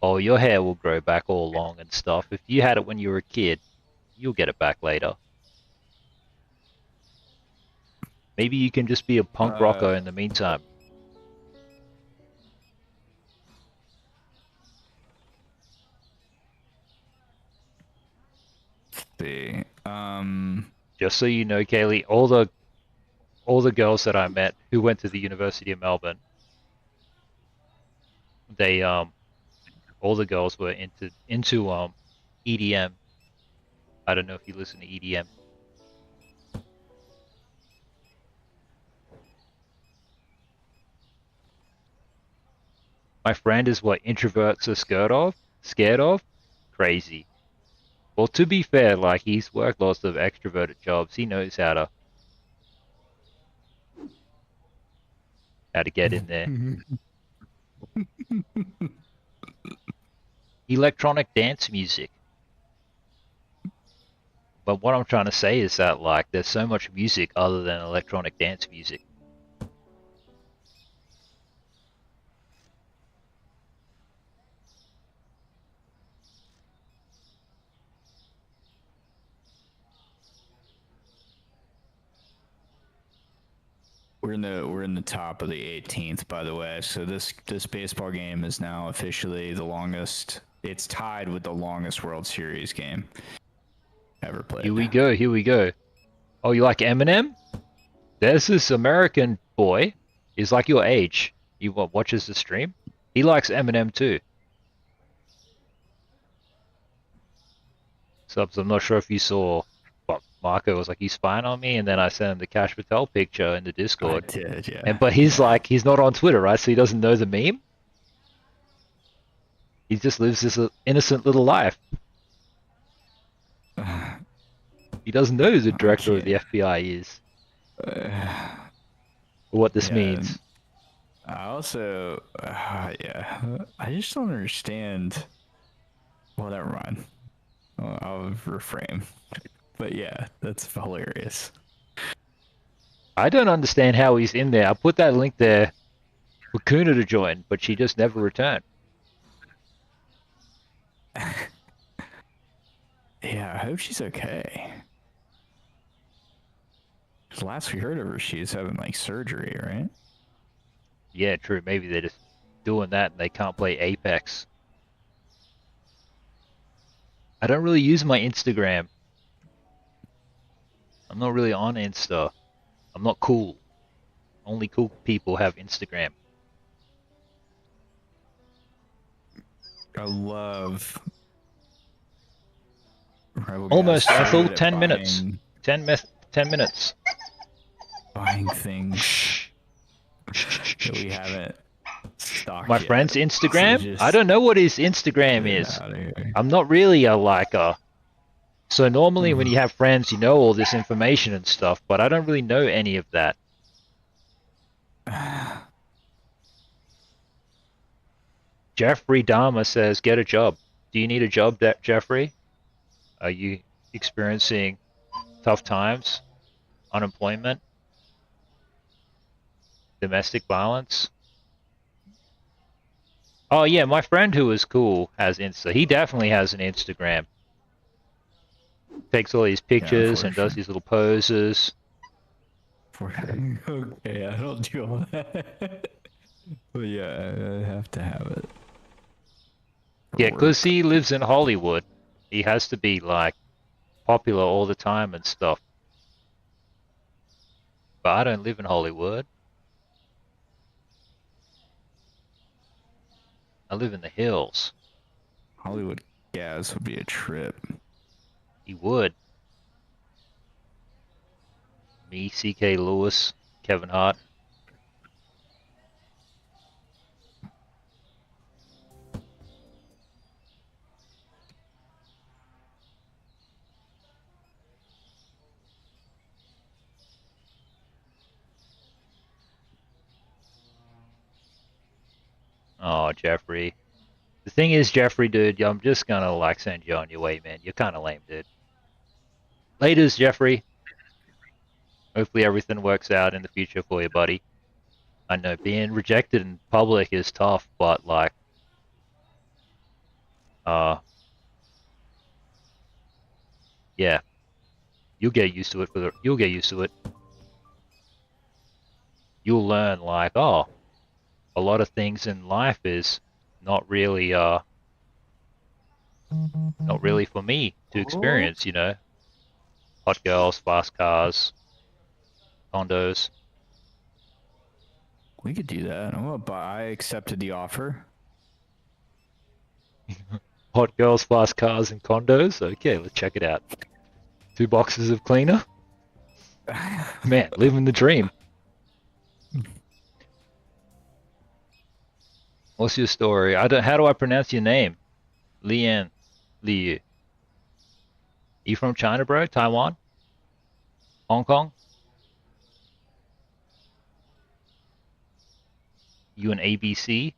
Oh, your hair will grow back all long and stuff. If you had it when you were a kid, you'll get it back later. Maybe you can just be a punk rocker in the meantime. see. Just so you know, Kaylee, all the girls that I met who went to the University of Melbourne, they all the girls were into EDM. I don't know if you listen to EDM. My friend is what introverts are scared of. Crazy. Well, to be fair, like he's worked lots of extroverted jobs. He knows how to get in there. Electronic dance music. But what I'm trying to say is that like there's so much music other than electronic dance music. We're in the top of the 18th, by the way. So this baseball game is now officially the longest. It's tied with the longest World Series game ever played. Here we go, here we go. Oh, you like Eminem? There's this American boy. He's like your age. He watches the stream. He likes Eminem too. Subs, I'm not sure if you saw, but Marco was like, he's spying on me, and then I sent him the Cash Patel picture in the I Discord. did, yeah. But he's like, he's not on Twitter, right? So he doesn't know the meme. He just lives this innocent little life. He doesn't know who the director of the FBI is. Or what this means. I also, yeah, I just don't understand. Well, never mind. I'll reframe. But yeah, that's hilarious. I don't understand how he's in there. I put that link there for Kuna to join, but she just never returned. Yeah, I hope she's okay. 'Cause last we heard of her, she's having like surgery, right? Yeah, true. Maybe they're just doing that and they can't play Apex. I don't really use my Instagram. I'm not really on Insta. I'm not cool. Only cool people have Instagram. I love Rivalgaz Almost, so Ethel. good at 10 minutes. buying- 10 minutes. Buying things that we haven't stocked My yet. friend's Instagram? So just I don't know what his Instagram get is. outta here. I'm not really a liker. So normally when you have friends, you know all this information and stuff, but I don't really know any of that. Jeffrey Dahmer says, get a job. Do you need a job, Jeffrey? Are you experiencing tough times? Unemployment? Domestic violence? Oh yeah, my friend who is cool has Insta. He definitely has an Instagram. Takes all these pictures and does these little poses. Okay, I don't do all that. But yeah, I have to have it. Yeah, because he lives in Hollywood. He has to be like popular all the time and stuff. But I don't live in Hollywood. I live in the hills. Hollywood gas would be a trip. He would. Me, C.K. Lewis, Kevin Hart. Oh, Jeffrey. The thing is, Jeffrey, dude, I'm just gonna like send you on your way, man. You're kind of lame, dude. Laters, Jeffrey. Hopefully everything works out in the future for you, buddy. I know being rejected in public is tough, but like, yeah, you'll get used to it. You'll get used to it. You'll learn like, oh, a lot of things in life is not really, not really for me to experience. You know, hot girls, fast cars, condos. We could do that. I'm gonna buy. I accepted the offer. Hot girls, fast cars, and condos. Okay, let's check it out. 2 boxes of cleaner. Man, living the dream. What's your story? How do I pronounce your name? Lian. Liu. You from China, bro? Taiwan? Hong Kong? You an ABC?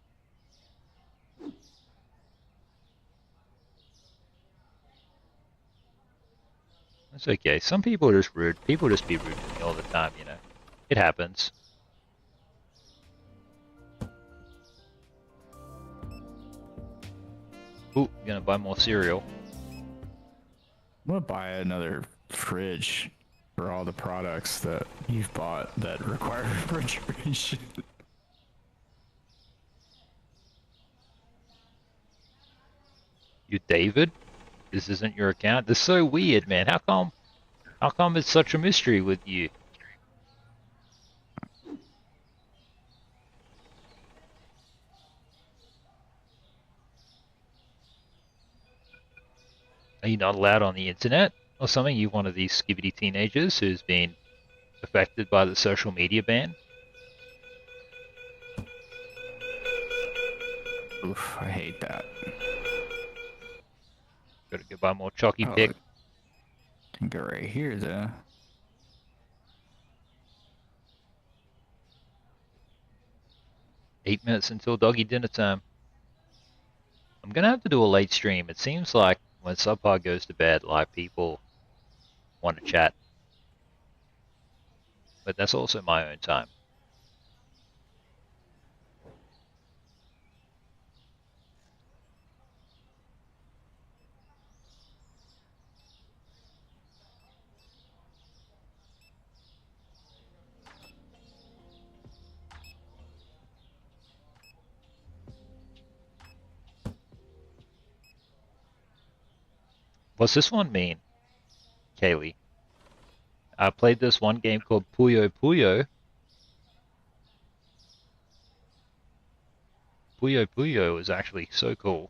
That's okay. Some people are just rude. People just be rude to me all the time, you know. It happens. Ooh, gonna buy more cereal. I'm gonna buy another fridge for all the products that you've bought that require refrigeration. You David? This isn't your account? This is so weird, man. How come it's such a mystery with you? Are you not allowed on the internet or something? You one of these skibbity teenagers who's been affected by the social media ban? Oof, I hate that. Gotta go buy more chalky pick. Can go right here though. Eight minutes until doggy dinner time. I'm gonna have to do a late stream. It seems like when Subpar goes to bed, like people want to chat. But that's also my own time. What's this one mean, Kaylee? I played this one game called Puyo Puyo. Puyo Puyo is actually so cool.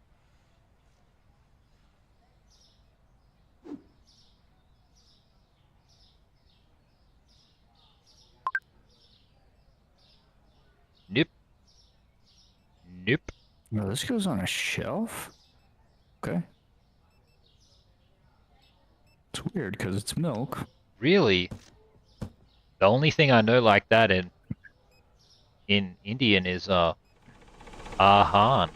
Nope. Nope. No, this goes on a shelf? Okay. It's weird because it's milk. Really? The only thing I know like that in Indian is Ahan. And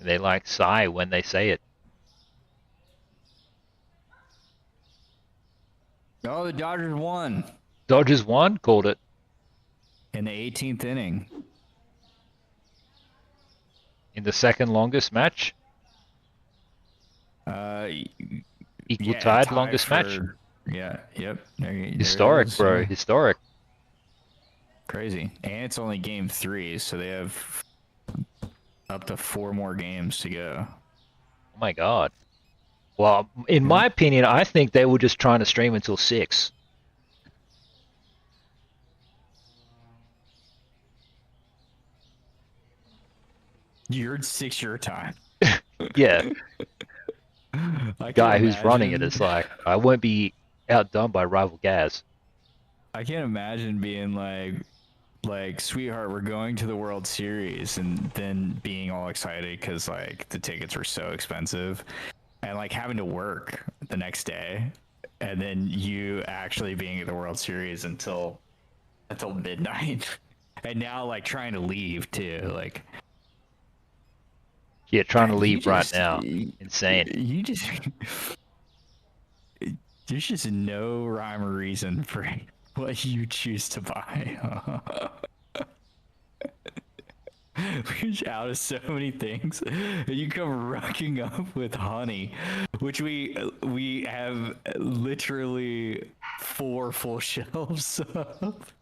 they like sigh when they say it. Oh, the Dodgers won. Dodgers won? Called it. in the 18th inning. In the second longest match, equal Yeah, tied tied longest match. for, yeah, yep. There it Historic, is, bro. yeah. Historic. Crazy. And it's only game 3, so they have up to 4 more games to go. Oh my god. Well, in my opinion, I think they were just trying to stream until 6. You're 6 your time. Yeah. I Guy can who's running it imagine- is like, I won't be outdone by Rivalgaz. I can't imagine being like, sweetheart, we're going to the World Series, and then being all excited because like the tickets were so expensive, and like having to work the next day, and then you actually being at the World Series until midnight, and now like trying to leave too, like. Yeah, trying to You leave right just- now. Insane. You just there's just no rhyme or reason for what you choose to buy. We're just out of so many things. And you come rocking up with honey, which we have literally 4 full shelves of.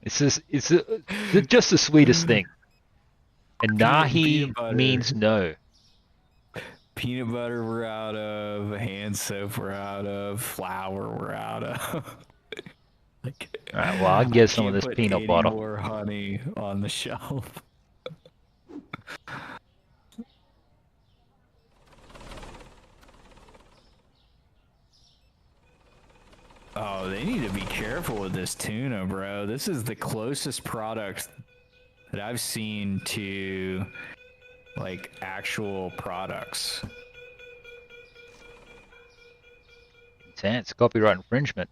It's just the sweetest thing. And nahi peanut butter. means no. Peanut butter we're out of, hand soap we're out of, flour we're out of. Like, Alright, well, I'll get some of can't this put peanut any butter. more honey on the shelf. Oh, they need to be careful with this tuna, bro. This is the closest product that I've seen to like actual products. Intense. Copyright infringement.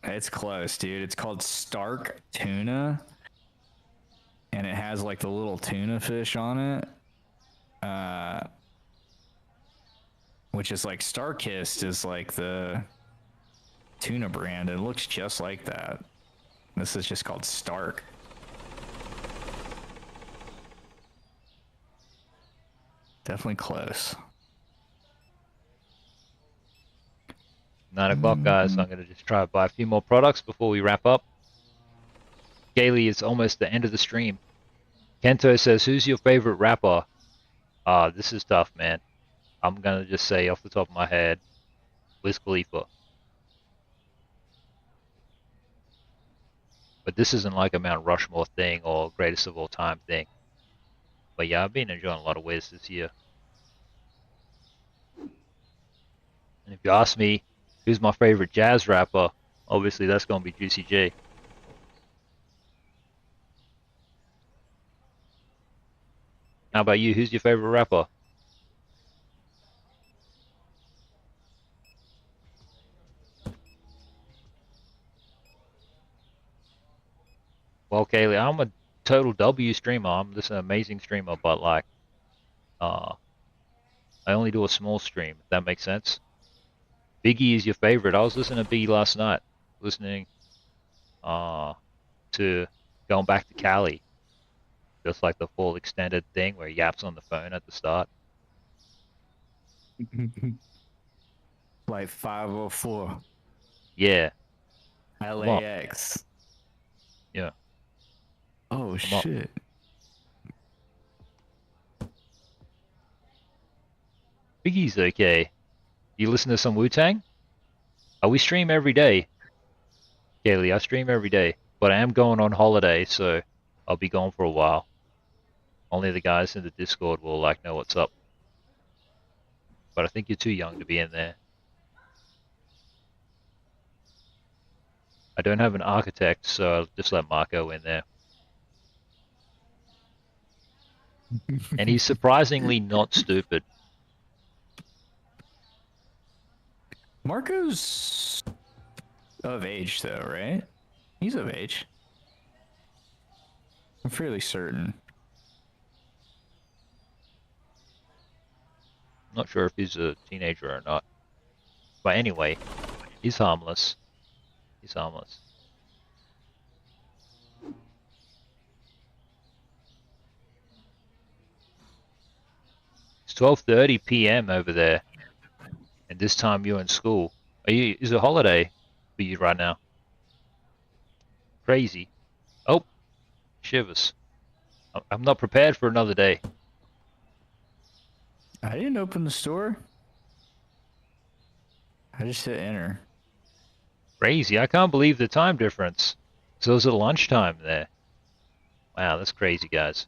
It's close, dude. It's called Stark Tuna, and it has like the little tuna fish on it, which is like Starkist is like the tuna brand. It looks just like that. This is just called Stark. Definitely close. 9 o'clock, guys. I'm going to just try to buy a few more products before we wrap up. Gailey, it's almost the end of the stream. Kento says, who's your favorite rapper? This is tough, man. I'm going to just say off the top of my head, Wiz Khalifa. But this isn't like a Mount Rushmore thing or greatest of all time thing. But yeah, I've been enjoying a lot of Wiz this year. And if you ask me, who's my favorite jazz rapper? Obviously, that's going to be Juicy J. How about you? Who's your favorite rapper? Well, Kaylee, I'm a total W streamer. I'm just an amazing streamer, but like, I only do a small stream, if that makes sense. Biggie is your favorite. I was listening to Biggie last night, listening to Going Back to Cali. Just like the full extended thing where he yaps on the phone at the start. Like 504 Yeah, LAX. yeah. Oh on. shit. Biggie's okay. You listen to some Wu-Tang? We stream every day. Kaylee, I stream every day. But I am going on holiday, so I'll be gone for a while. Only the guys in the Discord will like know what's up. But I think you're too young to be in there. I don't have an architect, so I'll just let Marco in there. And he's surprisingly not stupid. Marco's of age though, right? He's of age. I'm fairly certain. I'm not sure if he's a teenager or not. But anyway, he's harmless. He's harmless. It's 12:30 p.m. over there, and this time you're in school. Is it a holiday for you right now? Crazy. Oh, shivers. I'm not prepared for another day. I didn't open the store. I just hit enter. Crazy. I can't believe the time difference. So it was at lunchtime there. Wow, that's crazy, guys.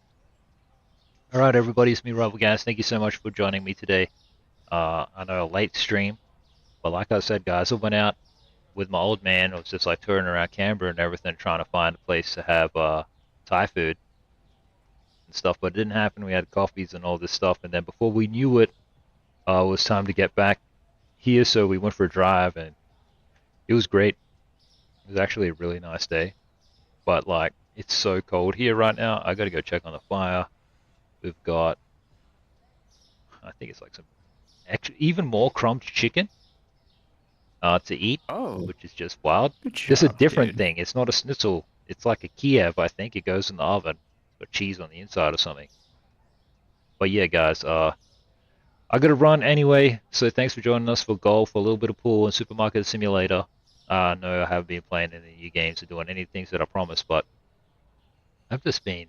All right, everybody, it's me, Rivalgaz. Thank you so much for joining me today. I know a late stream, but like I said, guys, I went out with my old man. I was just like touring around Canberra and everything, trying to find a place to have Thai food and stuff, but it didn't happen. We had coffees and all this stuff, and then before we knew it, it was time to get back here, so we went for a drive, and it was great. It was actually a really nice day, but like it's so cold here right now. I gotta go check on the fire. We've got, I think it's like some even more crumbed chicken to eat, which is just wild. Just a different thing. It's not a schnitzel. It's like a Kiev, I think. It goes in the oven. It's got cheese on the inside or something. But yeah, guys, I gotta run anyway. So thanks for joining us for golf, a little bit of pool, and Supermarket Simulator. No, I haven't been playing any new games or doing any things that I promised, but I've just been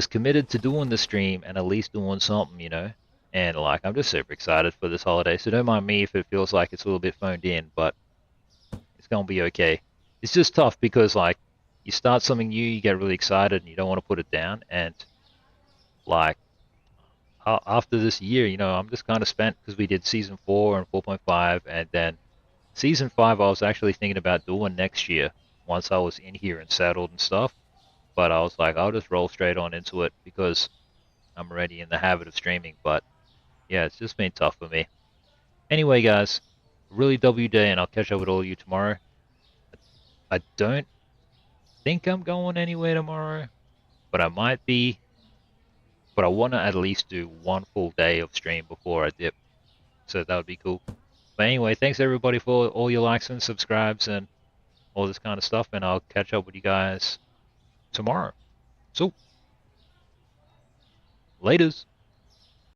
committed to doing the stream and at least doing something, you know. And like I'm just super excited for this holiday. So don't mind me if it feels like it's a little bit phoned in, but it's gonna be okay. It's just tough because like you start something new, you get really excited and you don't want to put it down. And like after this year, you know, I'm just kind of spent because we did season 4 and 4.5, and then season 5 I was actually thinking about doing next year once I was in here and settled and stuff. But I was like, I'll just roll straight on into it because I'm already in the habit of streaming. But yeah, it's just been tough for me. Anyway, guys, really W day, and I'll catch up with all of you tomorrow. I don't think I'm going anywhere tomorrow, but I might be. But I want to at least do one full day of stream before I dip. So that would be cool. But anyway, thanks everybody for all your likes and subscribes and all this kind of stuff, and I'll catch up with you guys tomorrow. So, laters.